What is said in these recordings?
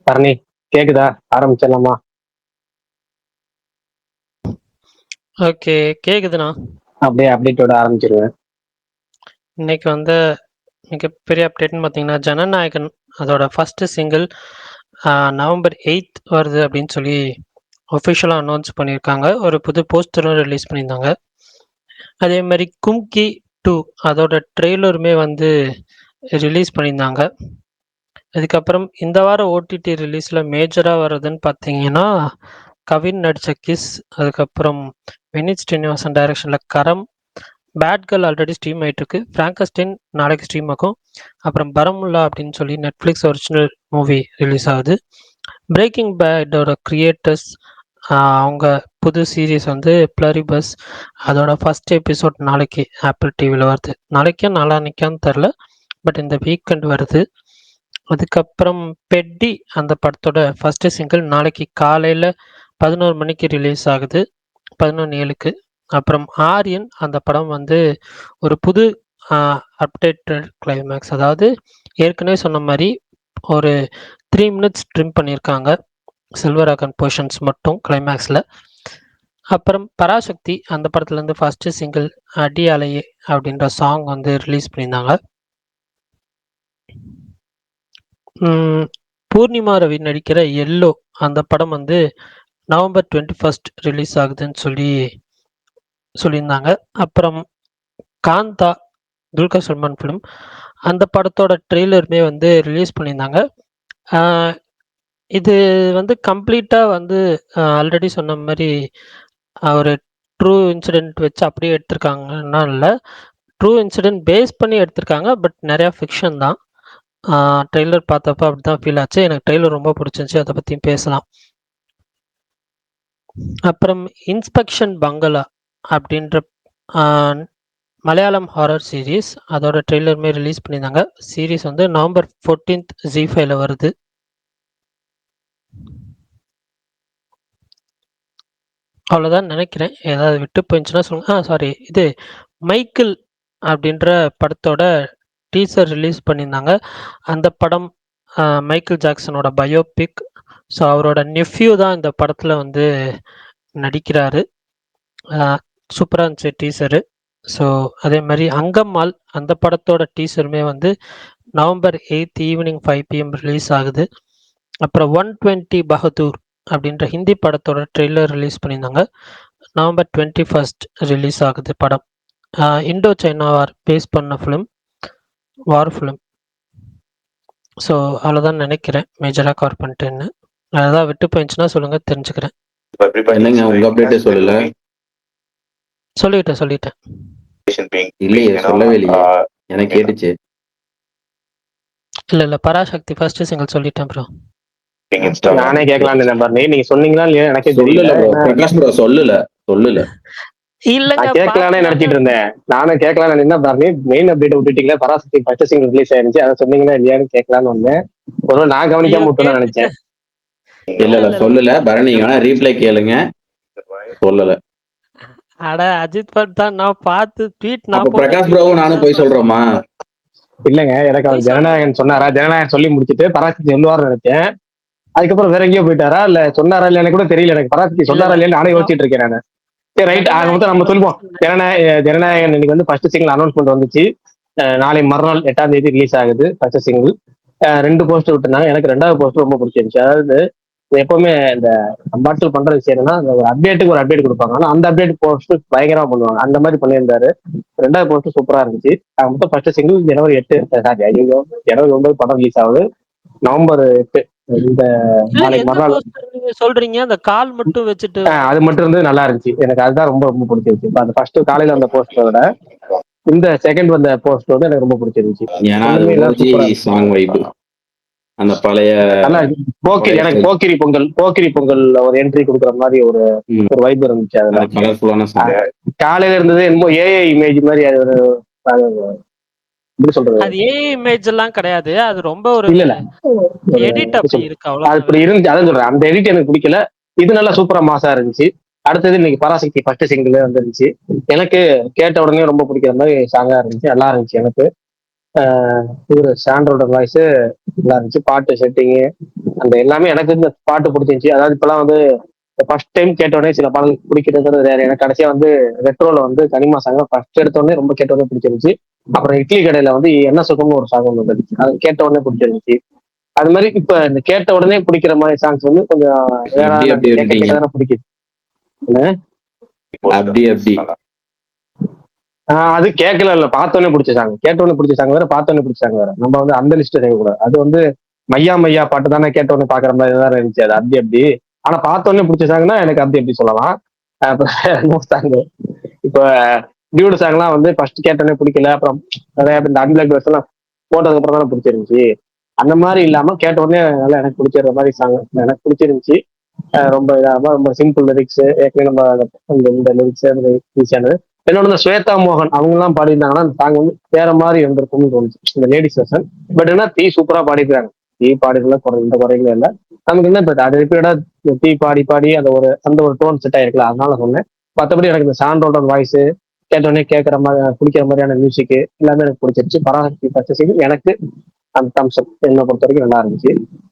பரணி, கேக்குதா? ஆரம்பிச்சிடலாமா? ஓகே, கேக்குதுண்ணா. அப்படியே அப்டேட்டோட ஆரம்பிச்சிருவேன். இன்னைக்கு மிகப்பெரிய அப்டேட்னு பார்த்தீங்கன்னா, ஜனநாயகன் அதோட ஃபர்ஸ்ட் சிங்கிள் நவம்பர் 8th வருது அப்படின்னு சொல்லி ஒஃபிஷியலாக அனௌன்ஸ் பண்ணியிருக்காங்க. ஒரு புது போஸ்டரும் ரிலீஸ் பண்ணியிருந்தாங்க. அதே மாதிரி கும்கி 2 அதோட ட்ரெய்லருமே ரிலீஸ் பண்ணியிருந்தாங்க. அதுக்கப்புறம் இந்த வாரம் ஓடிடி ரிலீஸில் மேஜராக வர்றதுன்னு பார்த்தீங்கன்னா, கவின் நடித்த கிஸ், அதுக்கப்புறம் வினித் ஸ்ரீனிவாசன் டைரக்ஷனில் கரம், பேட் கேர்ள் ஆல்ரெடி ஸ்ட்ரீம் ஆகிட்டு இருக்கு, ஃப்ராங்கஸ்டைன் நாளைக்கு ஸ்ட்ரீம் ஆகும், அப்புறம் பரமுல்லா அப்படின்னு சொல்லி நெட்ஃப்ளிக்ஸ் ஒரிஜினல் மூவி ரிலீஸ் ஆகுது. பிரேக்கிங் பேடோட கிரியேட்டர்ஸ் அவங்க புது சீரீஸ் பிளரிபஸ் அதோட ஃபர்ஸ்ட் எபிசோட் நாளைக்கு ஆப்பிள் டிவியில் வருது. நாளைக்கா நாளான்னைக்கான்னு தெரில, பட் இந்த வீக்கெண்ட் வருது. அதுக்கப்புறம் பெட்டி அந்த படத்தோட ஃபர்ஸ்ட் சிங்கிள் நாளைக்கு காலையில் 11 மணிக்கு ரிலீஸ் ஆகுது, 11:07க்கு. அப்புறம் ஆரியன் அந்த படம் ஒரு புது அப்டேட்டட் கிளைமேக்ஸ், அதாவது ஏற்கனவே சொன்ன மாதிரி ஒரு 3 minutes ட்ரிம் பண்ணியிருக்காங்க செல்வராகவன் போர்ஷன்ஸ் மட்டும் கிளைமேக்ஸில். அப்புறம் பராசக்தி அந்த படத்துலேருந்து ஃபர்ஸ்ட் சிங்கிள் அடி அலையே அப்படின்ற சாங் ரிலீஸ் பண்ணியிருந்தாங்க. பூர்ணிமா ரவி நடிக்கிற எல்லோ அந்த படம் நவம்பர் 21st ரிலீஸ் ஆகுதுன்னு சொல்லியிருந்தாங்க. அப்புறம் காந்தா துல்கர் சல்மான் ஃபிலிம் அந்த படத்தோட ட்ரெய்லருமே ரிலீஸ் பண்ணியிருந்தாங்க. இது கம்ப்ளீட்டாக ஆல்ரெடி சொன்ன மாதிரி ஒரு ட்ரூ இன்சிடெண்ட் வச்சு அப்படியே எடுத்திருக்காங்கன்னா இல்லை, ட்ரூ இன்சிடெண்ட் பேஸ் பண்ணி எடுத்திருக்காங்க, பட் நிறையா ஃபிக்ஷன் தான். ட்ரெய்லர் பார்த்தப்ப அப்படி தான் ஃபீல் ஆச்சு. எனக்கு ட்ரெய்லர் ரொம்ப பிடிச்சிருந்துச்சி, அதை பற்றியும் பேசலாம். அப்புறம் இன்ஸ்பெக்ஷன் பங்களா அப்படின்ற மலையாளம் ஹாரர் சீரீஸ் அதோட ட்ரெய்லருமே ரிலீஸ் பண்ணியிருந்தாங்க. சீரீஸ் நவம்பர் 14th ஜி5ல வருது. அவ்வளோதான் நினைக்கிறேன். ஏதாவது விட்டு போயிடுச்சுன்னா சொல்லுங்க. சாரி, இது மைக்கிள் அப்படின்ற படத்தோட டீசர் ரிலீஸ் பண்ணியிருந்தாங்க. அந்த படம் மைக்கேல் ஜாக்சனோட பயோபிக். ஸோ அவரோட நெஃப்யூ தான் இந்த படத்தில் நடிக்கிறாரு. சூப்பராக இருந்துச்சு டீசரு. ஸோ அதே மாதிரி அங்கம்மாள் அந்த படத்தோட டீசருமே November 8th evening 5 PM release ஆகுது. அப்புறம் 120 பகதூர் அப்படின்ற ஹிந்தி படத்தோட ட்ரெய்லர் ரிலீஸ் பண்ணியிருந்தாங்க. நவம்பர் 21st ரிலீஸ் ஆகுது படம். இண்டோ சைனா வார் பேஸ் பண்ண ஃபிலிம், வார் ஃபிலிம். ஸோ அவ்வளோதான் நினைக்கிறேன் மேஜராக கவர் பண்ணிட்டேன்னு. அதான் விட்டு போயிடுச்சுன்னா சொல்லுங்க, தெரிஞ்சுக்கிறேன். என்னங்க உங்க அப்டேட்டே சொல்லல? சொல்லிட்டேன். இல்லையே, சொல்லவே இல்லையே. எனக்கு கேட்டுச்சு. இல்ல பராசக்தி ஃபர்ஸ்ட் சிங்கிள் சொல்லிட்டேன் ப்ரோ. நானே கேட்கலான்னு நம்பர் நீங்க சொன்னீங்களா இல்லையா எனக்கே தெரியல ப்ரோ. பிரகாஷ் ப்ரோ சொல்லல. இல்லங்க, கேட்கலானே நினைச்சிட்டு இருந்தேன். நானும் கேட்கலான்னு நினைச்சா பாருங்க, மெயின் அப்டேட் விட்டுட்டீங்களா? பராசக்தி ஃபர்ஸ்ட் சிங்கிள் ரிலீஸ் ஆயிருந்துச்சு, அதை சொன்னீங்களா இல்லையான்னு கேட்கலான்னு வந்தேன். ஒரு நான் கவனிக்காம விட்டு நினைச்சேன். இல்ல சொல்லல. பரணி ரீப்ளை கேளுங்க. சொல்லல. அட அஜித் பட் தான் நான் பார்த்து ட்வீட் நான் பிரகாஷ் ப்ரோவும் நானும் போய் சொல்றோமா? இல்லங்க, எனக்கு அவர் ஜனநாயகன் சொன்னாரா, ஜனநாயகன் சொல்லி முடிச்சுட்டு பராசக்தி சொல்லுவார்னு நினைச்சேன். அதுக்கப்புறம் வேற எங்கேயோ போயிட்டாரா இல்ல சொன்னாரா இல்லையா கூட தெரியல. எனக்கு பராசக்தி சொன்னாரா இல்லையான்னு நானே யோசிச்சுட்டு இருக்கேன் நான். சரி ரைட், ஆக மொத்தம் நம்ம சொல்லுவோம். ஜனநாயகன் இன்னைக்கு ஃபர்ஸ்ட் சிங்கிள் அனௌன்ஸ்மெண்ட் வந்துச்சு. நாளை மறுநாள் 8ஆம் தேதி ரிலீஸ் ஆகுது ஃபர்ஸ்ட் சிங்கிள். 2 போஸ்டர் விட்டுருந்தாங்க. எனக்கு 2வது போஸ்டர் ரொம்ப பிடிச்சிருந்துச்சு. அதாவது எப்பவுமே இந்த அம்பாட்கள் பண்ற விஷயம் என்னன்னா, ஒரு அப்டேட்டுக்கு ஒரு அப்டேட் கொடுப்பாங்க. ஆனா அந்த அப்டேட் போஸ்ட் பயங்கரமா பண்ணுவாங்க. அந்த மாதிரி பண்ணியிருந்தாரு. 2வது போஸ்ட் சூப்பரா இருந்துச்சு. மொத்தம் ஃபர்ஸ்ட் சிங்கிள் ஜனவரி 8 ஜனவரி 9 படம் ரிலீஸ் ஆகுது. நவம்பர் 8 இந்த நாளைக்கு மறுநாள் சொல்றீங்க. அந்த கால் மட்டும் வச்சுட்டு அது மட்டும் நல்லா இருந்துச்சு. எனக்கு அதுதான் ரொம்ப ரொம்ப பிடிச்சிருச்சு. அந்த ஃபர்ஸ்ட் காலையில அந்த போஸ்டரோட இந்த செகண்ட் வந்த போஸ்ட் எனக்கு ரொம்ப பிடிச்சிருந்துச்சு. அந்த பழைய எனக்கு போக்கிரி பொங்கல் ஒரு என்ட்ரி கொடுக்குற மாதிரி ஒரு வைப் இருந்துச்சு. அதுல காலையில இருந்தது என்னமோ ஏஐ இமேஜ் மாதிரி. அது ஒரு எப்படி சொல்றது, அது ஏஐ இமேஜ் எல்லாம் கிடையாது. அது ரொம்ப ஒரு எடிட் அப்படி இருக்கு, அவ்வளவு அப்படி இருந்துச்சு. அதான் சொல்றேன், அந்த எடிட் எனக்கு பிடிக்கல. இது நல்லா சூப்பரா மாசா இருந்துச்சு. அடுத்தது இன்னைக்கு பராசக்தி ஃபர்ஸ்ட் சிங்கிள் வந்துருந்துச்சு. எனக்கு கேட்ட உடனே ரொம்ப பிடிக்கிற மாதிரி சாங்கா இருந்துச்சு, நல்லா இருந்துச்சு. எனக்கு இவரு சாண்ட்ரோட வாய்ஸ் நல்லா இருந்துச்சு. பாட்டு செட்டிங்கு அந்த எல்லாமே எனக்கு இந்த பாட்டு பிடிச்சிருந்துச்சு. அதாவது இப்பெல்லாம் வந்து ஃபர்ஸ்ட் டைம் கேட்டோடனே சில பாடல்கள் பிடிக்கிறது வேற. எனக்கு கடைசியா வந்து ரெட்ரோல வந்து கனிமா சாங் ஃபர்ஸ்ட் எடுத்தோடனே ரொம்ப கேட்டோடனே பிடிச்சிருந்துச்சு. அப்புறம் இட்லி கடையில வந்து என்ன சுகம்னு ஒரு சாங் ஒன்று வந்துருச்சு, அது கேட்ட உடனே பிடிச்சிருந்துச்சு. அது மாதிரி இப்ப இந்த கேட்ட உடனே பிடிக்கிற மாதிரி சாங்ஸ் வந்து கொஞ்சம் வேற அப்படி அப்படி கேட்க விட்டுட்டீங்க. கேட்க தானே பிடிக்குது. என்ன? அப்படி அப்படி அது கேட்கல இல்ல, பார்த்தோன்னே பிடிச்ச சாங். கேட்டோன்னே பிடிச்ச சாங் வேற, பார்த்தோன்னே பிடிச்ச சாங் வேற. நம்ம வந்து அந்த லிஸ்ட் செய்யக்கூடாது. அது வந்து மையா மையா பாட்டு தானே கேட்டோன்னே பாக்குற மாதிரி தான் இருந்துச்சு. அது அப்படி அப்படி. ஆனா பார்த்தோன்னே பிடிச்ச சாங்னா எனக்கு அப்படி அப்படி சொல்லலாம். அப்புறம் சாங் இப்ப டியூடு சாங்லாம் வந்து ஃபர்ஸ்ட் கேட்டோன்னே பிடிக்கல, அப்புறம் நிறைய இந்த அன்பிளாக் பர்ஸ் எல்லாம் போட்டதுக்கு அப்புறம் தானே பிடிச்சிருந்துச்சு. அந்த மாதிரி இல்லாம கேட்ட உடனே நல்லா எனக்கு பிடிச்சிருந்த மாதிரி சாங் எனக்கு பிடிச்சிருந்துச்சு. ரொம்ப இதாம ரொம்ப சிம்பிள் லிரிக்ஸ், ஏற்கனவே நம்ம இந்த லிரிக்ஸ் ஈஸியானது. என்னோட இந்த ஸ்வேதா மோகன் அவங்க எல்லாம் பாடிருந்தாங்கன்னா அந்த சாங் வந்து வேற மாதிரி இருந்திருக்கும்னு தோணுச்சு, இந்த லேடிஸ் வெர்ஷன். பட் என்ன தீ சூப்பரா பாடிக்கிறாங்க. தீ பாடிக்கலாம் குறை, இந்த குறைகளே இல்லை. நமக்கு என்ன பட் அது ரிப்பீட்டடா தீ பாடி பாடி அந்த ஒரு டோன் செட் ஆயிருக்கலாம், அதனால சொன்னேன். மற்றபடி எனக்கு இந்த சாண்டோட வாய்ஸ் கேட்டோடனே கேட்கற மாதிரி பிடிக்கிற மாதிரியான மியூசிக் எல்லாமே எனக்கு பிடிச்சிருச்சு. பராசக்தி பச்சை எனக்கு அந்த தம்ஸ் அப் என்னை பொறுத்த வரைக்கும் நல்லா இருந்துச்சு.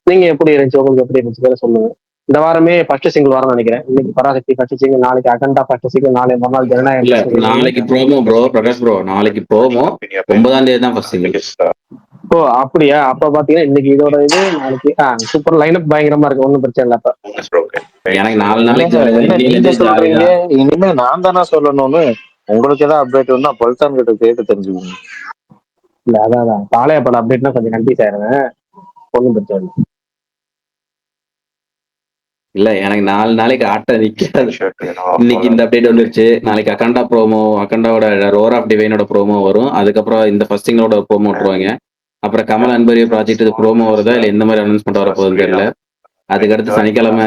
நீங்க எப்படி இருந்துச்சு, உங்களுக்கு எப்படி இருந்துச்சு சொல்லுங்க. இந்த வாரமே ஃபர்ஸ்ட் சிங்கிள் வாரம் நினைக்கிறேன். இன்னைக்கு பராசக்தி ஃபர்ஸ்ட் சிங்கிள், நாளைக்கு அகண்டா ஃபர்ஸ்ட் சிங்கிள், நாளை மறுநாள் ஜனநாயகம் இல்ல first single. நாளைக்கு ப்ரோமோ ப்ரோ, பிரகாஷ் ப்ரோ நாளைக்கு ப்ரோமோ 9ஆம் தேதி தான் ஃபர்ஸ்ட் சிங்கிள். ஓ அப்படியா? அப்ப பாத்தீங்கன்னா இன்னைக்கு இதோட இது, நாளைக்கு சூப்பர் லைனப் பயங்கரமா இருக்கு, ஒன்றும் பிரச்சனை இல்லை. அப்ப எனக்கு 4 நாளைக்கு என்னங்க, ஜாலி என்ன தான். நீங்க ஜாலி சொல்றீங்க? தான். இனிமே நான் தானே சொல்லணும்னு. உங்களுக்கு ஏதாவது அப்டேட் வேணும்னா பல்தான் கிட்ட கேட்டு தெரிஞ்சுக்கோங்க. இல்ல அதான் பாளையப்பட அப்டேட்னா கொஞ்சம் கன்ஃபியூஸ் ஆயிருங்க, ஒன்றும் பிரச்சனை இல்லை. இல்ல எனக்கு 4 நாளைக்கு ஆட்ட நிக்காது. இன்னைக்கு இந்த அப்டேட் வந்துருச்சு, நாளைக்கு அகண்டா ப்ரோமோ, அகண்டாவோட ரோர் ஆஃப் டிவைனோட ப்ரோமோ வரும். அதுக்கப்புறம் இந்த ஃபர்ஸ்ட் சிங்கிளோட ப்ரோமோ விட்டுருவாங்க. அப்புறம் கமல் அன்பரிய ப்ராஜெக்ட் ப்ரோமோ வருதா இல்ல எந்த மாதிரி அனௌன்ஸ்மெண்ட் வர போகுதுன்னு தெரியல. அதுக்கடுத்து சனிக்கிழமை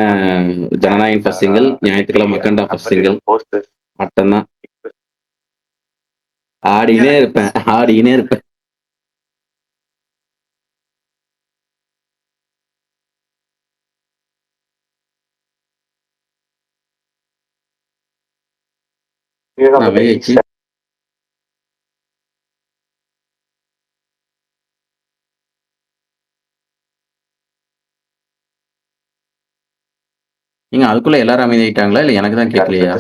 ஜனநாயகம் ஃபர்ஸ்ட் சிங்கிள், ஞாயிற்றுக்கிழமை அகண்டா ஃபர்ஸ்ட் சிங்கிள். மட்டும்தான் ஆடினே இருப்பேன். நீங்க அதுக்குள்ள எல்லாரும் அமைதிட்டாங்களா இல்ல எனக்கு தான் கேட்கலையா?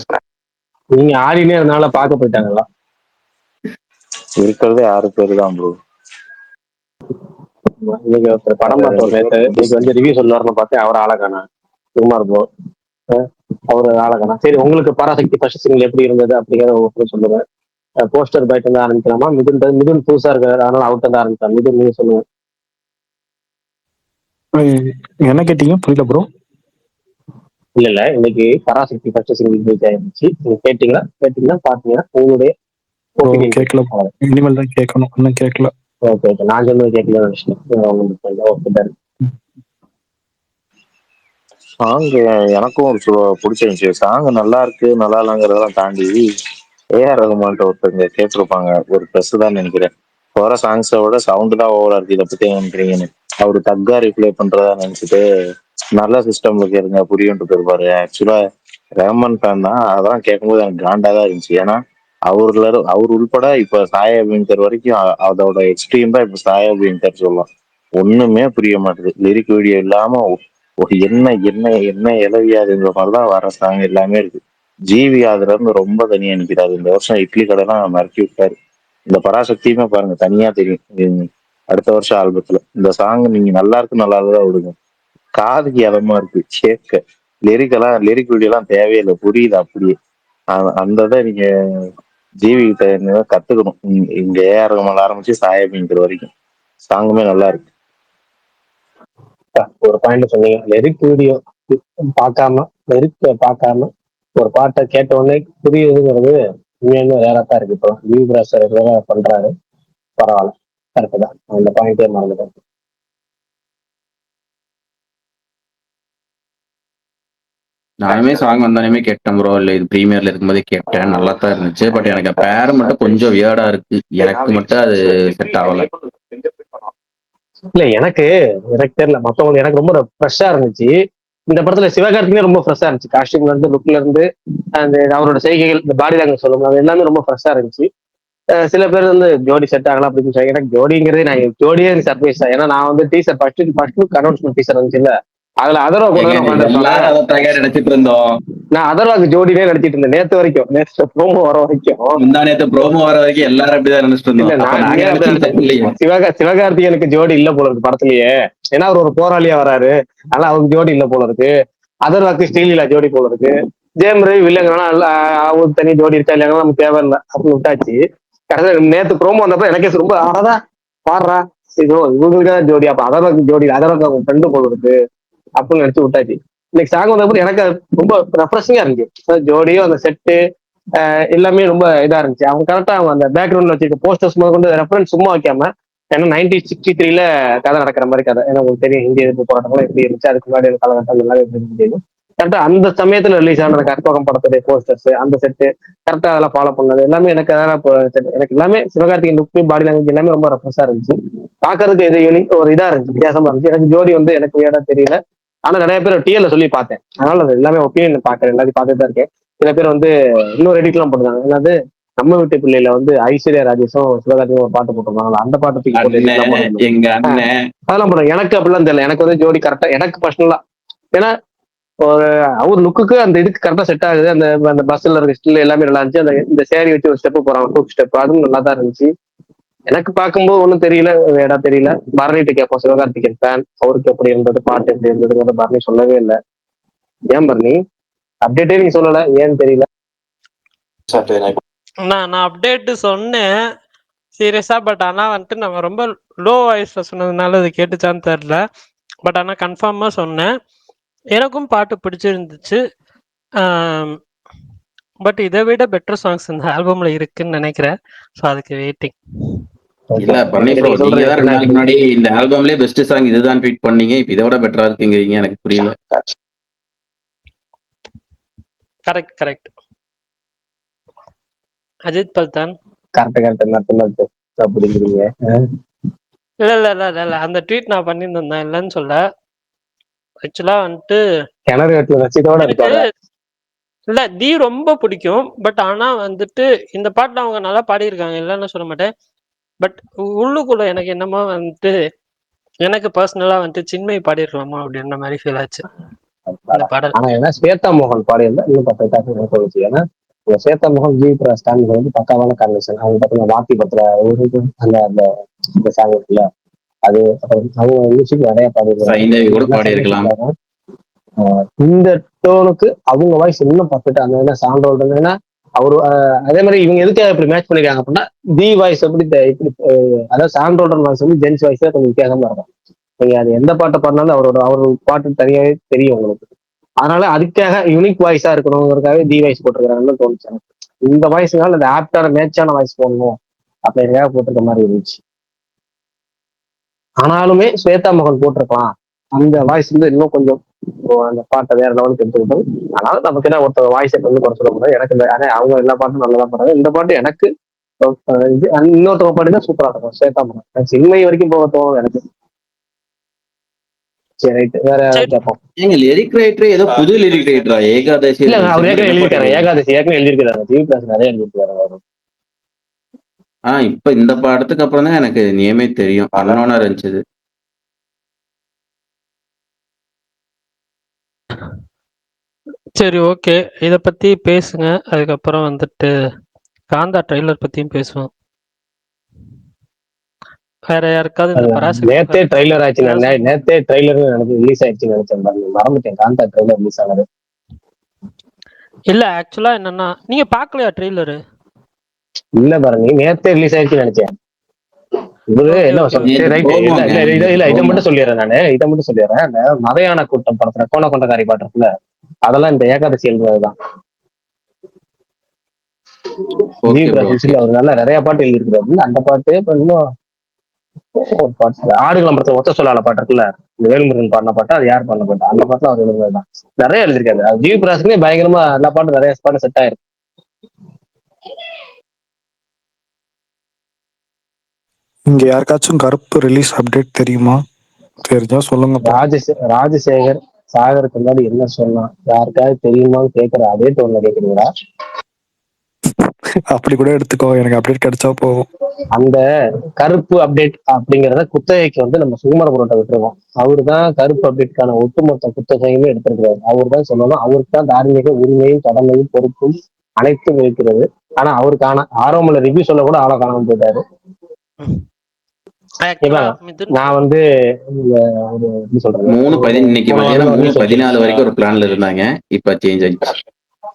நீங்க ஆடினே அதனால பார்க்க போயிட்டாங்களா? இருக்கிறதே 6 பேர் தான் ப்ரோ. இன்னைக்கு ஒருத்தர் படம் பார்த்தோம் நேற்று, இன்னைக்கு வந்து ரிவ்யூ சொல்லுவாருன்னு பார்த்தேன், அவர் ஆளக்கானா சும்மா இருப்போம். அவரு ஆளக்கானா. சரி, உங்களுக்கு பராசக்தி ஃபர்ஸ்ட் சிங்கிள் எப்படி இருந்தது அப்படிங்கிறத உங்களுக்கு சொல்லுங்க. போஸ்டர் பைட் வந்து ஆரம்பிக்கலாமா? மிதுன் புதுசா இருக்காரு, அதனால அவுட் வந்து ஆரம்பிக்கலாம். மிதுன் நீங்க சொல்லுங்க. என்ன கேட்டீங்க? புரியல ப்ரோ. இல்ல இன்னைக்கு பராசக்தி ஃபர்ஸ்ட் சிங்கிள் ரிலீஸ் ஆயிருந்துச்சு. நீங்க கேட்டீங்கன்னா பாத்தீங்கன்னா உங்களுடைய opinion கேட்கல. அவ்வளவுதான். இனிமேல் தான் கேட்கணும், இன்னும் கேட்கல. ஓகே நான் சொன்னது கேட்கலன்னு நினைச்சிட்டேன். Okay done. சாங் எனக்கும் ஒரு பிடிச்சிருந்துச்சு. சாங் நல்லா இருக்கு நல்லா இல்லைங்கிறதெல்லாம் தாண்டி ஏஆர் ரகுமான்ட்ட ஒருத்தங்க கேட்டிருப்பாங்க, ஒரு ப்ளஸ் தான் நினைக்கிறேன். வர சாங்ஸை விட சவுண்டு தான் ஓவரா இருக்கு, இதை பத்தி நினைக்கிறீங்கன்னு. அவரு தக்கா ரிப்ளை பண்றதா நினைச்சிட்டு நல்ல சிஸ்டம்ல கேளுங்க புரியும்ட்டு போயிருப்பாரு. ஆக்சுவலா ரஹ்மான் ஃபேன் தான், அதெல்லாம் கேட்கும்போது எனக்கு காண்டா தான் இருந்துச்சு. ஏன்னா அவர் உள்பட இப்ப சாயா அபியங்கர் வரைக்கும் அதோட எக்ஸ்ட்ரீம் தான் இப்ப சாயா அபியங்கர் சொல்லலாம். ஒண்ணுமே புரிய மாட்டேது. லிரிக் வீடியோ இல்லாம என்ன என்ன என்ன இளவியாதுங்கிற மாதிரிதான் வர சாங் எல்லாமே இருக்கு. ஜிவி அதுல இருந்து ரொம்ப தனியா நிக்கிறாரு. இந்த வருஷம் இட்லி கடைலாம் மறக்கி விட்டாரு. இந்த பராசக்தியுமே பாருங்க தனியா தெரியும் அடுத்த வருஷம் ஆல்பத்துல. இந்த சாங் நீங்க நல்லா இருக்கு நல்லா தான் விடுங்க, காதுக்கு இதமா இருக்கு கேட்க. லிரிக் வீடியோ எல்லாம் தேவையில்லை, புரியுது அப்படியே. அந்த இதை நீங்க ஜிவி கிட்ட கத்துக்கணும். இங்க ஏஆர் ரகுமான்ல ஆரம்பிச்சு சாயபிங்கிற வரைக்கும் சாங்குமே நல்லா இருக்கு. ஒரு பாயிண்ட் சொன்னீங்க, லிரிக் வீடியோ பார்க்காம ஒரு பாட்டை கேட்ட உடனே புரியுதுங்கிறது உண்மையுமே வேற தான் இருக்கு. இப்போ வியூபிராசர் பண்றாரு, பரவாயில்ல, கரெக்ட் தான். அந்த பாயிண்டே மறந்துட்டேன். நானுமே சாங் வந்தாலுமே கேட்டேன் ப்ரோ. இல்ல இது ப்ரீமியர்ல இருக்கும்போதே கேட்டேன், நல்லா தான் இருந்துச்சு. பட் எனக்கு பேர் மட்டும் கொஞ்சம் வியர்டா இருக்கு, எனக்கு மட்டும் அது செட் ஆகல. இல்ல எனக்கு தெரியல, மத்தவங்க எனக்கு ரொம்ப ஃப்ரெஷ்ஷா இருந்துச்சு. இந்த படத்துல சிவகார்த்திகே ரொம்ப ஃப்ரெஷ்ஷா இருந்துச்சு, காஸ்டியூம்ல இருந்து லுக்ல இருந்து அந்த அவரோட செய்கைகள், இந்த பாடி லாங்குவேஜ் சொல்லுங்க, அது எல்லாமே ரொம்ப ஃப்ரெஷ்ஷா இருந்துச்சு. சில பேர் வந்து ஜோடி செட் ஆகலாம் அப்படின்னு சொல்லி எனக்கு ஜோடிங்கிறதே நான் ஜோடியே சர்ப்ரைஸ் தான். ஏன்னா நான் வந்து டீசர் ஃபர்ஸ்ட் அனௌன்ஸ்மெண்ட் டீசர் வந்துச்சுல்ல, அதுல அதர்வா கூட தான் உட்காந்துருப்பாங்க. எல்லாரும் அதைத்தாங்க நினைச்சிட்டு இருந்தோம். நான் அதர்வாக்கு ஜோடினே நடிச்சிட்டு இருந்தேன் நேத்து வரைக்கும். நேற்று ப்ரோமோ வர வரைக்கும், முந்தா நேத்து ப்ரோமோ வர வரைக்கும் எல்லாரும் அப்படிதான் நினைச்சிட்டு இல்ல இருந்தோம். அப்ப நான் நாங்க ஏன் அப்படி நினைச்சது தப்பு இல்லையே. சிவகார்த்திகேயனுக்கு ஜோடி இல்ல போல இருக்கு படத்துலயே. ஏன்னா அவர் ஒரு போராளியா வராரு, அதனால அவருக்கு ஜோடி இல்ல போல இருக்கு. அதர்வாக்கு ஸ்ரீலீலா ஜோடி போல இருக்கு. ஜெயம் ரவி வில்லங்கனா அவருக்கு தனி ஜோடி இருக்கா இல்லைன்னா நமக்கு தேவையில்லை அப்படின்னு விட்டாச்சு. கடைசியில் நேத்து ப்ரோமோ வந்தப்ப எனக்கே ரொம்ப ஆறதா பாடுறா இதோ இவங்களுக்குதான் ஜோடி, அப்ப அதர்வாக்கு ஜோடி, அதர்வாக்கு அவங்க ஃப்ரெண்டு போல இருக்கு அப்படின்னு நினைச்சு விட்டாச்சு. இன்னைக்கு சாங் வந்தப்ப எனக்கு அது ரொம்ப ரெஃப்ரெஷிங்கா இருந்துச்சு. ஜோடியும் அந்த செட்டு எல்லாமே ரொம்ப இதா இருந்துச்சு. அவங்க கரெக்டா அவங்க அந்த பேக்ரவுண்ட்ல வச்சிருக்க போஸ்டர்ஸ் முதல் கொண்டு ரெஃபரன்ஸ் சும்மா வைக்காம, ஏன்னா 1963 கதை நடக்கிற மாதிரி கதை. ஏன்னா உங்களுக்கு தெரியும் இந்திய எதிர்ப்பு போராட்டம்லாம் எப்படி இருந்துச்சு, அதுக்கு முன்னாடி காலகட்டம் எல்லாமே எப்படி இருந்துச்சு. கரெக்டா அந்த சமயத்துல ரிலீஸ் ஆன கற்பகம் படத்துடைய போஸ்டர்ஸ், அந்த செட்டு கரெக்டா அதெல்லாம் ஃபாலோ பண்ணது எல்லாமே எனக்கு எனக்கு எல்லாமே சிவகார்த்திகேயன் லுக், பாடி லாங்குவேஜ் எல்லாமே ரொம்ப ரெஃப்ரெஷா இருந்துச்சு. பாக்குறதுக்கு இது யூனிக் ஒரு இதா இருந்துச்சு, வித்தியாசமா இருந்துச்சு. எனக்கு ஜோடி வந்து எனக்கு வேடா தெரியல, ஆனா நிறைய பேர் டிஎல்ல சொல்லி பார்த்தேன். அதனால அது எல்லாமே ஒப்பீனியன் பாக்குறேன், எல்லாத்தையும் பார்த்துட்டு தான் இருக்கேன். சில பேர் வந்து இன்னொரு எடிட் எல்லாம் போட்டுருக்காங்க. என்னது நம்ம வீட்டு பிள்ளையில வந்து ஐஸ்வர்யா ராஜேஷும் சிவகார்த்தியும் ஒரு பாட்டு போட்டிருந்தாங்க, அந்த பாட்டு தூக்கி போட்டு edit எல்லாம் போட்டிருந்தாங்க. எங்க அண்ணன் அதெல்லாம் போடுறேன். எனக்கு அப்படிலாம் தெரியல, எனக்கு வந்து ஜோடி கரெக்டா எனக்கு பர்சனலா, ஏன்னா ஒரு அவர் லுக்குக்கு அந்த இதுக்கு கரெக்டா செட் ஆகுது. அந்த அந்த பஸ்ல இருக்க ஸ்டில் எல்லாமே நல்லா இருந்துச்சு. அந்த இந்த சேரி வச்சு ஒரு ஸ்டெப் போறாங்க, டூ ஸ்டெப், அதுவும் நல்லா தான் இருந்துச்சு. எனக்கு பார்க்கும்போது ஒன்றும் தெரியல, வேடா தெரியல. பரணிட்டு கேட்போம், சிவகார்த்திகேயன் ஃபேன், அவருக்கு எப்படி இருந்தது, பாட்டு எப்படி இருந்ததுங்கிறத பரணி சொல்லவே இல்லை. ஏன் பரணி அப்டேட்டே நீங்க சொல்லல, ஏன்னு தெரியல. நான் அப்டேட் சொன்னேன் சீரியஸா. பட் ஆனா வந்துட்டு நம்ம ரொம்ப லோ வாய்ஸ்ல சொன்னதுனால அது கேட்டுச்சான்னு தெரியல. பட் ஆனா கன்ஃபார்மா சொன்னேன், எனக்கும் பாட்டு பிடிச்சிருந்துச்சு. பட் இதை விட பெட்டர் சாங்ஸ் இந்த ஆல்பம்ல இருக்குன்னு நினைக்கிறேன். ஸோ அதுக்கு வெயிட்டிங். இல்ல பண்ணி ப்ரோ, நீங்க தான் 2 நாளைக்கு முன்னாடி இந்த ஆல்பம்லயே பெஸ்ட் சாங் இதுதான் ட்வீட் பண்ணீங்க. இப்ப இதை விட பெட்டரா இருக்குங்கிறீங்க, எனக்கு புரியல. கரெக்ட். அஜித் பல்தான் கரெக்ட் அப்படிங்கிறீங்க. இல்ல அந்த ட்வீட் நான் பண்ணியிருந்தேன், இல்லைன்னு சொல்ல. ஆக்சுவலா வந்துட்டு கிணறு வெட்டில ரசிதோட எனக்கு இருக்காரு. இல்ல தி ரொம்ப பிடிக்கும். பட் ஆனா வந்துட்டு இந்த பாட்டுல அவங்க நல்லா பாடியிருக்காங்க, இல்லைன்னு சொல்ல மாட்டேன். பட் உள்ளுக்குள்ள எனக்கு என்னமோ வந்துட்டு, எனக்கு பர்சனலா வந்துட்டு சின்மை பாடிருக்கலாமா அப்படின்ற மாதிரி ஃபீல் ஆச்சு இந்த பாடல். ஆனா ஏன்னா ஸ்வேதா மோகன் பாடியிருந்தா இன்னும் பர்ஃபெக்டா தோணுச்சு. ஏன்னா ஸ்வேதா மோகன் ஜி ஸ்டாலின் வந்து பக்காவான காம்பினேஷன். அவங்க பார்த்தீங்கன்னா வாத்தி பத்திர அந்த அந்த இந்த சாங் இருக்குல்ல, அது அவங்க மியூசிக் நிறைய சைந்தவி கூட பாடியிருக்கலாம். பாடியிருக்காங்க. இந்த டோனுக்கு அவங்க வாய்ஸ் இன்னும் பர்ஃபெக்டா அந்த சவுண்ட் ஓடுதுன்னா அவரு அதே மாதிரி இவங்க எதுக்காக இப்படி மேட்ச் பண்ணிருக்காங்க அப்படின்னா, தி வாய்ஸ் எப்படி இப்படி அதாவது சாண்டோட வாய்ஸ் வந்து ஜென்ஸ் வாய்ஸே கொஞ்சம் வித்தியாசமா இருக்கும். நீங்க அது எந்த பாட்டை பாடினாலும் அவர் பாட்டு தனியாவே தெரியும் உங்களுக்கு. அதனால அதுக்காக யூனிக் வாய்ஸா இருக்கணுங்கிறதுக்காக தி வாய்ஸ் போட்டிருக்காங்கன்னு தோணுச்சு எனக்கு. இந்த வாய்ஸ்னால அந்த ஆப்டான மேட்சான வாய்ஸ் போடணும் அப்படிங்கிறதுக்காக போட்டிருக்க மாதிரி இருந்துச்சு. ஆனாலுமே ஸ்வேதா மோகன் போட்டிருக்கலாம், அந்த வாய்ஸ் வந்து இன்னும் கொஞ்சம் அந்த பாட்டை வேற லெவலுக்கு எடுத்துக்கிட்டோம். அதனால நமக்கு என்ன ஒருத்தர் வாய்ஸை வந்து குறை சொல்ல முடியாது. எனக்கு ஆனா அவங்க எல்லா பாட்டும் நல்லா தான் பாடுறாங்க. இந்த பாட்டு எனக்கு இன்னொருத்தவங்க பாட்டு தான் சூப்பரா இருக்கும், ஸ்வேதா மோகன். சின்மை வரைக்கும் போக தோணும் எனக்கு. சரி ரைட், வேற கேட்போம். எங்க லிரிக் ரைட்டர் ஏதோ புது லிரிக் ரைட்டரா? ஏகாதசி இல்ல அவர் ஏற்கனவே எழுதியிருக்காரு, ஏகாதசி ஏற்கனவே எழுதியிருக்காரு, ஜிவி பிரகாஷ் நிறைய எழுதியிருக்காரு அவரு. இப்ப இந்த படத்துக்கு அப்புறம் தான் எனக்கு நேமே தெரியும். அன்னோனா இருந்துச்சு. சரி, ஓகே, இத பத்தி பேசுங்க. அதுக்கப்புறம் வந்துட்டு காந்தா ட்ரெய்லர் பத்தியும் பேசுவோம். வேற யாருக்காவது இந்த பராசக்தி நேத்தே ட்ரெய்லர் ஆச்சு, நேத்தே ட்ரெய்லர் எனக்கு ரிலீஸ் ஆயிடுச்சுன்னு நினைச்சேன், மறந்துட்டேன் காந்தா ட்ரெய்லர் ரிலீஸ் ஆனது. இல்ல ஆக்சுவலா என்னன்னா, நீங்க பாக்கலையா ட்ரெய்லரு? இல்ல பாருங்க, நேத்தே ரிலீஸ் ஆயிடுச்சுன்னு நினைச்சேன். இவரு என்ன இதை மட்டும் சொல்லிடுறேன் நானு, இதை மட்டும் சொல்லிடுறேன். அந்த மதையான கூட்டம் படத்துல கோண கொண்டக்காரி பாட்டு இருக்குல்ல, அதெல்லாம் இந்த ஏகாதசி எழுதுறதுதான். அவர் நல்லா நிறைய பாட்டு எழுதியிருக்கிறாரு. அந்த பாட்டு இன்னும் ஒரு பாட்டு ஆடுகளம் படத்துல ஒத்த சொல்லால பாட்டு இருக்குல்ல, இந்த வேலுமுருகன் பாடின பாட்டு, அது யார் பாடின பாட்டு, அந்த பாட்டுல அவர் எழுதுறதுதான். நிறைய எழுதியிருக்காரு. அது ஜிவி பிரகாஷ்க்குமே பயங்கரமா எல்லா பாட்டும் நிறைய பாட்டு செட் ஆயிருக்கு. இங்க யாருக்காச்சும் கருப்பு ரிலீஸ் அப்டேட் தெரியுமா? தெரிஞ்சா சொல்லுங்க. ராஜசேகர் சாகருக்கு முன்னாடி என்ன சொன்னான், யாருக்காவது தெரியுமான்னு கேட்கிற அதே டோன்ல கேட்கிறீங்களா? அப்படி கூட எடுத்துக்கோ, எனக்கு அப்டேட் கிடைச்சா போதும். அந்த கருப்பு அப்டேட் அப்படிங்கறத குத்தகைக்கு வந்து நம்ம சுகுமாரபுரத்தை விட்டுருவோம். அவரு தான் கருப்பு அப்டேட்கான ஒட்டுமொத்த குத்தகையுமே எடுத்திருக்கிறாரு. அவர் தான் சொல்லணும். அவருக்கு தான் தார்மீக உரிமையும் கடமையும் பொறுப்பும் அனைத்தும் இருக்கிறது. ஆனா அவருக்கான ஆரோமல ரிவ்யூ சொல்ல கூட ஆள காணாம போயிட்டாரு. ஆக்சுவலா இவன் மிதுன் நான் வந்து இந்த ஒரு எப்படி சொல்றது, 3:10 இன்னைக்கு போன மதியானம் வாரம் நியூஸ் 3:14 வரைக்கும் ஒரு பிளான்ல இருந்தாங்க. இப்ப சேஞ்ச் ஆயிடுச்சு.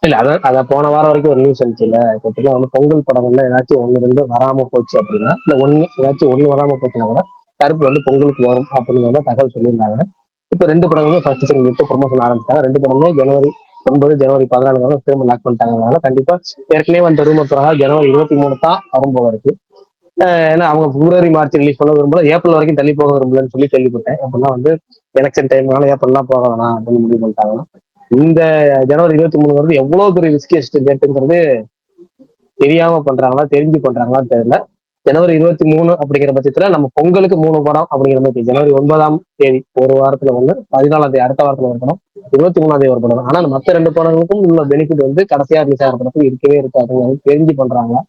இல்ல அத போன வாரம் வரைக்கும் ஒரு நியூஸ் இருந்துச்சுல்ல, இப்ப வந்து பொங்கல் படங்கள்ல ஏதாச்சும் ஒண்ணு ரெண்டு வராம போச்சு அப்படின்னா, இல்ல ஏதாச்சும் ஒண்ணு வராம போச்சுன்னா கூட கருப்பு வந்து பொங்கலுக்கு வரும் அப்படிங்கிற தகவல் சொல்லியிருந்தாங்க. இப்ப 2 படங்களுமே ஃபர்ஸ்ட் சிங்கிள் விட்டு ப்ரொமோஷன் ஆரம்பிச்சாங்க. 2 படமே ஜனவரி 9 ஜனவரி 14 திரும்ப லாக் பண்ணிட்டாங்க. அதனால கண்டிப்பா ஏற்கனவே வந்த ரூமர் பிரகாரம் ஜனவரி 23 தான் வரும் போல இருக்கு. ஏன்னா அவங்க பிப்ரவரி மார்ச் ரிலீஸ் பண்ண விரும்பல, ஏப்ரல் வரைக்கும் தள்ளி போக விரும்பலன்னு சொல்லி கேள்விப்பட்டேன். அப்படின்னா வந்து எலெக்ஷன் டைம்னால ஏப்ரல்லாம் போக வேணாம் அப்படின்னு முடிவு பண்ணிட்டாங்க. இந்த ஜனவரி 23 வந்து எவ்வளவு பெரிய ரிஸ்கியஸ்ட் டேட்டுங்கிறது தெரியாம பண்றாங்களா தெரிஞ்சு பண்றாங்களா தெரியல. ஜனவரி 23 அப்படிங்கிற பட்சத்துல நம்ம பொங்கலுக்கு 3 படம் அப்படிங்கிற மாதிரி ஜனவரி 9ஆம் தேதி ஒரு வாரத்துல ஒண்ணு, 14ஆம் தேதி அடுத்த வாரத்துல ஒரு படம், 23ஆம் தேதி ஒரு படம். ஆனா மத்த 2 படங்களுக்கும் உள்ள பெனிஃபிட் வந்து கடைசியா ரிலீஸ் ஆகிற படத்துக்கு இருக்கவே இருக்காது. தெரிஞ்சு பண்றாங்களா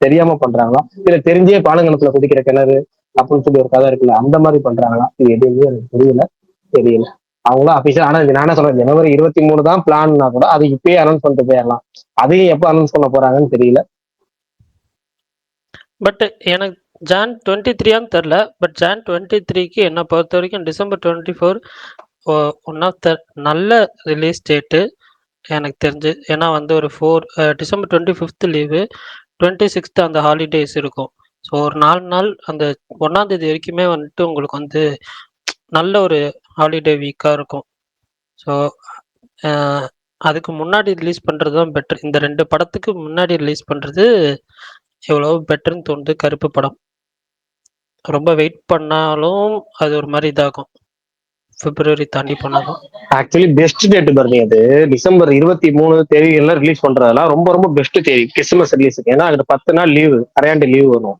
தெரியாம பண்றாங்களா, இல்ல தெரிஞ்சே பாலங்கணத்துல குதிக்கிற கிணறு அப்படின்னு சொல்லி ஒரு கதை இருக்குல்ல, அந்த மாதிரி பண்றாங்களா, இது எதுவுமே எனக்கு தெரியல. அவங்களும் அபிஷியல். ஆனா நானே சொல்றேன், ஜனவரி 23 தான் பிளான்னா கூட அது இப்பயே அனௌன்ஸ் பண்ணிட்டு போயிடலாம். அதையும் எப்ப அனௌன்ஸ் பண்ண போறாங்கன்னு தெரியல. பட் எனக்கு ஜான் 23 தெரில. பட் ஜான் 23க்கு என்ன பொறுத்த வரைக்கும் டிசம்பர் 24 ஒன் ஆஃப் த நல்ல ரிலீஸ் டேட்டு எனக்கு தெரிஞ்சு. ஏன்னா வந்து ஒரு டிசம்பர் 25 லீவு, 26 அந்த ஹாலிடேஸ் இருக்கும். ஸோ ஒரு 4 நாள் அந்த 1ஆம் தேதி வரைக்குமே வந்துட்டு உங்களுக்கு வந்து நல்ல ஒரு ஹாலிடே வீக்காக இருக்கும். ஸோ அதுக்கு முன்னாடி ரிலீஸ் பண்ணுறது தான் பெட்டர். இந்த 2 படத்துக்கு முன்னாடி ரிலீஸ் பண்ணுறது எவ்வளோ பெட்டர்னு தோணுது. கருப்பு படம் ரொம்ப வெயிட் பண்ணாலும் அது ஒரு மாதிரி இதாகும், பிப்ரவரி தாண்டி போனாலும். ஆக்சுவலி பெஸ்ட் டேட் பாருங்க, அது டிசம்பர் 23 தேதிகள்ல ரிலீஸ் பண்றதெல்லாம் ரொம்ப ரொம்ப பெஸ்ட் தேதி கிறிஸ்துமஸ் ரிலீஸுக்கு. ஏன்னா அதுக்கு 10 நாள் லீவு, அரையாண்டு லீவு வரும்.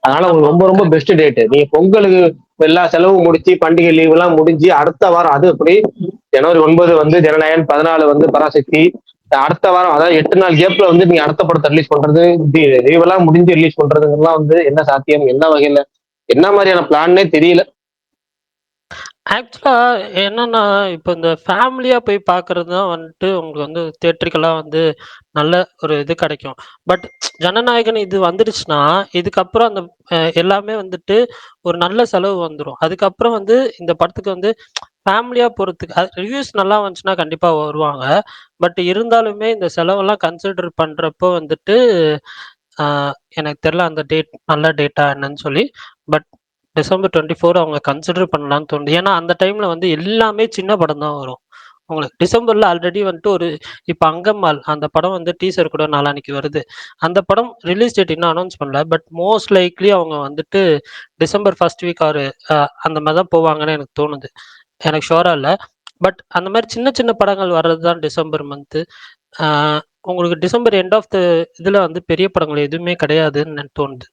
அதனால உங்களுக்கு ரொம்ப ரொம்ப பெஸ்ட் டேட். நீங்க பொங்கலுக்கு எல்லா செலவும் முடிச்சு பண்டிகை லீவ் எல்லாம் முடிஞ்சு அடுத்த வாரம், அது அப்படி ஜனவரி 9 வந்து ஜனநாயகன், 14 வந்து பராசக்தி, அடுத்த வாரம் அதாவது 8 நாள் கேப்ல வந்து நீங்க அடுத்த படத்தை ரிலீஸ் பண்றது, லீவ் எல்லாம் முடிஞ்சு ரிலீஸ் பண்றதுங்கெல்லாம் வந்து என்ன சாத்தியம், என்ன வகையில, என்ன மாதிரியான பிளான்னே தெரியல. ஆக்சுவலா என்னன்னா, இப்போ இந்த ஃபேமிலியா போய் பார்க்கறது தான் வந்துட்டு உங்களுக்கு வந்து தியேட்ரிக்கலா வந்து நல்ல ஒரு இது கிடைக்கும். பட் ஜனநாயகன் இது வந்துடுச்சுன்னா, இதுக்கப்புறம் அந்த எல்லாமே வந்துட்டு ஒரு நல்ல செலவு வந்துரும். அதுக்கப்புறம் வந்து இந்த படத்துக்கு வந்து ஃபேமிலியா போறதுக்கு ரிவ்யூஸ் நல்லா வந்துச்சுன்னா கண்டிப்பா வருவாங்க. பட் இருந்தாலுமே இந்த செலவெல்லாம் கன்சிடர் பண்றப்போ வந்துட்டு அ எனக்கு தெரியல அந்த டேட் நல்ல டேட்டா என்னன்னு சொல்லி. பட் டிசம்பர் 24 அவங்க கன்சிடர் பண்ணலான்னு தோணுது. ஏன்னா அந்த டைம்ல வந்து எல்லாமே சின்ன படம் தான் வரும். உங்களுக்கு டிசம்பர்ல ஆல்ரெடி வந்துட்டு இப்ப அங்கம்மாள் அந்த படம் வந்து டீசர் கூட நாளான்னைக்கு வருது. அந்த படம் ரிலீஸ் டேட் இன்னும் அனௌன்ஸ் பண்ணல. பட் மோஸ்ட் லைக்லி அவங்க வந்துட்டு டிசம்பர் ஃபர்ஸ்ட் வீக் ஆர் அந்த மாதிரி தான் போவாங்கன்னு எனக்கு தோணுது. எனக்கு ஷுவரா இல்ல. பட் அந்த மாதிரி சின்ன சின்ன படங்கள் வர்றது தான் டிசம்பர் மந்த்து. உங்களுக்கு டிசம்பர் எண்ட் ஆஃப் த இதுல வந்து பெரிய படங்கள் எதுவுமே கிடையாதுன்னு எனக்கு தோணுது.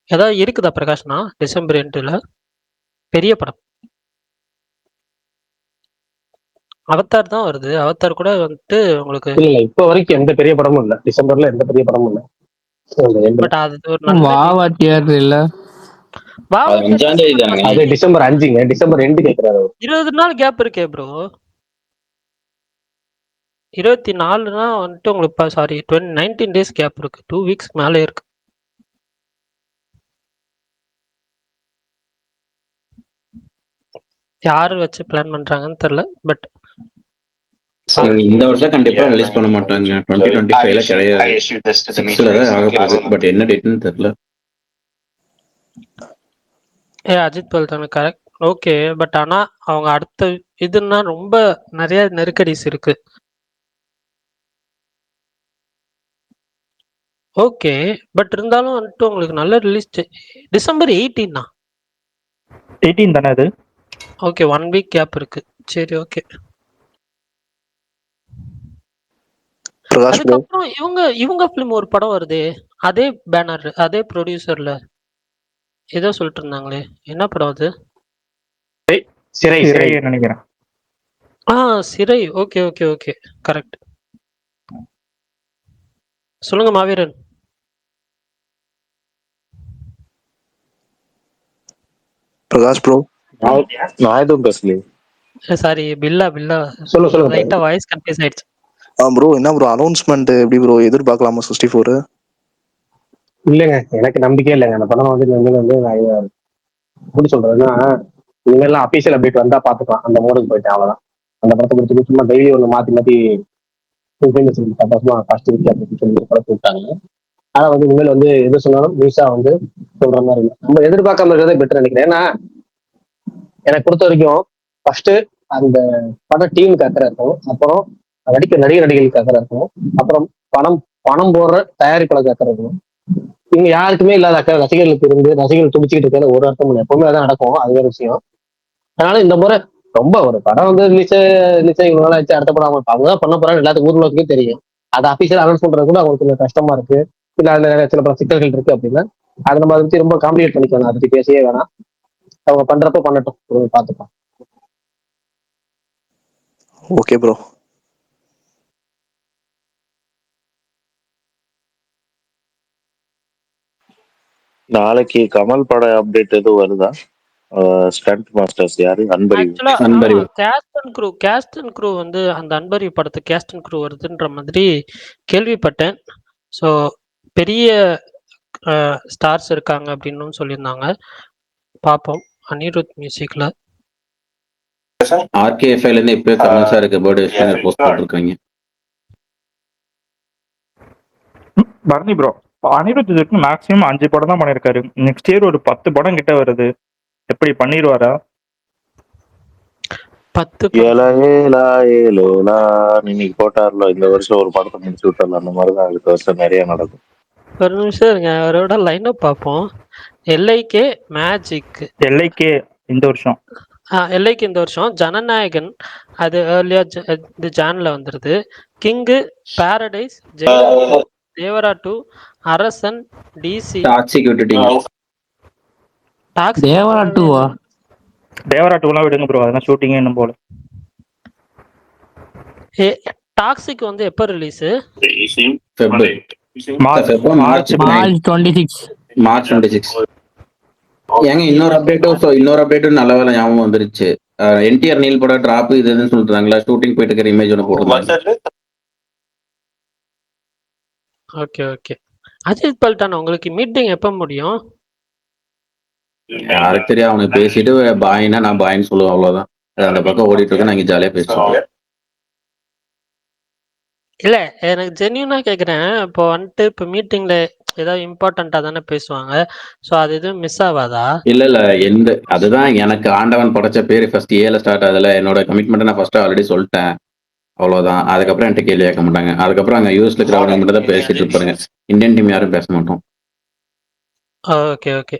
ஏதாவது இருக்குதா பிரகாஷ்னா டிசம்பர் எண்டுல பெரிய படம்? அவதார் தான் வருது. அவதார் கூட வந்துட்டு உங்களுக்கு இல்ல இப்ப வரைக்கும் எந்த பெரிய படமும் இல்ல, டிசம்பர்ல எந்த பெரிய படமும் இல்ல. பட் அது ஒரு நல்ல வாவாட்டியார் இல்ல அது 5ஆம் தேதி தானங்க. அது டிசம்பர் 5ங்க, டிசம்பர் 2 கேக்குறாரு. 20 நாள் கேப் இருக்கே ப்ரோ. 24னா வந்துட்டு உங்களுக்கு சாரி 19 டேஸ் கேப் இருக்கு. 2 வீக்ஸ் மேலே இருக்கு. யாரு வச்சு பிளான் பண்றாங்கன்னு தெரியல. பட் இந்த வருஷம் கண்டிப்பா ரிலீஸ் பண்ண மாட்டாங்க. 2025ல கிடையாது. 6ல தான் ஆக போகுது. பட் என்ன டேட்னு தெரியல. அஜித் பல் தானே கரெக்ட். ஓகே. பட் ஆனா அவங்க அடுத்த இதுன்னா ரொம்ப நிறைய நெருக்கடிஸ் இருக்கு. ஓகே. பட் இருந்தாலும் வந்துட்டு உங்களுக்கு நல்ல ரிலீஸ் டிசம்பர் 18 18 தானே அது? ஓகே 1 வீக் கேப் இருக்கு. சரி ஓகே. அதுக்கப்புறம் இவங்க ஃபிலிம் ஒரு படம் வருதே, அதே பேனர் அதே ப்ரொடியூசர்ல ஏதோ சொல்லிட்டு இருந்தாங்களே, என்ன படம் அது? சிறை சிறை நினைக்கிறேன். சிறை. Okay okay okay correct. சொல்லுங்க மாவீரன். பிரகாஷ் ப்ரோ. நான் எதுவும் பேசலையே. சாரி, பில்லா பில்லா சொல்லுங்க லைட்டா வாய்ஸ் கன்ஃபியூஸ் ஆயிடுச்சு. ப்ரோ என்ன ப்ரோ அனௌன்ஸ்மெண்ட் எப்படி ப்ரோ எதிர்பார்க்கலாமா 64? இல்லைங்க, எனக்கு நம்பிக்கையே இல்லைங்க. அந்த படம் வந்து நான் எப்படி சொல்றதுன்னா, இனிமேல்லாம் அபிஷியல் அப்டேட் வந்தா பாத்துக்கலாம். அந்த மோடுக்கு போயிட்டேன், அவ்வளவுதான். அந்த படத்தை குறித்து சும்மா டெய்லி ஒன்று மாத்தி மாத்தி சந்தோஷமா ஃபர்ஸ்ட் வீக் அப்படின்னு சொல்லி படத்தை விட்டாங்க. ஆனா வந்து இனிமேல் வந்து எது சொன்னாலும் முழுசா வந்து சொல்ற மாதிரி இல்லை. நம்ம எதிர்பார்க்காம இருக்கிறதே பெட்டர் நினைக்கிறேன். ஏன்னா எனக்கு பொறுத்த வரைக்கும் ஃபர்ஸ்ட் அந்த பட டீமுக்கு அக்கறை இருக்கும், அப்புறம் நடிகர்களுக்கு அக்கறை இருக்கும், அப்புறம் பணம் பணம் போடுற தயாரிப்பாளருக்கு அக்கறை இருக்கும். இவங்க யாருக்குமே இல்லாத அக்கறை ரசிகர்களுக்கு இருந்து ரசிகர்கள் துடிச்சுக்கிட்டு இருக்கிற ஒரு அர்த்தம் இல்லை. எப்பவுமே அதான் நடக்கும், அது வேற விஷயம். அதனால இந்த முறை ரொம்ப ஒரு படம் வந்து ரிலீஸ் இவ்வளவு நாள் ஆச்சு, அடுத்த படம் அவங்க தான் பண்ண போறாங்க எல்லாத்துக்கும் ஊர்லோக்கே தெரியும். அதை அபிஷியல் அனௌன்ஸ் பண்றது கூட அவங்களுக்கு கொஞ்சம் கஷ்டமா இருக்கு, இல்ல அதுல சில பல சிக்கல்கள் இருக்கு அப்படின்னா அதை நம்ம அதை பத்தி ரொம்ப காம்ப்ளிகேட் பண்ணிக்கலாம். அதை பத்தி பேசவே வேணாம். அவங்க பண்றப்ப பண்ணட்டும், பார்த்துக்கலாம். Okay bro. நாளைக்கு கமல் பட அப்டேட் எதுவும் வருதா? ஸ்டண்ட் மாஸ்டர்ஸ் யாரு? அன்பறிவு. ஆக்சுவலா கேஸ்ட் அண்ட் க்ரூ வந்து அந்த அன்பரி படத்துக்கு கேஸ்ட் அண்ட் க்ரூ வருதுன்ற மாதிரி கேள்விப்பட்டேன். ஸோ பெரிய ஸ்டார்ஸ் இருக்காங்க அப்படின்னு சொல்லியிருந்தாங்க. பார்ப்போம். அனிருத் மியூசிக்ல ஆர்கேஎஃப்ஐல இருந்து இப்பவே கமல் சாருக்கு பர்த்டே போஸ்ட் போட்டிருக்காங்க. பரணி ப்ரோ, அனிருத் இதுக்கு மேக்ஸிமம் 5 படம் தான் பண்ணியிருக்காரு. நெக்ஸ்ட் இயர் ஒரு 10 படம் கிட்ட வருது. எப்படி பண்ணிடுவாரா? 10 ஏலா ஏலா ஏலோலா இன்னைக்கு போட்டார்ல, இந்த வருஷம் ஒரு படத்தை முடிச்சு விட்டார்ல, அந்த மாதிரிதான் அடுத்த வருஷம் நிறைய நடக்கும். ஒரு நிமிஷம் இருங்க, அவரோட லைனப் பார்ப்போம். எல்ஐகே மேஜிக், எல்ஐகே இந்த வருஷம், எல்ஐகே இந்த வருஷம். ஜனநாயகன் அது ஏர்லியா இந்த ஜான்ல வந்துருது. கிங்கு, பாரடைஸ், தேவரா 2, அரசன், டிசி, டாக்ஸிக் விட்டுட்டீங்க. தேவரா 2 விடுங்க ப்ரோ, அதெல்லாம் ஷூட்டிங்கே இன்னும் போல. டாக்ஸிக் வந்து எப்போ ரிலீஸ்? மார்ச் 26. ஏங்க இன்னொரு அப்டேட்டும் நல்ல வேலை ஞாபகம் வந்துருச்சு. என்டிஆர் நீல் பட டிராப் இதுன்னு சொல்றாங்களா, ஷூட்டிங் போயிட்டு இருக்கிற இமேஜ் ஒன்று போட்டுருந்தாங்க. Okay okay. அஜித் பல்டான் உங்களுக்கு மீட்டிங் எப்போ முடியும்? யாருக்கு தெரியும், அவனுக்கு பேசிட்டு பாயினா நான் பாயின்னு சொல்லுவேன், அவ்வளவுதான். அந்த பக்கம் ஓடிட்டு இருக்க, நான் இங்க ஜாலியா பேசுவோம். இல்ல, எனக்கு ஜென்யூனா கேக்குறேன். இப்போ வந்துட்டு இப்போ மீட்டிங்ல ஏதாவது இம்பார்ட்டண்டா தானே பேசுவாங்க. ஸோ அது எதுவும் மிஸ் ஆகாதா? இல்ல அதுதான் எனக்கு ஆண்டவன் படைச்ச பேரு. ஃபர்ஸ்ட் ஏல ஸ்டார்ட் ஆகுதுல, என்னோட கமிட்மெண்ட் நான் ஃபர்ஸ்ட் ஆல்ரெடி சொல்லிட்டேன், அவ்வளவுதான். அதுக்கப்புறம் என்கிட்ட கேள்வி கேட்க மாட்டாங்க. அதுக்கப்புறம் அங்க யூஎஸ்ல இருக்கிறவங்க மட்டும் தான் பேசிட்டு இருப்பாங்க. இந்தியன் டீம் யாரும் பேச மாட்டோம். Okay okay.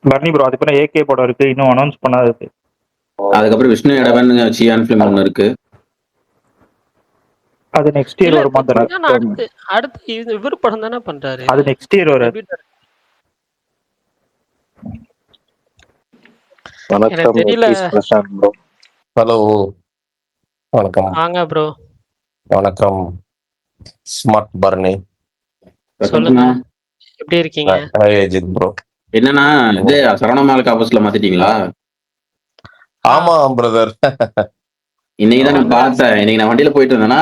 பரணி ப்ரோ, அதுக்கப்புறம் ஏகே படம் இருக்கு, இன்னும் அனௌன்ஸ் பண்ணாது. அதுக்கப்புறம் விஷ்ணு எடவன் சியான் ஃபிலிம் ஒன்று இருக்கு, அது நெக்ஸ்ட் இயர் வருமா? அடுத்து இவர் படம் தானே பண்றாரு, அது நெக்ஸ்ட் இயர் வரும். வணக்கம், தெரியல. பிரசாந்த் ப்ரோ. ஹலோ, வணக்கம். வாங்க ப்ரோ. வணக்கம் ஸ்மார்ட் பரணி. சொல்லுங்க, எப்படி இருக்கீங்க? அஜித் ப்ரோ. என்னன்னா இது சரவணமாலுக்கு ஆப்போசிட்ல மாத்திட்டீங்களா? ஆமா பிரதர். இன்னைக்குதான் நான் பார்த்தேன். இன்னைக்கு நான் வண்டியில போயிட்டு இருந்தேன்னா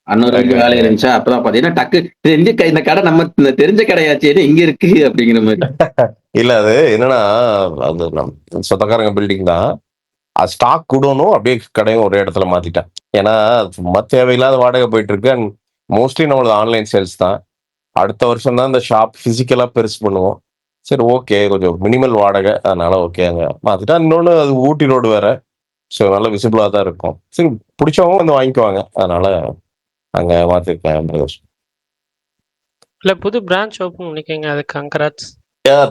அன்னொரு வேலை இருந்துச்சா, அப்பதான் பாத்தீங்கன்னா டக்கு இந்த கடை நம்ம தெரிஞ்ச கடையாச்சு, இங்க இருக்கு அப்படிங்கிற மாதிரி. இல்ல அது என்னன்னா, அது நம்ம சொந்தக்காரங்க பில்டிங் தான், அது ஸ்டாக் கூடணும், அப்படியே கடையும் ஒரே இடத்துல மாத்திட்டேன். ஏன்னா சும்மா தேவையில்லாத வாடகை போயிட்டு இருக்கு. அண்ட் மோஸ்ட்லி நம்மளது ஆன்லைன் சேல்ஸ் தான். அடுத்த வருஷம் தான் இந்த ஷாப் பிசிக்கலா பெருசு பண்ணுவோம். சரி ஓகே, கொஞ்சம் மினிமல் வாடகை, அதனால ஓகே அங்க மாத்திட்டா. இன்னொன்னு அது ஊட்டி ரோடு வேற, ஸோ நல்ல விசிபிளா தான் இருக்கும். சரி, பிடிச்சவங்க வந்து வாங்கிக்குவாங்க, அதனால அங்க மாத்திருக்கேன். இல்ல, புது பிரான்ச் ஓபன் பண்ணிக்கங்க, அதுக்கு கங்க்ராட்ஸ்.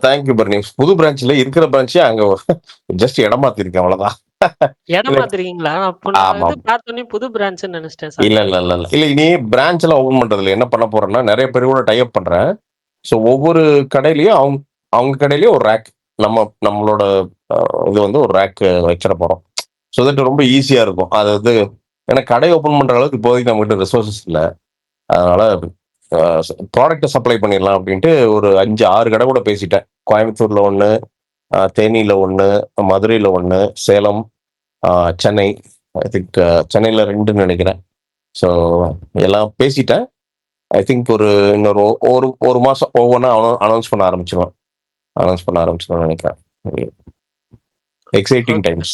Thank you Barney. புது பிரான்ச்ல இருக்கிற பிரான்ச்சே அங்க ஜஸ்ட் இடம் மாத்திருக்கேன், அவ்வளவுதான். இடம் மாத்திருக்கீங்களா? அப்போ நான் வந்து பார்த்தோன்னே புது பிரான்ச் நினைச்சிட்டேன். இல்ல இனி பிரான்ச் எல்லாம் ஓபன் பண்றதுல என்ன பண்ண போறேன்னா, நிறைய பேர் கூட டை அப் பண்றேன். ஸோ ஒவ்வொரு கடையிலயும் அவங்க கடையிலயும் ஒரு ரேக், நம்மளோட இது வந்து ஒரு ரேக் வச்சிட போறோம். ஸோ தட் ரொம்ப ஈஸியா இருக்கும். அது வந்து ஏன்னா கடை ஓப்பன் பண்ற அளவுக்கு இப்போதைக்கு நம்மகிட்ட ரிசோர்சஸ் இல்லை. அதனால ப்ராடக்டை சப்ளை பண்ணிடலாம் அப்படின்ட்டு ஒரு 5-6 கடை கூட பேசிட்டேன். கோயம்புத்தூர்ல ஒன்று, தேனியில் ஒன்று, மதுரையில் ஒன்று, சேலம், சென்னை. ஐ திங்க் சென்னையில் 2ன்னு நினைக்கிறேன். ஸோ எல்லாம் பேசிட்டேன். ஐ திங்க் இன்னொரு ஒரு ஒரு மாதம் ஒவ்வொன்றா அனௌன்ஸ் பண்ண ஆரம்பிச்சிடுவேன் நினைக்கிறேன். Exciting times.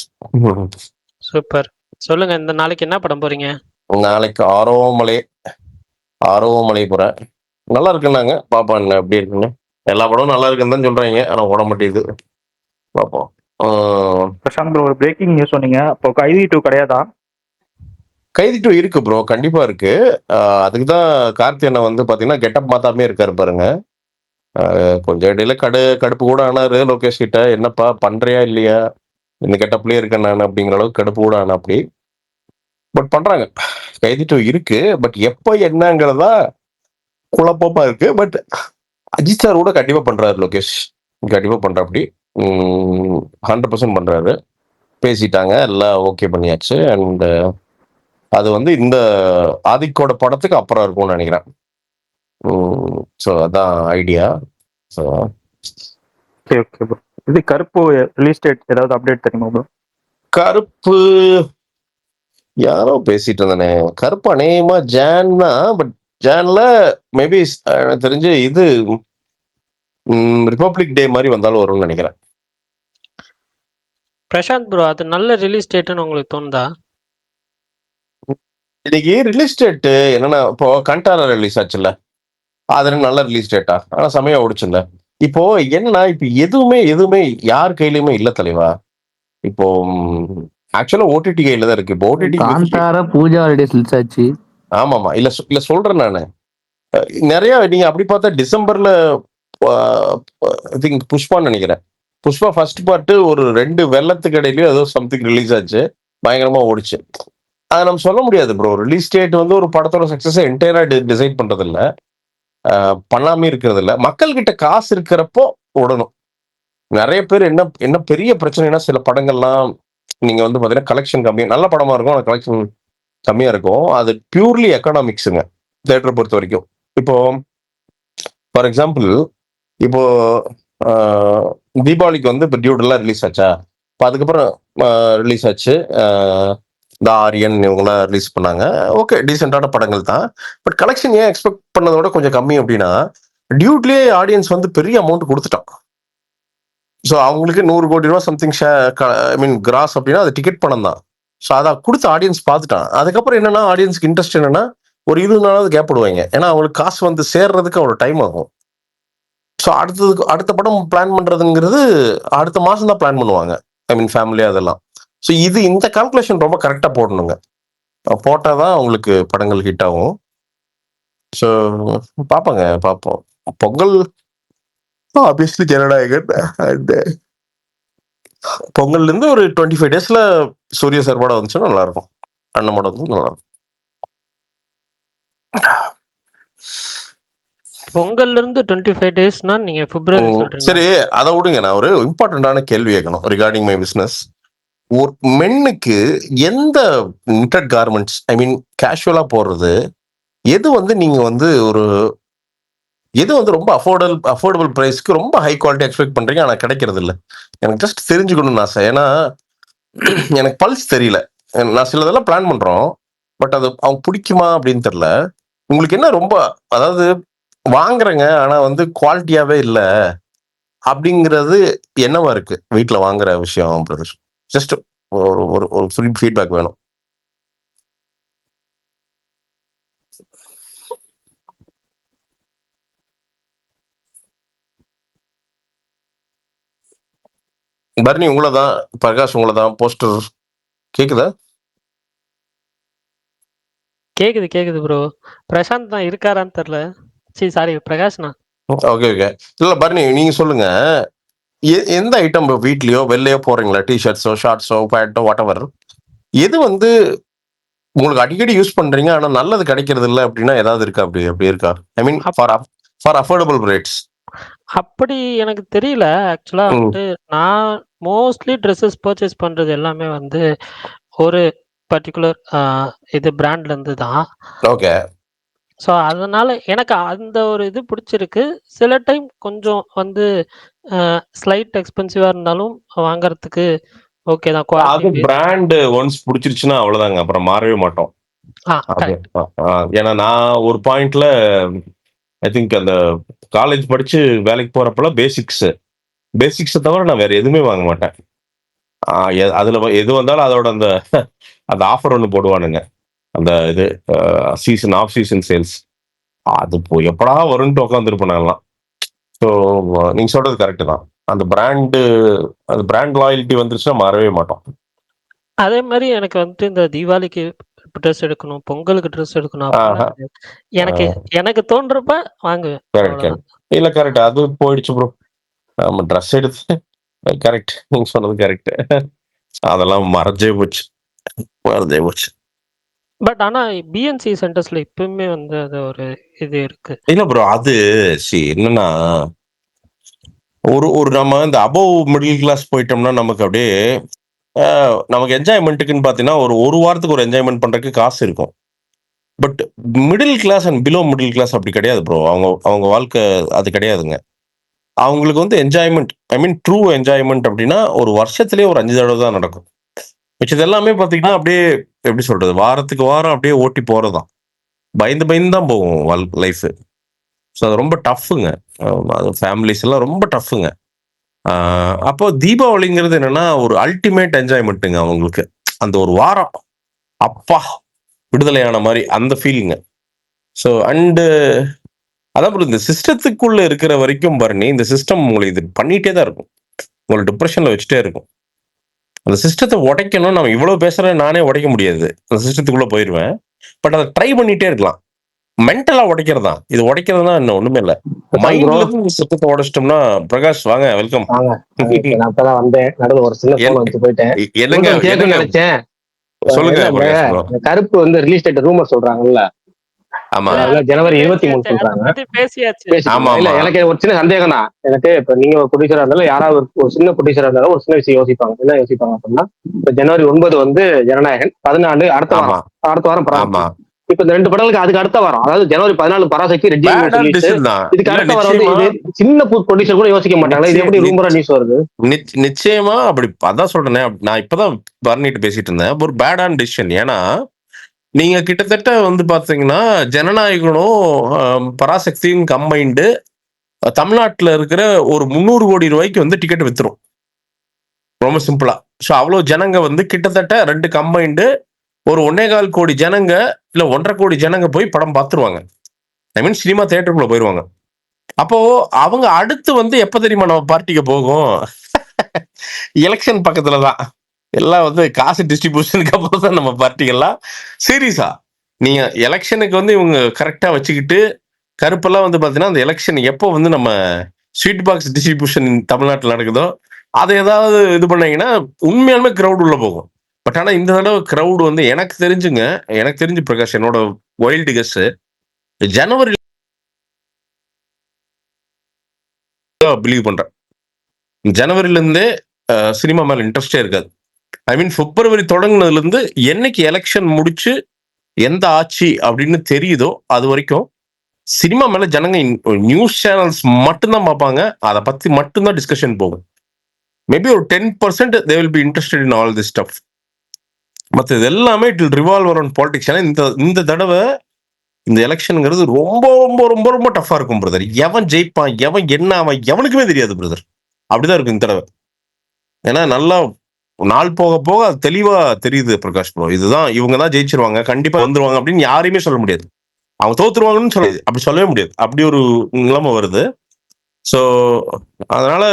சூப்பர். சொல்லுங்க, இந்த நாளைக்கு என்ன படம் போறீங்க? நாளைக்கு ஆரோமலை போகிறேன். நல்லா இருக்குன்னாங்க, பார்ப்போம் என்ன எப்படி இருக்குன்னு. எல்லா படமும் நல்லா இருக்குன்னு தான் சொல்கிறாங்க, ஆனால் ஓட மாட்டேங்குது. பார்ப்போம். பிரசாந்த் ப்ரோ, ஒரு பிரேக்கிங் நியூஸ் சொன்னீங்க. அப்போ கைதி 2 கிடையாதா? கைதி 2 இருக்கு ப்ரோ, கண்டிப்பா இருக்கு. அதுக்கு தான் கார்த்தி அண்ணன் வந்து பாத்தீங்கன்னா கெட்டப் மாத்தாமே இருக்காரு பாருங்க. கொஞ்சம் இடையில கடுப்பு கூட ஆனாரு லோகேஷ் கிட்ட, என்னப்பா பண்றியா இல்லையா, இந்த கெட்டப்லயே இருக்கேன் நான் அப்படிங்கிற அளவுக்கு கடுப்பு கூட ஆனா அப்படி. பட் பண்றாங்க, கைதி 2 இருக்கு. பட் எப்ப என்னங்கிறதா குழப்பமா இருக்கு. பட் அஜித் சார் கூட கண்டிப்பா பண்றாரு லோகேஷ், கண்டிப்பா பண்றாப்படி. 100% பண்றாரு. பேசிட்டாங்க, எல்லாம் ஓகே பண்ணியாச்சு. அண்ட் அது வந்து இந்த ஆதிக்கோட படத்துக்கு அப்புறம் இருக்கும்னு நினைக்கிறேன். ஸோ அதான் idea. So okay okay bro. இது கருப்பு ரிலீஸ் டேட் ஏதாவது அப்டேட் தெரியுமா ப்ரோ? கருப்பு யாரோ பேசிட்டு இருந்தானே, கருப்பு அநேகமா ஜான் தான். பட் ஜான்ல மேபி எனக்கு தெரிஞ்சு இது ரிபப்ளிக் டே மாதிரி வந்தாலும் வரும்னு நினைக்கிறேன். பிரசாந்த் ப்ரோ, அது நல்ல ரிலீஸ் டேட்னு உங்களுக்கு தோணுதா? இன்னைக்கு ரிலீஸ் டேட் என்னன்னா, இப்போ கண்டாரா ரிலீஸ் ஆச்சுல்ல, அது நல்ல ரிலீஸ் டேட்டா, ஆனா செமையா ஓடிச்சுல்ல. இப்போ என்னன்னா, இப்ப எதுவுமே யார் கையிலயுமே இல்ல தலைவா. இப்போ ஆக்சுவலா ஓடிடி கையில தான் இருக்கு. இப்போ OTT Kantara Puja holidays release ஆச்சு. ஆமாமா, இல்ல சொல்றேன் நானு. நிறைய நீங்க அப்படி பார்த்தா டிசம்பர்ல ஐ திங்க் புஷ்பான்னு நினைக்கிறேன். புஷ்பா ஃபர்ஸ்ட் பார்ட் ஒரு 2 வெள்ளத்துக்கு இடையிலயும் ஏதோ சம்திங் ரிலீஸ் ஆச்சு, பயங்கரமா ஓடிச்சு. அதை நம்ம சொல்ல முடியாது ப்ரோ. ரிலீஸ் டேட் வந்து ஒரு படத்தோட சக்சஸ் என்டையரா டிசைட் பண்றது இல்ல, பண்ணாமே இருக்கிறது இல்ல. மக்கள் கிட்ட காசு இருக்கிறப்போ விடணும். நிறைய பேர் என்ன பெரிய பிரச்சனைனா, சில படங்கள்லாம் நீங்க வந்து பாத்தீங்கன்னா கலெக்ஷன் கம்மியா, நல்ல படமா இருக்கும் ஆனா கலெக்ஷன் கம்மியா இருக்கும். அது பியூர்லி எக்கனாமிக்ஸுங்க தியேட்டரை பொறுத்த வரைக்கும். இப்போ ஃபார் எக்ஸாம்பிள், இப்போ தீபாவளிக்கு வந்து இப்போ டியூட் எல்லாம் ரிலீஸ் ஆச்சா, இப்போ அதுக்கப்புறம் ரிலீஸ் ஆச்சு த ஆரியன், இவங்களாம் ரிலீஸ் பண்ணாங்க. ஓகே, டீசெண்டான படங்கள் தான். பட் கலெக்ஷன் ஏன் எக்ஸ்பெக்ட் பண்ணதோட கொஞ்சம் கம்மி அப்படின்னா, டியூட்லயே ஆடியன்ஸ் வந்து பெரிய அமௌண்ட் கொடுத்துட்டான். ஸோ அவங்களுக்கு 100 கோடி ரூபா சம்திங் ஐ மீன் கிராஸ் அப்படின்னா அது டிக்கெட் பணம் தான். ஸோ அதை கொடுத்து ஆடியன்ஸ் பார்த்துட்டான். அதுக்கப்புறம் என்னன்னா, ஆடியன்ஸ்க்கு இன்ட்ரெஸ்ட் என்னன்னா, ஒரு 20 நாளாவது கேப் விடுவாங்க. ஏன்னா அவங்களுக்கு காசு வந்து சேர்றதுக்கு அவ்வளோ டைம் ஆகும். ஸோ அடுத்த படம் பிளான் பண்றதுங்கிறது அடுத்த மாசம் தான் பிளான் பண்ணுவாங்க. ஐ மீன் ஃபேமிலி அதெல்லாம். ஸோ இந்த கால்குலேஷன் ரொம்ப கரெக்டாக போடணுங்க. போட்டால் தான் அவங்களுக்கு படங்கள் ஹிட் ஆகும். ஸோ பார்ப்போம். பொங்கல் ஆப்வியஸ்லி ஜனநாயகன். அண்ட் பொங்கல்ல இருந்து ஒரு 25 டேஸ்ல சூரிய சார் படம் வந்துச்சுன்னா நல்லா இருக்கும். அண்ணன் படம் வந்து நல்லா இருக்கும். பொங்கல்ல இருந்து 25 டேஸ்னா நீங்க பிப்ரவரி சொல்றீங்க? சரி, அதை விடுங்க. நான் ஒரு இம்பார்ட்டன்டான கேள்வி கேட்கணும் ரிகார்டிங் மை பிசினஸ். ஒரு மென்னுக்கு எந்த நிட்டட் கார்மெண்ட்ஸ், ஐ மீன் கேஷுவலா போடுறது, எது வந்து நீங்க வந்து எது வந்து ரொம்ப அஃபோர்டபுள் பிரைஸ்க்கு ரொம்ப ஹை குவாலிட்டி எக்ஸ்பெக்ட் பண்றீங்க ஆனா கிடைக்கிறது இல்லை? எனக்கு ஜஸ்ட் தெரிஞ்சுக்கணும்னு ஆசை. ஏன்னா எனக்கு பல்ஸ் தெரியல. நான் சிலதெல்லாம் பிளான் பண்றோம், பட் அது அவங்க பிடிக்குமா அப்படின்னு தெரியல. உங்களுக்கு என்ன ரொம்ப, அதாவது வாங்குறேங்க ஆனா வந்து குவாலிட்டியாவே இல்லை அப்படிங்கிறது என்னவா இருக்கு வீட்டில் வாங்குற விஷயம் பிரதர்? ஜஸ்ட் ஒரு ஃபீட்பேக் வேணும். பர்னி உங்களை தான், பிரகாஷ் உங்களை தான். போஸ்டர் கேக்குதா? கேக்குது ப்ரோ. பிரசாந்த் தான் இருக்காரான்னு தெரியல. சரி, சாரி பிரகாஷ்ண்ணா. ஓகே இல்ல பர்னி, நீங்க சொல்லுங்க. எந்த ஐட்டம் வீட்லயோ வெளிலையோ போறீங்களா, டிஷர்ட்ஸோ ஷார்ட்ஸோ பேண்ட்டோ வாட் எவர், எது வந்து உங்களுக்கு அடிக்கடி யூஸ் பண்றீங்க ஆனா நல்லது கிடைக்கிறது இல்லை அப்படின்னா ஏதாவது இருக்கா? அப்படி இருக்கா? ஐ மீன் ஃபார் அஃபோர்டபுள் ரேட்ஸ். அப்படி எனக்கு தெரியல. ஆக்சுவலா வந்துட்டு நான் மோஸ்ட்லி ட்ரெஸ்ஸஸ் பர்ச்சேஸ் பண்றது எல்லாமே வந்து ஒரு பர்டிகுலர் இது பிராண்ட்ல இருந்து தான். ஓகே. ஸோ அதனால எனக்கு அந்த ஒரு இது பிடிச்சிருக்கு. சில டைம் கொஞ்சம் வந்து ஸ்லைட் எக்ஸ்பென்சிவா இருந்தாலும் வாங்குறதுக்கு ஓகே தான். அது குவாலிட்டி பிராண்ட் ஒன்ஸ் பிடிச்சிருச்சுன்னா அவ்வளவுதாங்க, அப்புறம் மாறவே மாட்டோம். அது கரெக்ட். ஏன்னா நான் ஒரு பாயிண்ட்ல ஐ திங்க் அந்த காலேஜ் படிச்சு வேலைக்கு போறப்பெல்லாம் பேசிக்ஸை தவிர நான் வேற எதுவுமே வாங்க மாட்டேன். அதுல எது வந்தாலும் அதோட அந்த அந்த ஆஃபர் ஒன்று போடுவானுங்க, அந்த இது சீசன் ஆஃப் சீசன் சேல்ஸ். அது எப்படா வரும்னு உட்காந்துருப்பேன் நான்லாம். ஸோ நீங்க சொல்றது கரெக்ட் தான். அந்த பிராண்ட் லாயல்ட்டி வந்துருச்சுன்னா மாறவே மாட்டோம். அதே மாதிரி எனக்கு வந்துட்டு இந்த தீபாவளிக்கு ட்ரெஸ் எடுக்கணும், பொங்கலுக்கு ட்ரெஸ் எடுக்கணும் அப்படிலாம் கிடையாது. எனக்கு எனக்கு தோன்றப்ப வாங்குவேன். கரெக்ட் அவ்வளவுதான். இல்ல கரெக்ட், அது போயிடுச்சு ப்ரோ. நம்ம ட்ரெஸ் எடுத்து கரெக்ட், நீங்க சொன்னது கரெக்ட். அதெல்லாம் மறைஞ்சே போச்சு. பட் ஆனா பிஎன்சி சென்டர்ஸ்ல இப்பவுமே வந்து அது ஒரு இது இருக்கு. இல்ல ப்ரோ, அது என்னன்னா ஒரு நம்ம இந்த அபவ் மிடில் கிளாஸ் போயிட்டோம்னா நமக்கு அப்படியே நமக்கு என்ஜாய்மெண்ட்டுக்குன்னு பார்த்தீங்கன்னா ஒரு வாரத்துக்கு ஒரு என்ஜாய்மெண்ட் பண்றதுக்கு காசு இருக்கும். But middle class and below middle class அப்படி கிடையாது ப்ரோ. அவங்க வாழ்க்கை அது கிடையாதுங்க. அவங்களுக்கு வந்து enjoyment, I mean true enjoyment அப்படின்னா ஒரு வருஷத்துலேயே ஒரு 5 தடவை தான் நடக்கும். மிச்சது எல்லாமே பார்த்தீங்கன்னா அப்படியே எப்படி சொல்றது, வாரத்துக்கு வாரம் அப்படியே ஓட்டி போறதுதான். பயந்து தான் போகும் லைஃப். ஸோ அது ரொம்ப டஃப்புங்க. அது ஃபேமிலிஸ் எல்லாம் ரொம்ப டஃப்புங்க. அப்போ தீபாவளிங்கிறது என்னன்னா ஒரு அல்டிமேட் என்ஜாய்மெண்ட்டுங்க அவங்களுக்கு. அந்த ஒரு வாரம் அப்பா விடுதலையான மாதிரி அந்த ஃபீலிங்க. ஸோ அண்டு அதான் இந்த சிஸ்டத்துக்குள்ள இருக்கிற வரைக்கும் பாருங்க, இந்த சிஸ்டம் உங்களை இது பண்ணிட்டே தான் இருக்கும், உங்களை டிப்ரெஷன்ல வச்சுட்டே இருக்கும். அந்த சிஸ்டத்தை உடைக்கணும். நம்ம இவ்வளவு பேசுறேன், நானே உடைக்க முடியாது, அந்த சிஸ்டத்துக்குள்ள போயிடுவேன். பட் அதை ட்ரை பண்ணிட்டே இருக்கலாம். மென்டலா உடைக்கிறதா, இது உடைக்கிறதுனா இன்னும் ஒண்ணுமே இல்ல. மைண்ட்ல இருந்து சிஸ்டத்தை உடைச்சிட்டோம்னா. பிரகாஷ் வாங்க, வெல்கம். நான் அப்பதான் வந்தேன், நடுவில் ஒரு சின்ன போன் வச்சு போயிட்டேன். என்னங்க நினைச்சேன். சொல்லுங்க. கருப்பு வந்து ரிலீஸ் டேட் ரூமர் சொல்றாங்கல்ல, ஆமா, ஜனவரி 23 சொல்றாங்க. பேசியாச்சு. எனக்கு ஒரு சின்ன சந்தேகம் தான். எனக்கு இப்ப நீங்க ஒரு ப்ரொடியூசரா இருந்தாலும், யாராவது ஒரு சின்ன ப்ரொடியூசரா இருந்தாலும் ஒரு சின்ன விஷயம் யோசிப்பாங்க. என்ன யோசிப்பாங்க அப்படின்னா, இப்ப ஜனவரி 9 வந்து ஜனநாயகன், 14 அடுத்த வாரம் பராசக்தி. இப்ப இந்த 2 படங்களுக்கு அதுக்கு அடுத்த வாரம், அதாவது ஜனவரி 14 பராசக்தி, இதுக்கு அடுத்த வாரம் வந்து இது சின்ன ப்ரொடியூசர் கூட யோசிக்க மாட்டாங்களா? இது எப்படி ரூமரா நியூஸ் வருது? நிச்சயமா அப்படி. அதான் சொல்றேன், நான் இப்பதான் பர்னிட்டு பேசிட்டு இருந்தேன். ஒரு பேடான டிசிஷன். ஏன்னா நீங்க கிட்டத்தட்ட வந்து பாத்தீங்கன்னா ஜனநாயகனும் பராசக்தியும் கம்பைண்டு தமிழ்நாட்டுல இருக்கிற ஒரு 300 கோடி ரூபாய்க்கு வந்து டிக்கெட் வித்துரும், ரொம்ப சிம்பிளா. ஸோ அவ்வளவு ஜனங்க வந்து கிட்டத்தட்ட 2 கம்பைண்டு ஒரு 1.25 கோடி ஜனங்க இல்ல 1.5 கோடி ஜனங்க போய் படம் பார்த்துருவாங்க. ஐ மீன் சினிமா தியேட்டருக்குள்ள போயிருவாங்க. அப்போ அவங்க அடுத்து வந்து எப்ப தெரியுமா நம்ம பார்ட்டிக்கு போகும்? எலெக்ஷன் பக்கத்துலதான். எல்லாம் வந்து காசு டிஸ்ட்ரிபியூஷனுக்கு அப்புறம் தான் நம்ம பார்ட்டிகள்லாம் சீரியஸா. நீங்க எலெக்ஷனுக்கு வந்து இவங்க கரெக்டா வச்சுக்கிட்டு கருப்பெல்லாம் வந்து பாத்தீங்கன்னா அந்த எலெக்ஷன் எப்போ வந்து நம்ம ஸ்வீட் பாக்ஸ் டிஸ்ட்ரிபியூஷன் தமிழ்நாட்டில் நடக்குதோ அதை ஏதாவது இது பண்ணீங்கன்னா உண்மையாலுமே கிரௌட் உள்ள போகும். பட் ஆனா இந்த தடவை கிரௌட் வந்து எனக்கு தெரிஞ்சு பிரகாஷ், என்னோட வைல்டு கெஸ், ஜனவரி பிலீவ் பண்றேன். ஜனவரில இருந்தே சினிமா மேல இன்ட்ரெஸ்டே இருக்காது. ஐ மீன் பிப்ரவரி தொடங்குனதுல இருந்து என்னைக்கு எலெக்ஷன் முடிச்சு எந்த ஆட்சி அப்படின்னு தெரியுதோ அது வரைக்கும் சினிமா மேல ஜனங்க நியூஸ் சேனல்ஸ் மட்டும்தான் பார்ப்பாங்க. அதை பத்தி மட்டும்தான் டிஸ்கஷன் போகும். மேபி ஒரு 10% they will be interested in all this stuff. மற்ற இது எல்லாமே it will revolve around politics. ஏன்னா இந்த தடவை இந்த எலெக்ஷனுங்கிறது ரொம்ப ரொம்ப ரொம்ப ரொம்ப டஃபா இருக்கும் பிரதர். எவன் ஜெயிப்பான், எவன் என்ன அவன் எவனுக்குமே தெரியாது பிரதர். அப்படிதான் இருக்கும் இந்த தடவை. ஏன்னா நல்லா நாள் போக போக அது தெளிவா தெரியுது பிரகாஷ் ப்ரோ. இதுதான், இவங்க தான் ஜெயிச்சிருவாங்க, கண்டிப்பா வந்துருவாங்க அப்படின்னு யாரையுமே சொல்ல முடியாது. அவங்க தோத்துருவாங்கன்னு சொல்ல அப்படி சொல்லவே முடியாது. அப்படி ஒரு நிலைமை வருது. ஸோ அதனால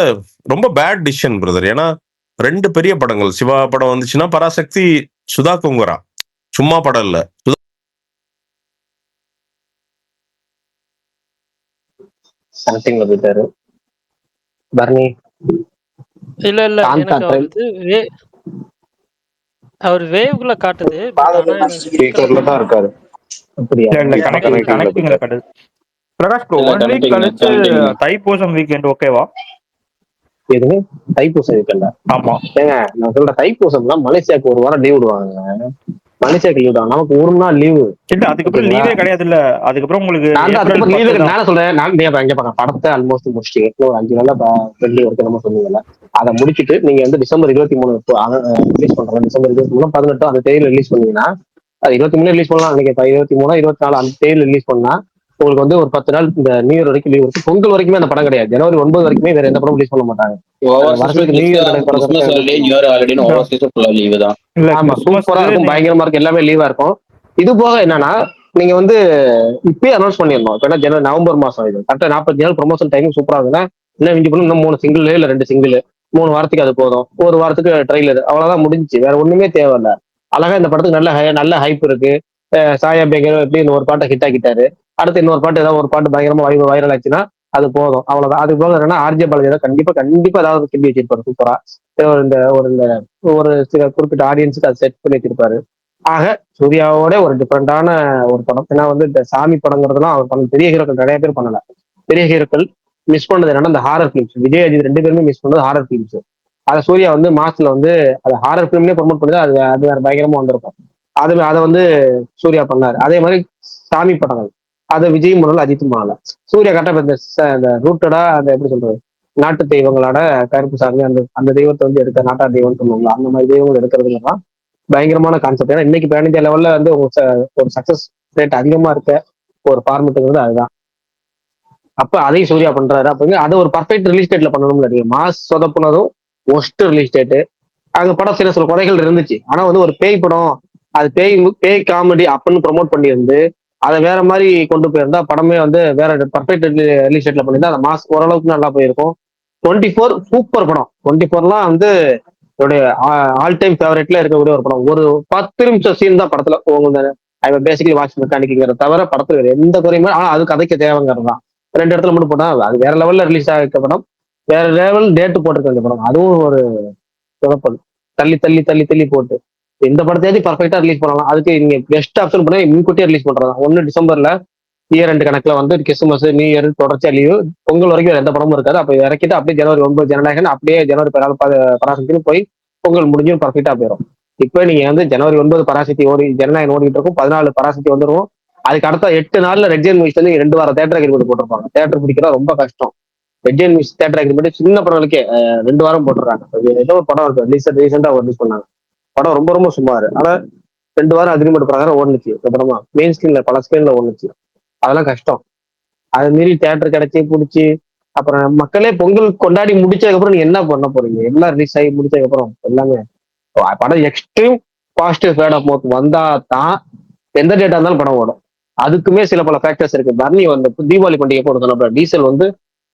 ரொம்ப பேட் டிசிஷன் பிரதர். ஏன்னா 2 பெரிய படங்கள், சிவா படம் வந்துச்சுன்னா பராசக்தி, சுதா கொங்கரா சும்மா படம் இல்ல. பர்னி இல்ல எனக்கு வந்து அவர் வேவ்ல காட்டுது. ஸ்பீக்கர்ல தான் இருக்காரு. அப்படியே கனெக்டிங்ல காட்டுது. பிரகாஷ் ப்ரோ, 1 வீக் கழிச்சு தைப்பூசம் வீக்கெண்ட் ஓகேவா? எது தைப்பூசம் வீக்கெண்டா? ஆமா. ஏங்க நான் சொல்ற தைப்பூசம்லாம் மலேசியாவுக்கு ஒரு வாரம் லீவ் விடுவாங்க. மனுஷனுக்கு லீவ் தான், நமக்கு ஒரு நாள் லீவு. இல்ல அதுக்கப்புறம் ஓகேங்களா, லீவே கிடையாது. இல்ல அதுக்கப்புறம் உங்களுக்கு நான் தான் ஏப்ரல் அதுக்கப்புறம் லீவு 10 தான். நான் சொல்றேன். நான் இங்க பாருங்க படத்தை ஆல்மோஸ்ட் முடிச்சிட்டீங்க, இன்னும் ஒரு 5 நாள்ல பெல்லி வரைக்கும் நம்ம சொன்னீங்கல்ல, அதை முடிச்சுட்டு நீங்க வந்து டிசம்பர் 23 ரிலீஸ் பண்றோம். டிசம்பர் 23 18 அந்த தேதியில ரிலீஸ் பண்ணீங்கன்னா, அது 23 ரிலீஸ் பண்ணலாம் நினைக்கிறேன். 23 24 அந்த தேதியில ரிலீஸ் பண்ணா உங்களுக்கு வந்து ஒரு 10 நாள் இந்த நியூ இயர் வரைக்கும் லீவ் இருக்கு. பொங்கல் வரைக்குமே அந்த படம் கிடையாது. ஜனவரி 9 வரைக்குமே வேற எந்த படம் ரிலீஸ் பண்ண மாட்டாங்க. வருஷத்துக்கு நியூ இயர் கிடையாது, Christmas holiday, new year holiday, Overseas ஃபுல்லா லீவு தான். இல்ல ஆமா சூப்பரா இருக்கும், பயங்கரமா இருக்கும், எல்லாமே லீவா இருக்கும். இது போக என்னன்னா, நீங்க வந்து இப்பயே அனௌன்ஸ் பண்ணிடணும். இப்ப என்ன ஜனவரி நவம்பர் மாசம், இது கரெக்டா 40 நாள் ப்ரொமோஷன் டைம் சூப்பரா இருக்குன்னா, இன்னும் மிஞ்சி போனா இன்னும் 3 சிங்கிள் இல்ல 2 சிங்கிள், 3 வாரத்துக்கு அது போதும். ஒரு வாரத்துக்கு ட்ரெய்லர், அவ்வளவுதான் முடிஞ்சுச்சு, வேற ஒண்ணுமே தேவையில்ல. அழகா இந்த படத்துக்கு நல்ல ஹைப் இருக்கு. சாயா பேகர் எப்படி இந்த ஒரு பாட்டை ஹிட் ஆக்கிட்டாரு, அடுத்து இன்னொரு பாட்டு ஏதாவது ஒரு பாட்டு பயங்கரமா வைரல் ஆச்சுன்னா அது போதும், அவ்வளவுதான். அது போக என்னன்னா, ஆர்ஜே பாலாஜி கண்டிப்பா ஏதாவது கிண்டி வச்சிருப்பாரு சூப்பரா. ஒரு சில குறிப்பிட்ட ஆடியன்ஸுக்கு அதை செட் பண்ணி வச்சிருப்பாரு. ஆக சூர்யாவோட ஒரு டிஃப்ரெண்டான ஒரு படம். ஏன்னா வந்து இந்த சாமி படங்கிறதுலாம் அவர் பண்ண பெரிய ஹீரோக்கள் நிறைய பேர் பண்ணல. பெரிய ஹீரோக்கள் மிஸ் பண்ணது என்னன்னா இந்த ஹாரர் ஃபிலிம்ஸ். விஜய் அஜித் 2 பேருமே மிஸ் பண்ணது ஹாரர் ஃபிலிம்ஸ். அதை சூர்யா வந்து மாஸ்ல வந்து அது ஹாரர் ஃபிலிம்லேயே ப்ரொமோட் பண்ணி அது வேற பயங்கரமா வந்திருக்கும். அதை வந்து சூர்யா பண்ணாரு. அதே மாதிரி சாமி படங்கள் அதை விஜயும் பண்ணல, அஜித்தும் பண்ணல. சூர்யா கரெக்டா இந்த ரூட்டடா அந்த எப்படி சொல்றது, நாட்டு தெய்வங்களோட கருப்பு சாமி அந்த அந்த தெய்வத்தை வந்து எடுக்க நாட்டார் தெய்வம்னு சொல்லுவாங்க, அந்த மாதிரி தெய்வங்கள் எடுக்கிறதுலாம் பயங்கரமான கான்செப்ட். ஏன்னா இன்னைக்கு பேன் இந்தியா லெவல்ல வந்து ஒரு சக்சஸ் ரேட் அதிகமா இருக்க ஒரு ஃபார்மெட்டுங்கிறது அதுதான். அப்ப அதையும் சூர்யா பண்றாரு. அப்ப அதை ஒரு பர்ஃபெக்ட் ரிலீஸ் டேட்ல பண்ணணும்னு நினைக்கிறேன். மாஸ் சொதப்புனதும் ஒஸ்ட் ரிலீஸ் டேட்டு. அங்க படம் சில குறைகள் இருந்துச்சு. ஆனா வந்து ஒரு பேய் படம், அது பேய் காமெடி அப்படின்னு ப்ரொமோட் பண்ணியிருந்து அதை வேற மாதிரி கொண்டு போயிருந்தா படமே வந்து வேற பர்ஃபெக்ட் ரிலீஸ் டேட்ல பண்ணியிருந்தா அந்த மாஸ் ஓரளவுக்கு நல்லா போயிருக்கும். 24 சூப்பர் படம். 24லாம் வந்து என்னுடைய ஆல் டைம் ஃபேவரட்ல இருக்கக்கூடிய ஒரு படம். ஒரு 10 நிமிஷம் சீன் தான் படத்துல பேசிக்கலி வாட்ச் மெக்கானிக்ங்கிறத தவிர படத்துல வேற எந்த குறையுமே. ஆனா அது கதைக்கு தேவைங்கிறது தான். 2 இடத்துல மட்டும் போட்டா அது வேற லெவல்ல ரிலீஸ் ஆகிருக்க படம், வேற லெவல் டேட்டு போட்டிருக்க அந்த படம். அதுவும் ஒரு குழப்பம். தள்ளி தள்ளி தள்ளி தள்ளி போட்டு இந்த படத்தையாவது பர்ஃபெக்டா ரிலீஸ் பண்ணலாம். அதுக்கு நீங்க பெஸ்ட் ஆப்ஷன் பண்ணி முன்கூட்டியே ரிலீஸ் பண்றதா. 1 டிசம்பர்ல இயர் 2 கணக்குல வந்து கிறிஸ்துமஸ் நியூ இயர் தொடர்ச்சியா லீவு, பொங்கல் வரைக்கும் எந்த படமும் இருக்காது. அப்ப இறக்கிட்டு அப்படியே ஜனவரி 9 ஜனநாயகன், அப்படியே ஜனவரி 16 பராசக்தின்னு போய் பொங்கல் முடிஞ்சும் பர்ஃபெக்டா போயிடும். இப்போ நீங்க வந்து ஜனவரி 9 பராசக்தி ஜனநாயகன் ஓடிட்டு இருக்கும், 14 பராசக்தி வந்துடும். அதுக்கு அடுத்த 8 நாள்ல ரெட்ஜன் மூவிஸ் வந்து 2 வாரம் தேட்டர் அக்ரிமெண்ட் போட்டிருப்பாங்க. தேட்டர் பிடிக்கிறதா ரொம்ப கஷ்டம். ரெட்ஜன் மூவிஸ் தேட்டர் அக்ரிமெண்ட் சின்ன படங்களுக்கே 2 வாரம் போட்டுறாங்க. ஏதோ ஒரு படம் இருக்கு ரீசெண்டா ரிலீஸ் பண்ணாங்க, படம் ரொம்ப ரொம்ப சுமார். ஆனா 2 வாரம் அக்ரிமெண்ட் பிரகாரம் ஓடுனுச்சு இந்த படமா. மெயின் ஸ்கிரீன்ல பல ஸ்கிரீன்ல ஓடுனுச்சு. அதெல்லாம் கஷ்டம். அது மீறி தேட்டர் கிடைச்சி பிடிச்சி அப்புறம் மக்களே பொங்கல் கொண்டாடி முடிச்சதுக்கப்புறம் நீங்க என்ன பண்ண போறீங்க? எல்லாம் ரிலீஸ் ஆகி முடிச்சதுக்கப்புறம் எல்லாமே படம் extreme positive word of mouth வந்தா தான் எந்த டேட்டா இருந்தாலும் படம் ஓடும். அதுக்குமே சில பல ஃபேக்டர்ஸ் இருக்கு. பர்னி வந்து தீபாவளி பண்டிகை போடுறதுல டீசல் வந்து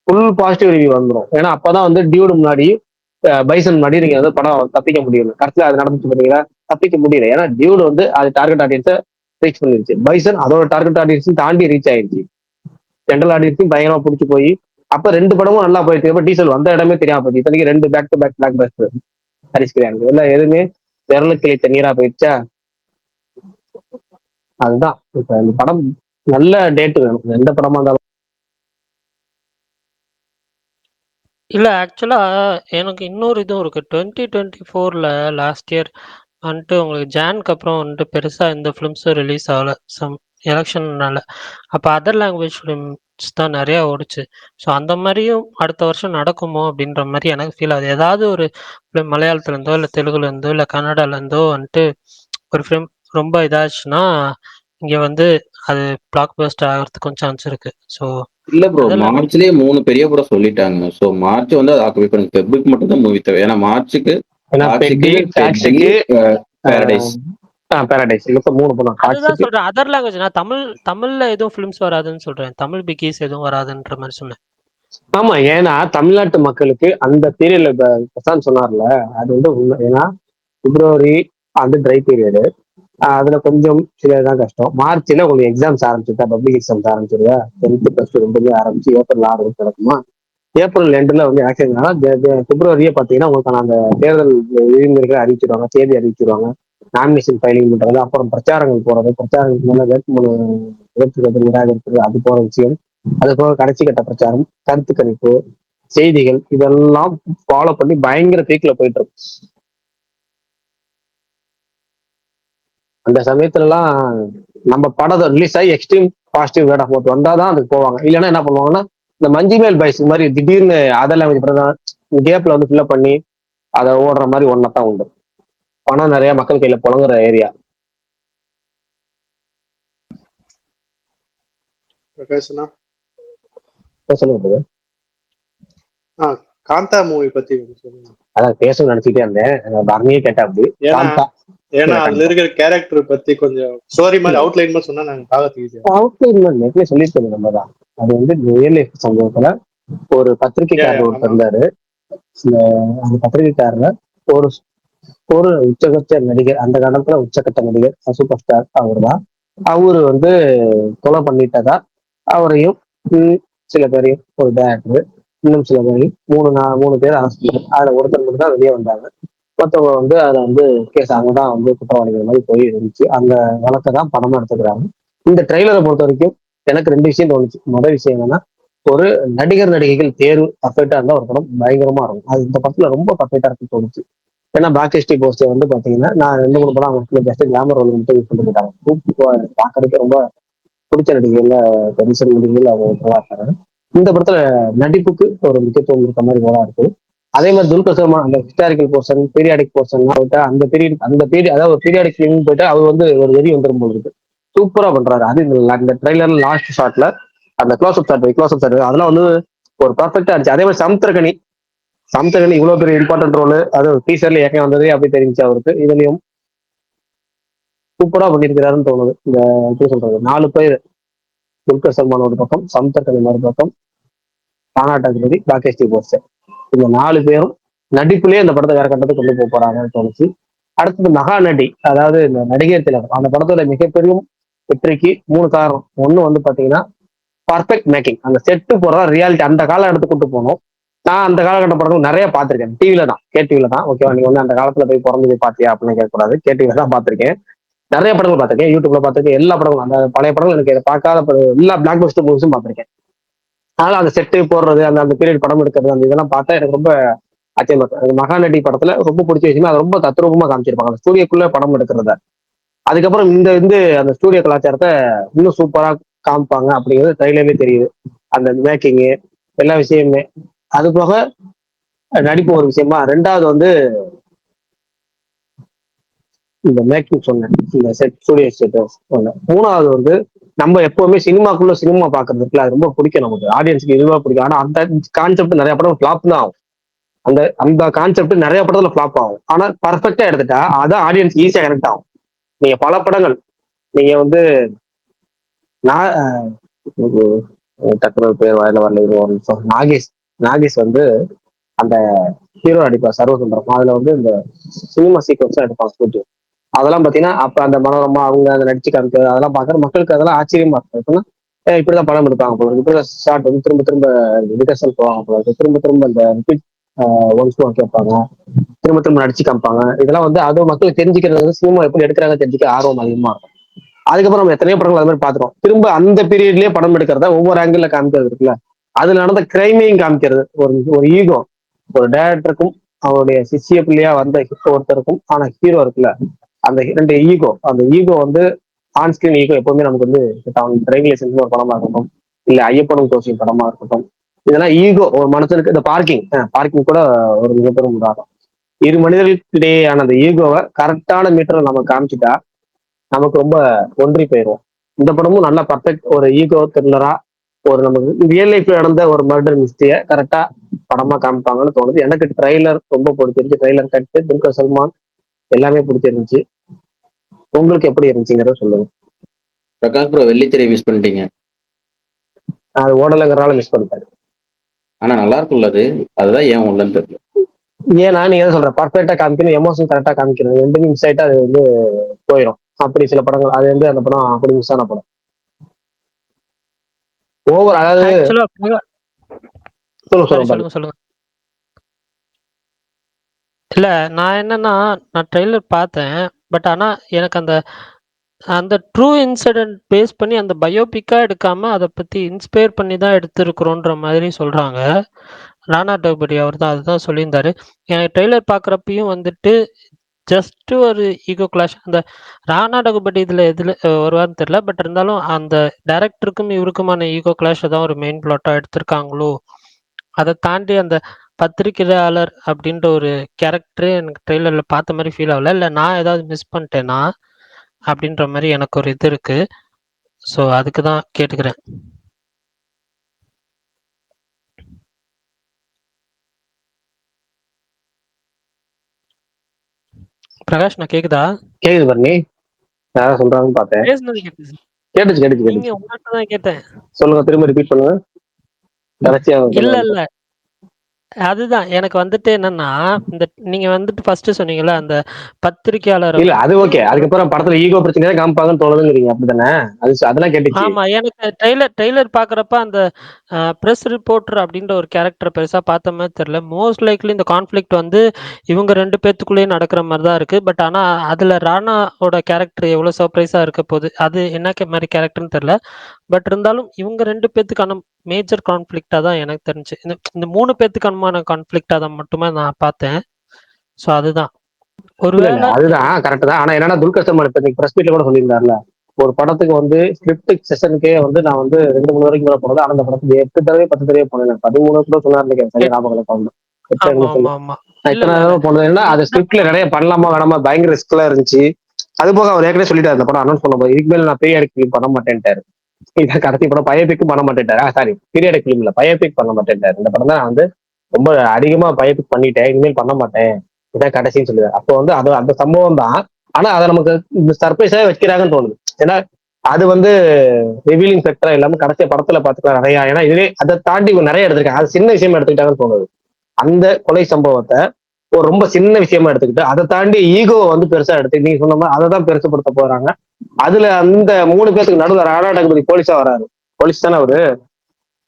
ஃபுல் பாசிட்டிவ் ரிவ்யூ வந்துடும். ஏன்னா அப்பதான் வந்து டியூடு முன்னாடி பைசன் முன்னாடி நீங்க வந்து படம் தப்பிக்க முடியல. கடைசியில் அது நடந்துச்சு பார்த்தீங்களா, தப்பிக்க முடியல. ஏன்னா டியூடு வந்து அது டார்கெட் ஆடியன்ஸை ரீச் பண்ணிருச்சு. பைசன் அதோட டார்கெட் ஆடியன்ஸையும் தாண்டி ரீச் ஆயிடுச்சு. ஜென்ரல் ஆடியன்ஸையும் பயங்கரமா பிடிச்சி போய் அப்ப 2 படமும் நல்லா போயிட்டு அப்ப டீசல் வந்த இடமே தெரியாம போச்சு. இத்தனைக்கு 2 back to back blockbuster ஹரிஸ்கிரியாங்க எல்லாம் எதுவுமே விரலுக்கு கிளை தண்ணீரா போயிடுச்சா. அதுதான் இப்ப இந்த படம் நல்ல டேட் வேணும் எந்த படமா இருந்தாலும். இல்ல ஆக்சுவலா எனக்கு இன்னொரு இதுவும் இருக்கு. 2024ல லாஸ்ட் இயர் வந்துட்டு உங்களுக்கு ஜானுக்கு அப்புறம் வந்துட்டு பெருசா எந்த ஃபிலிம்ஸும் ரிலீஸ் ஆகல. சம் எலெக்ஷன்னால. அப்ப அதர் லாங்குவேஜ் ஃபிலிம்ஸ் தான் நிறைய ஓடுச்சு. ஸோ அந்த மாதிரியும் அடுத்த வருஷம் நடக்குமோ அப்படின்ற மாதிரி எனக்கு ஃபீல் ஆகுது. ஏதாவது ஒரு ஃபிலிம் மலையாளத்துல இருந்தோ இல்லை தெலுங்குல இருந்தோ இல்லை கன்னடால இருந்தோ வந்துட்டு ஒரு ஃபிலிம் ரொம்ப இதாச்சுன்னா இங்க வந்து அது பிளாக் பஸ்டர் ஆகிறதுக்கும் சான்ஸ் இருக்கு. ஸோ இல்ல ப்ரோ, அதெல்லாம் மார்ச்லயே 3 பெரிய படம் சொல்லிட்டாங்க. சோ மார்ச் வந்து அது ஆக்குபை பண்ணுங்க. ஃபெப்ருக்கு மட்டும் தான் மூவி தேவை. ஏன்னா மார்ச்சுக்கு ஏன்னா டாக்ஸிக்கு பாரடைஸ். பாரடைஸ் இப்ப 3 படம் அதுதான் டாக்ஸிக்கு. சொல்றேன். அதர் லாங்குவேஜ் நான் தமிழ்ல எதுவும் ஃபிலிம்ஸ் வராதுன்னு சொல்றேன். தமிழ் பிகிஸ் எதுவும் வராதுன்ற மாதிரி சொன்னேன். ஆமா, ஏன்னா தமிழ்நாட்டு மக்களுக்கு அந்த பீரியட்ல பிரசாந்த் சொன்னார்ல, அது வந்து உண்மை. ஏன்னா பிப்ரவரி அந்த ட்ரை பீரியடு, அதுல கொஞ்சம் சிலதான் கஷ்டம். மார்ச்ல உங்களுக்கு எக்ஸாம்ஸ் ஆரம்பிச்சுட்டா, பப்ளிக் எக்ஸாம்ஸ் ஆரம்பிச்சிருவா. 10th + 2 ரெண்டுமே ஆரம்பிச்சு ஏப்ரல் 6 நடக்குமா. ஏப்ரல் 2ல வந்து ஆக்சுவலா பிப்ரவரியே பாத்தீங்கன்னா உங்களுக்கான அந்த தேர்தல் விதிமுறைகளை அறிவிச்சிருவாங்க, தேதி அறிவிச்சிருவாங்க. நாமினேஷன் ஃபைலிங் பண்றது, அப்புறம் பிரச்சாரங்கள் போறது, பிரச்சாரங்களுக்கு மேல வேட்புமனு ஏற்றுக்கிறது நிராகரிக்கிறது, அது போற விஷயம். அது போக கடைசி கட்ட பிரச்சாரம், கருத்து கணிப்பு, செய்திகள், இதெல்லாம் ஃபாலோ பண்ணி பயங்கர பீக்ல போயிட்டு இருக்கும். அந்த சமயத்துலலாம் நம்ம படம் ரிலீஸ் ஆகி extreme positive word of mouth வந்தாதான் அதுக்கு போவாங்க. இல்லைன்னா என்ன பண்ணுவாங்கன்னா இந்த மஞ்சுமேல் பாய்ஸ் மாதிரி திடீர்னு அதெல்லாம் கேப்ல வந்து ஃபில்அப் பண்ணி அதை ஓடுற மாதிரி ஒன்னதான் உண்டு. பணம் நிறைய மக்கள் கையில புழங்குற ஏரியா. பிரகாஷ்னா சொல்லுங்க. காந்தா மூவி பத்தி கொஞ்சம் சொல்லுங்க. அதான் பேசணும்னு நினைச்சிட்டே இருந்தேன், பரணியே கேட்டா அப்படி. ஏன்னா அதுல இருக்கிற கேரக்டர் பத்தி கொஞ்சம் ஸ்டோரி மாதிரி அவுட்லைன் மாதிரி சொன்னா நாங்க பார்க்கறதுக்கு அவுட்லைன் சொல்லியிருக்கோம் நம்ம தான். அது வந்து ரியல் லைஃப் சம்பவத்துல ஒரு பத்திரிகைக்காரர் ஒருத்தர் இருந்தாரு. அந்த பத்திரிகைக்காரர் ஒரு ஒரு உச்சகட்ட நடிகர், அந்த காலத்துல உச்சகட்ட நடிகர், சூப்பர் ஸ்டார் அவர் தான். அவரு வந்து கொலை பண்ணிட்டதா அவரையும் சில பேரையும், ஒரு டேரக்டர் இன்னும் சில பேரையும் மூணு பேர் அரசு. அதுல ஒருத்தர் மட்டும் தான் வெளியே வந்தாங்க. மற்றவங்க வந்து அதை வந்து கேஸ் அங்கதான் வந்து குற்றவாளிகள் மாதிரி போய் இருந்துச்சு. அந்த வழக்கை தான் படமா எடுத்துக்கிறாங்க. இந்த ட்ரெய்லரை பொறுத்த வரைக்கும் எனக்கு 2 விஷயம் தோணுச்சு. முதல் விஷயம் என்னன்னா, ஒரு நடிகர் நடிகைகள் தேர்வு பர்ஃபெக்டா இருந்தா ஒரு படம் பயங்கரமா இருக்கும். அது இந்த படத்துல ரொம்ப பர்ஃபெக்டா இருக்குன்னு தோணுச்சு. ஏன்னா பாக்கியஸ்டி போஸ்டர் வந்து பாத்தீங்கன்னா, நான் 2-3 படம் அவங்க ஜஸ்ட் கிளாமர் ரோல் மட்டும் யூஸ் பண்ணிட்டாங்க. பாக்குறதுக்கு ரொம்ப பிடிச்ச நடிகைகள்ல பெருசல் நடிகைகள் அவங்க இருக்காங்க. இந்த படத்துல நடிப்புக்கு ஒரு முக்கியத்துவம் இருக்க மாதிரி போல இருக்கு. அதே மாதிரி துல்கர் சல்மான் அந்த ஹிஸ்டாரிக்கல் போர்ஷன், பீரியாடிக் போர்ஷன் அந்த பீரியட் அதாவது ஒரு பீரியாடிக் ஃபிலிம் போயிட்டு அவர் வந்து ஒரு வெறி வந்துடும் போது இருக்கு. சூப்பரா பண்றாரு. அது இந்த ட்ரெய்லர்ல லாஸ்ட் ஷாட்ல அந்த க்ளோஸ்அப் ஷாட் அதெல்லாம் வந்து ஒரு பர்ஃபெக்டா இருந்துச்சு. அதே மாதிரி சமுத்திரகனி இவ்வளவு பெரிய இம்பார்ட்டன்ட் ரோல், அது டீசர்ல ஏற்கனவே வந்ததே அப்படி தெரிஞ்சு அவருக்கு. இதுலயும் சூப்பரா பண்ணியிருக்கிறாருன்னு தோணுது. இந்த எப்படி சொல்றது, 4 பேர், துல்கர் சல்மான் ஒரு பக்கம், சமுத்திரகனி ஒரு பக்கம், ராணாட்டாதிபதி, பாக்கியஸ்டி போஸ்டர், இந்த 4 பேரும் நடிப்புலயே இந்த படத்தை வேற கட்டத்துக்கு கொண்டு போறாங்கன்னு தோணுச்சு. அடுத்தது மகா நடி, அதாவது இந்த நடிகர் திலகம். அந்த படத்தோட மிகப்பெரிய வெற்றிக்கு 3 காரணம். ஒண்ணு வந்து பாத்தீங்கன்னா பர்ஃபெக்ட் மேக்கிங். அந்த செட்டு போறதா ரியாலிட்டி அந்த காலம் எடுத்து கொண்டு போகணும். நான் அந்த காலகட்ட படங்கள் நிறைய பார்த்திருக்கேன். டிவில தான், கேடிவில தான். ஓகேவா, நீங்க வந்து அந்த காலத்துல போய் பிறந்து போய் பாத்தியா அப்படின்னு கேட்கக்கூடாது. கேடிவில தான் பார்த்திருக்கேன். நிறைய படங்கள் பார்த்திருக்கேன், யூடியூப்ல பார்த்திருக்கேன். எல்லா படங்களும், அந்த பழைய படங்கள் எனக்கு பார்க்காத எல்லா பிளாக் பஸ்டர் மூவிஸும் பார்த்திருக்கேன். அதனால அந்த செட்டு போடுறது, அந்த பீரியட் படம் எடுக்கிறது, அந்த இதெல்லாம் பார்த்தா எனக்கு ரொம்ப ஆச்சரியமா இருக்கு. மகாநடி படத்துல ரொம்ப பிடிச்ச விஷயமா அது ரொம்ப தத்ரூபமா காமிச்சிருப்பாங்க, அந்த ஸ்டூடியோக்குள்ள படம் எடுக்கிறத. அதுக்கப்புறம் இந்த அந்த ஸ்டூடியோ கலாச்சாரத்தை இன்னும் சூப்பரா காமிப்பாங்க அப்படிங்கிறது ட்ரைலர்லயே தெரியுது. அந்த மேக்கிங்கு எல்லா விஷயமுமே. அது போக நடிப்பு ஒரு விஷயமா. 2வது வந்து இந்த மேக்கிங் சொன்னேன், இந்த செட் ஸ்டூடியோ செட் சொன்னேன். 3வது வந்து நம்ம எப்பவுமே சினிமா பாக்குறது இருக்குல்ல, அது ரொம்ப பிடிக்கும் நமக்கு, ஆடியன்ஸுக்கு இதுவா பிடிக்கும். ஆனா அந்த கான்செப்ட் நிறைய படம் ஃபிளாப் தான் ஆகும். அந்த கான்செப்ட் நிறைய படத்துல ஃபிளாப் ஆகும். ஆனா பர்ஃபெக்டா எடுத்துட்டா அதான் ஆடியன்ஸ் ஈஸியா கனெக்ட் ஆகும். நீங்க பல படங்கள் நீங்க வந்து டக்குனு பேர் வாயில வரல, நாகேஷ் வந்து அந்த ஹீரோ அடிப்பார் சர்வசுந்தரம். அதுல வந்து இந்த சினிமா சீக்வன்ஸ் எடுப்பாங்க ஸ்டூடியோ. அதெல்லாம் பாத்தீங்கன்னா அப்ப அந்த மனோரமா அவங்க அந்த நடிச்சு காமிக்கிறது அதெல்லாம் பாக்குற மக்களுக்கு அதெல்லாம் ஆச்சரியமா இருக்கும். இப்படிதான் படம் எடுப்பாங்க போல, இப்படிதான் ஷார்ட் வந்து திரும்ப ரிகர்சல் போவாங்க போல, திரும்ப இந்த ரிப்பீட் ஒன்ஸ் கேட்பாங்க, திரும்ப நடிச்சு காமிப்பாங்க. இதெல்லாம் வந்து அது மக்கள் தெரிஞ்சுக்கிறது, சினிமா எப்படி எடுக்கிறாங்க தெரிஞ்சுக்க ஆர்வம் அதிகமா இருக்கும். அதுக்கப்புறம் நம்ம எத்தனையோ படங்கள் அது மாதிரி பாத்துறோம். திரும்ப அந்த பீரியட்லயே படம் எடுக்கிறத ஒவ்வொரு ஆங்கிள் காமிக்கிறது இருக்குல்ல, அதுல நடந்த கிரைமையும் காமிக்கிறது. ஒரு ஈகோ, ஒரு டைரக்டருக்கும் அவருடைய சிஷிய பிள்ளையா வந்த ஒருத்தருக்கும் ஆனா ஹீரோ இருக்குல்ல, அந்த 2 ஈகோ, அந்த ஈகோ வந்து ஆன் ஸ்கிரீன் ஈகோ எப்பவுமே நமக்கு வந்து டிரைவிங் லைசன்ஸ் ஒரு படமா இருக்கட்டும், இல்ல ஐயப்பனும் கோஷியும் படமா இருக்கட்டும், இதெல்லாம் ஈகோ ஒரு மனுஷனுக்கு. இந்த பார்க்கிங் கூட ஒரு மிகப்பெரும் உதாரணம். 2 மனிதர்களுக்கு இடையேயான அந்த ஈகோவை கரெக்டான மீட்டர்ல நம்ம காமிச்சிட்டா நமக்கு ரொம்ப ஒன்றி போயிடும். இந்த படமும் நல்லா பர்ஃபெக்ட் ஒரு ஈகோ த்ரில்லரா, ஒரு நமக்கு ரியல் லைஃப்ல நடந்த ஒரு மர்டர் மிஸ்டரிய கரெக்டா படமா காமிப்பாங்கன்னு தோணுது. எனக்கு ட்ரைலர் ரொம்ப பிடிச்சிருந்துச்சு. ட்ரைலர் கட்டு, துல்கர் சல்மான் எல்லாமே பிடிச்சிருந்துச்சு. உங்களுக்கு எப்படி இருந்துச்சுங்கிறத சொல்லுங்க. பிரகாஷ் ப்ரோ வெள்ளித்திரை மிஸ் பண்ணிட்டீங்க. அது ஓடலைங்கிறனால மிஸ் பண்ணிட்டாரு. ஆனா நல்லா இருக்கும்ல அது, அதுதான் ஏன் உள்ளன்னு தெரியல. ஏன்னா நீங்க எதை சொல்ற, பர்ஃபெக்டா காமிக்கணும், எமோஷன் கரெக்டா காமிக்கிறது, 2 மிஸ் ஆயிட்டா அது வந்து போயிடும். அப்படி சில படங்கள் அது வந்து அந்த படம் அப்படி மிஸ் ஆன படம். ஓவர் அதாவது ஆக்சுவலா சொல்லுங்க. சொல்லுங்க. இல்ல, நான் என்னன்னா, நான் ட்ரெய்லர் பார்த்தேன். பட் ஆனா எனக்கு அந்த ட்ரூ இன்சிடென்ட் பேஸ் பண்ணி அந்த பயோபிக்கா எடுக்காம அதை பத்தி இன்ஸ்பயர் பண்ணி தான் எடுத்திருக்கிறோன்ற மாதிரி சொல்றாங்க. ராணா டோபடி அவர் தான் அதுதான் சொல்லியிருந்தாரு. எனக்கு ட்ரெய்லர் பார்க்குறப்பையும் வந்துட்டு ஜஸ்ட் ஒரு ஈகோ கிளாஷ். அந்த ராணா டகுபதி எதுல வருவார்ன்னு தெரியல. பட் இருந்தாலும் அந்த டைரக்டருக்கும் இவருக்குமான ஈகோ கிளாஷ் தான் ஒரு மெயின் பிளாட்டா எடுத்திருக்காங்களோ. அதை தாண்டி அந்த பத்திரிகையாளர் அப்படின்ற ஒரு கேரக்டரே எனக்கு ட்ரெய்லர்ல பார்த்த மாதிரி ஃபீல் ஆகல. இல்லை நான் ஏதாவது மிஸ் பண்ணிட்டேனா அப்படின்ற மாதிரி எனக்கு ஒரு இது இருக்கு. ஸோ அதுக்கு தான் கேட்டுக்கிறேன். பிரகாஷ், நான் கேக்குதா? கேக்குது பரணி, யாரா சொல்றாங்கன்னு பார்த்தேன். பேசுனது கேட்டுச்சு. கேட்டுச்சு. நீங்க உங்கள்கிட்ட தான் கேட்டேன். சொல்லுங்க, திரும்ப ரிப்பீட் பண்ணுங்க. கடைசியா இல்ல அதுதான் எனக்கு வந்துட்டு என்னன்னா, இந்த நீங்க வந்துட்டு ஃபர்ஸ்ட் சொன்னீங்கல்ல அந்த பத்திரிகையாளர். இல்ல அது ஓகே. அதுக்கப்புறம் படத்துல ஈகோ பிரச்சனையே காமிப்பாங்கன்னு தோணுதுங்கிறீங்க, அப்படித்தானே? அதெல்லாம் கேட்டுச்சு. ஆமா, எனக்கு ட்ரெய்லர் பாக்குறப்ப அந்த பிரஸ் ரிப்போர்ட்டர் அப்படின்ற ஒரு கேரக்டர் பெருசா பார்த்த மாதிரி தெரியல. மோஸ்ட் லைக்லி இந்த கான்ஃபிளிக்ட் வந்து இவங்க 2 பேத்துக்குள்ளேயே நடக்கிற மாதிரி தான் இருக்கு. பட் ஆனா அதுல ராணாவோட கேரக்டர் எவ்வளவு சர்ப்ரைஸா இருக்க போகுது, அது என்ன மாதிரி கேரக்டர்னு தெரியல. பட் இருந்தாலும் இவங்க 2 பேத்துக்கான மேஜர் கான்ஃபிளிக்டா தான் எனக்கு தெரிஞ்சு. இந்த 3 பேத்துக்கான கான்ஃபிளிக்டா தான் மட்டுமே நான் பார்த்தேன். ஸோ அதுதான் ஒருவேளை அதுதான் கரெக்ட் தான். ஆனா என்னன்னா, துல்கர் சல்மான் இப்ப பிரஸ் மீட்ல கூட சொல்லியிருந்தாருல, ஒரு படத்துக்கு வந்து ஸ்கிரிப்ட் செஷனுக்கே வந்து நான் வந்து 2-3 வரைக்கும் மேல போனது. ஆனா அந்த படத்துக்கு 8 தடவை 10 தடவை போனேன். 13 கூட சொன்னாரு, சரியா ஞாபகம் இல்லை. ஆமா இத்தனை தடவை போனதுன்னா அது ஸ்கிரிப்ட்ல நிறைய பண்ணலாமா வேணாமா பயங்கர ரிஸ்க் எல்லாம் இருந்துச்சு. அது போக அவர் ஏற்கனவே சொல்லிட்டாரு, அந்த படம் அனௌன்ஸ் பண்ணும்போது இதுக்கு மேல நான் பீரியாடிக் ஃபிலிம் பண்ண மாட்டேன்ட்டாரு. கடைசி படம் பயோபிக்கும் பண்ண மாட்டேன்ட்டாரு. சாரி, பீரியாடிக் ஃபிலிம்ல பயோபிக் பண்ண மாட்டேன்ட்டாரு. இந்த படம் தான் நான் வந்து ரொம்ப அதிகமா பயோபிக் பண்ணிட்டேன், இனிமேல் பண்ண மாட்டேன், இதான் கடைசின்னு சொல்லுவாரு. அப்போ வந்து அது அந்த சம்பவம் தான். ஆனா அதை நமக்கு இந்த சர்ப்ரைஸாவே வைக்கிறாங்கன்னு தோணுது. ஏன்னா அது வந்து ரிவீலிங் ஃபேக்டரா இல்லாம கடைசி படத்துல பாத்துக்கலாம் நிறைய. ஏன்னா இதுவே அதை தாண்டி நிறைய எடுத்திருக்காங்க. அது சின்ன விஷயமா எடுத்துக்கிட்டாங்கன்னு தோணுது. அந்த கொலை சம்பவத்தை ஒரு ரொம்ப சின்ன விஷயமா எடுத்துக்கிட்டு அதை தாண்டி ஈகோவை வந்து பெருசா எடுத்து நீங்க சொன்ன மாதிரி அதை தான் பெருசுப்படுத்த போறாங்க. அதுல அந்த 3 பேருக்கு நடுவில் ராணா டகுபதி போலீஸா வராரு. போலீஸ் தானே அவரு,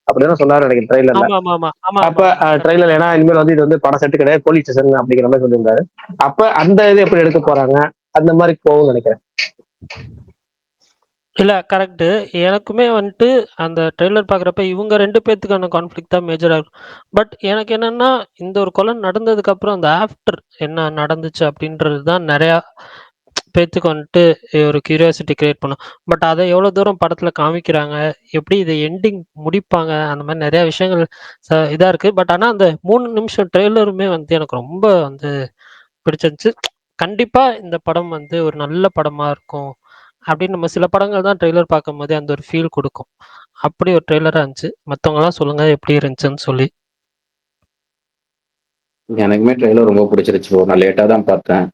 அப்படின்னு சொன்னாரு நினைக்கிறேன் ட்ரெய்லர்ல. அப்ப ட்ரெய்லர் ஏன்னா இனிமேல் வந்து இது வந்து படம் செட்டு கிடையாது, போலீஸ் ஸ்டேஷன் அப்படிங்கிற மாதிரி சொல்லியிருந்தாரு. அப்ப அந்த இது எப்படி எடுக்க போறாங்க, அந்த மாதிரி போகும்னு நினைக்கிறேன். இல்ல கரெக்ட். எனக்குமே வந்துட்டு அந்த ட்ரெய்லர் பாக்குறப்ப இவங்க 2 பேத்துக்கான கான்ஃபிளிக்ட் தான் மேஜரா இருக்கும். பட் எனக்கு என்னன்னா, இந்த ஒரு கொலை நடந்ததுக்கு அப்புறம் அந்த ஆஃப்டர் என்ன நடந்துச்சு அப்படின்றது தான் நிறைய பேத்துக்கு வந்துட்டு ஒரு கியூரியாசிட்டி கிரியேட் பண்ணும். பட் அதை எவ்வளவு தூரம் படத்துல காமிக்கிறாங்க, எப்படி இதை எண்டிங் முடிப்பாங்க, அந்த மாதிரி நிறைய விஷயங்கள் இதா இருக்கு. பட் ஆனா அந்த 3 நிமிஷம் ட்ரெய்லருமே வந்து எனக்கு ரொம்ப வந்து பிடிச்சிருந்துச்சு. கண்டிப்பா இந்த படம் வந்து ஒரு நல்ல படமா இருக்கும் அப்படின்னு நம்ம சில படங்கள் தான் ட்ரெய்லர் பார்க்கும் போதே அந்த ஒரு ஃபீல் கொடுக்கும். அப்படி ஒரு ட்ரெய்லரா இருந்துச்சு. மத்தவங்க எல்லாம் சொல்லுங்க எப்படி இருந்துச்சுன்னு சொல்லி. எனக்குமே ட்ரெய்லர் ரொம்ப பிடிச்சிருச்சு. நான் லேட்டா தான் பார்த்தேன்.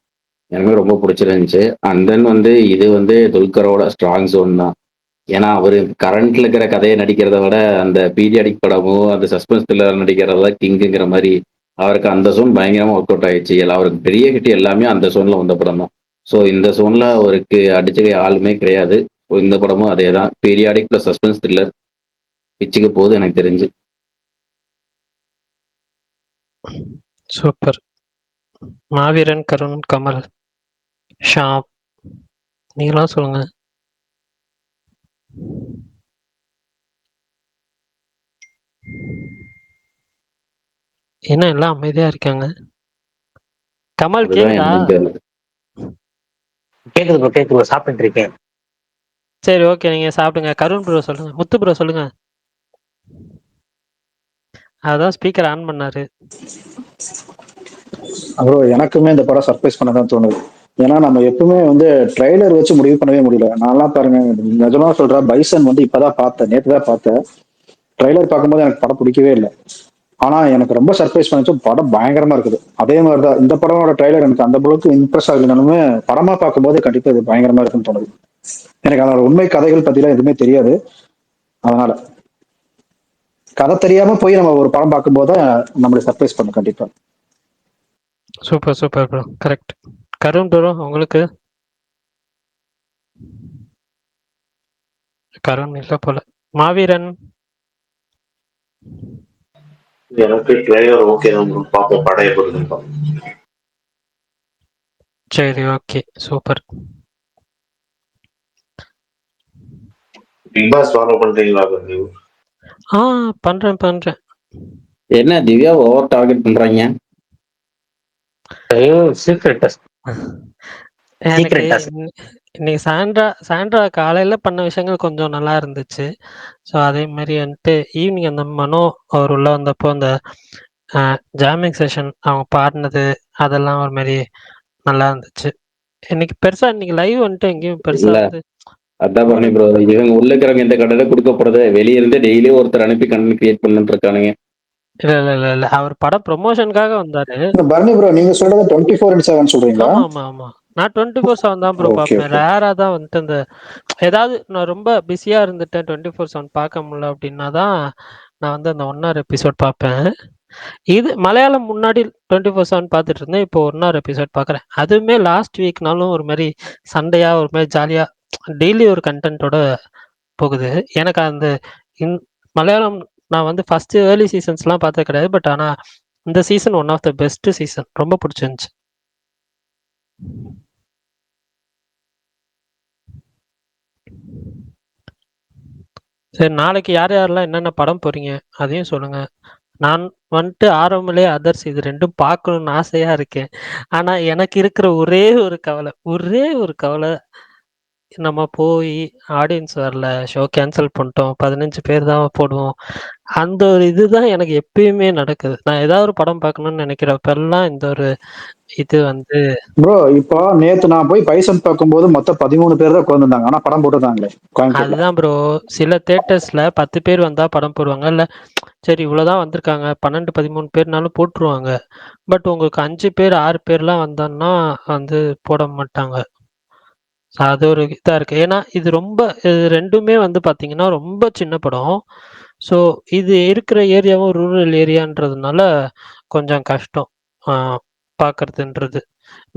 எனக்குமே ரொம்ப பிடிச்சிருந்துச்சு. அண்ட் தென் வந்து இது வந்து துல்கரோட ஸ்ட்ராங் ஜோன் தான். ஏன்னா அவரு கரண்ட்ல இருக்கிற கதையை நடிக்கிறத விட அந்த பீரியாடிக் படமும் அந்த சஸ்பென்ஸ் த்ரில்லர் நடிக்கிறத கிங்குங்கிற மாதிரி அவருக்கு அந்த ஜோன் பயங்கரமா ஒர்க் அவுட் ஆயிடுச்சு. அவருக்கு பெரிய ஹிட் எல்லாமே அந்த ஜோன்ல வந்த படம் தான். ஸோ இந்த ஜோன்ல அவருக்கு அடிச்சவே ஆளுமே கிடையாது. இந்த படமும் அதே தான், பீரியாடிக் பிளஸ் சஸ்பென்ஸ் த்ரில்லர் பிச்சுக்கு போகுது எனக்கு தெரிஞ்சு. சூப்பர். மாவீரன், கருண், கமல், ஷாம், நீங்களாம் சொல்லுங்க. என்ன எல்லாம் அமைதியா இருக்காங்க? கமல் கேக்குதா? கேக்குது, சாப்பிட்டு இருக்கேன். சரி ஓகே, நீங்க சாப்பிடுங்க. கருண் ப்ரோ சொல்லுங்க. முத்து ப்ரோ சொல்லுங்க. அதான் ஸ்பீக்கர் ஆன் பண்ணாரு. ப்ரோ எனக்குமே இந்த படம் சர்ப்ரைஸ் பண்ண தான் தோணுது. ஏன்னா நம்ம எப்பவுமே வந்து ட்ரெய்லர் வச்சு முடிவு பண்ணவே முடியல. நான்லாம் பாருங்க, நிஜமா சொல்றேன், பைசன் வந்து இப்பதான் பார்த்தேன், நேற்று தான் பார்த்தேன். ட்ரெய்லர் பார்க்கும்போது எனக்கு படம் பிடிக்கவே இல்லை. ஆனா எனக்கு ரொம்ப சர்ப்ரைஸ் பண்ணிச்சு, படம் பயங்கரமா இருக்குது. அதே மாதிரிதான் இந்த படமோட ட்ரெய்லர் எனக்கு அந்த அளவுக்கு இம்ப்ரெஸ் ஆகலனாலுமே படமா பார்க்கும்போது கண்டிப்பா இது பயங்கரமா இருக்குன்னு தோணுது. எனக்கு அதோட உண்மை கதைகள் பத்திலாம் எதுவுமே தெரியாது. அதனால கதை தெரியாம போய் நம்ம ஒரு படம் பார்க்கும்போது நம்மளை சர்ப்ரைஸ் பண்ணும் கண்டிப்பா. Super super bro, correct. Karun bro உங்களுக்கு? கருண் இல்ல போல. மாவீரன் எனக்கு ட்ரெய்லர் ஓகே தான், பார்ப்போம் படைய பொறுத்து. சரி okay super. Bigg Boss follow பண்றீங்களா? பண்றேன். என்ன திவ்யா ஓவர் டார்கெட் பண்றாங்க? சீக்ரெட் டெஸ்ட் எனக்கு சீக்ரெட் டாஸ்க். இன்னைக்கு சாண்ட்ரா காலையில பண்ண விஷயங்கள் கொஞ்சம் நல்லா இருந்துச்சு. ஸோ அதே மாதிரி வந்துட்டு ஈவினிங் அந்த மனோ அவர் உள்ள வந்தப்போ அந்த ஜாமிங் செஷன் அவங்க பாடினது அதெல்லாம் ஒரு மாதிரி நல்லா இருந்துச்சு. இன்னைக்கு பெருசா இன்னைக்கு லைவ் வந்துட்டு எங்கேயும் பெருசா இல்ல வந்து அதான் பண்ணி ப்ரோ, இவங்க உள்ள இருக்கிறவங்க எந்த கண்டென்ட் கொடுக்க போறது, வெளியே இருந்து டெய்லி ஒருத்தர் அனுப்பி கண்டென்ட் கிரியேட் பண்ணிட்டு இருக்கானுங்க. இல்ல அவர் படம் ப்ரொமோஷனுக்காக வந்தாரு. பர்னி ப்ரோ நீங்க சொல்றது 24/7 சொல்றீங்களா? ஆமா. நான் 24/7 தான் ப்ரோ ஓகே பார்ப்பேன். ஓகே. ரேரா தான் வந்துட்டு அந்த ஏதாவது நான் ரொம்ப பிஸியா இருந்துட்டேன் 24/7 பார்க்க முடியல அப்படின்னா தான் நான் வந்து அந்த 1 hour எபிசோட் பார்ப்பேன். இது மலையாளம் முன்னாடி 24/7 பார்த்துட்டு இருந்தேன். இப்போ 1 hour எபிசோட் பார்க்குறேன். அதுவுமே லாஸ்ட் வீக்னாலும் ஒரு மாதிரி சண்டையா ஒரு மாதிரி ஜாலியா டெய்லி ஒரு கண்டென்ட்டோட போகுது. எனக்கு அந்த மலையாளம் நான் வந்து ஃபர்ஸ்ட் ஏர்லி சீசன்ஸ்லாம் பார்த்தது கிடையாது. பட் ஆனால் இந்த season one of the best season, ரொம்ப பிடிச்சிருந்துச்சு. சரி, நாளைக்கு யார் யாரெல்லாம் என்னென்ன படம் போறீங்க அதையும் சொல்லுங்க. நான் வந்துட்டு ஆரம்பத்திலே அதர்ஸ் இது ரெண்டும் பார்க்கணும்னு ஆசையா இருக்கேன். ஆனா எனக்கு இருக்கிற ஒரே ஒரு கவலை நம்ம போய் ஆடியன்ஸ் வரல, ஷோ கேன்சல் பண்ணிட்டோம், 15 பேர் தான் போடுவோம். அந்த ஒரு இதுதான் எனக்கு எப்பயுமே நடக்குது. நான் ஏதாவது ஒரு படம் பார்க்கணும்னு நினைக்கிறப்பெல்லாம் இந்த ஒரு இது வந்து ப்ரோ இப்போ நேத்து நான் போய் பைசன் பார்க்கும்போது மொத்தம் 13 பேர் தான் உட்காந்துருந்தாங்க. ஆனா படம் போட்டுருந்தாங்களே கோயம்புத்தூர்ல. அதுதான் ப்ரோ. சில தியேட்டர்ஸ்ல 10 பேர் வந்தா படம் போடுவாங்க. இல்ல சரி இவ்வளவுதான் வந்திருக்காங்க 12 13 பேர்னாலும் போட்டுருவாங்க. பட் உங்களுக்கு 5 பேர் 6 பேர்லாம் வந்தான்னா வந்து போட மாட்டாங்க. அது ஒரு இதா இருக்கு. ஏன்னா இது ரெண்டுமே வந்து பாத்தீங்கன்னா ரொம்ப சின்ன படம். ஸோ இது இருக்கிற ஏரியாவும் ரூரல் ஏரியான்றதுனால கொஞ்சம் கஷ்டம் பார்க்கறதுன்றது.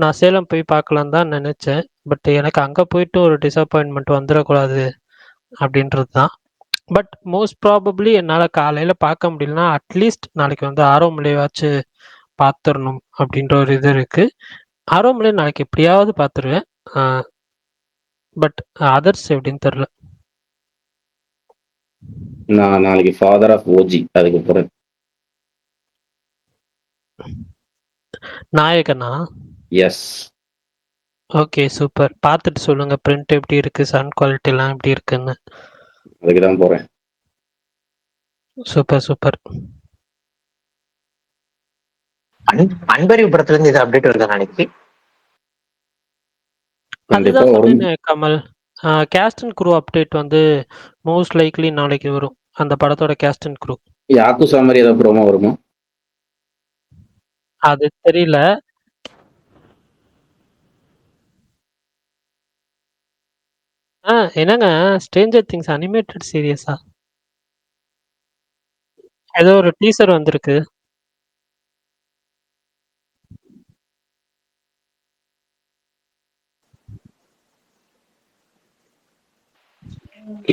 நான் சேலம் போய் பார்க்கலான்னு தான் நினைச்சேன். பட் எனக்கு அங்கே போயிட்டு ஒரு டிசப்பாயின்மெண்ட் வந்துடக்கூடாது அப்படின்றது தான். பட் மோஸ்ட் ப்ராபப்ளி என்னால் காலையில் பார்க்க முடியலன்னா அட்லீஸ்ட் நாளைக்கு வந்து ஆரோமலையாச்சு பார்த்துடணும் அப்படின்ற ஒரு இது இருக்குது. ஆரோமலை நாளைக்கு எப்படியாவது பார்த்துருவேன். பட் அதர்ஸ் எப்படின்னு தெரில. நான் நாளைக்கு ஃபாதர் ஆஃப் ஓஜி அதுக்கு போறேன். நாயகனா? எஸ். Okay super. பார்த்துட்டு சொல்லுங்க பிரிண்ட் எப்படி இருக்கு, சவுண்ட் குவாலிட்டி எல்லாம் எப்படி இருக்குன்னு. அதுக்கு தான் போறேன். சூப்பர். அன்பறிவு படத்துல இருந்து இது அப்டேட் வருதா நாளைக்கு? அதுதான் சொன்னேன் Kamal. Cast and crew update வந்து மோஸ்ட் லைக்லி நாளைக்கு வரும். அந்த படத்தோட கேஸ்ட் அண்ட் குரூ. யாக்குசா மாதிரி ஏதாவது ப்ரோமோ வருமா? அது தெரியல. என்னங்க ஸ்ட்ரேஞ்சர் திங்ஸ் அனிமேட்டட் சீரியஸா? ஏதோ ஒரு டீசர் வந்திருக்கு.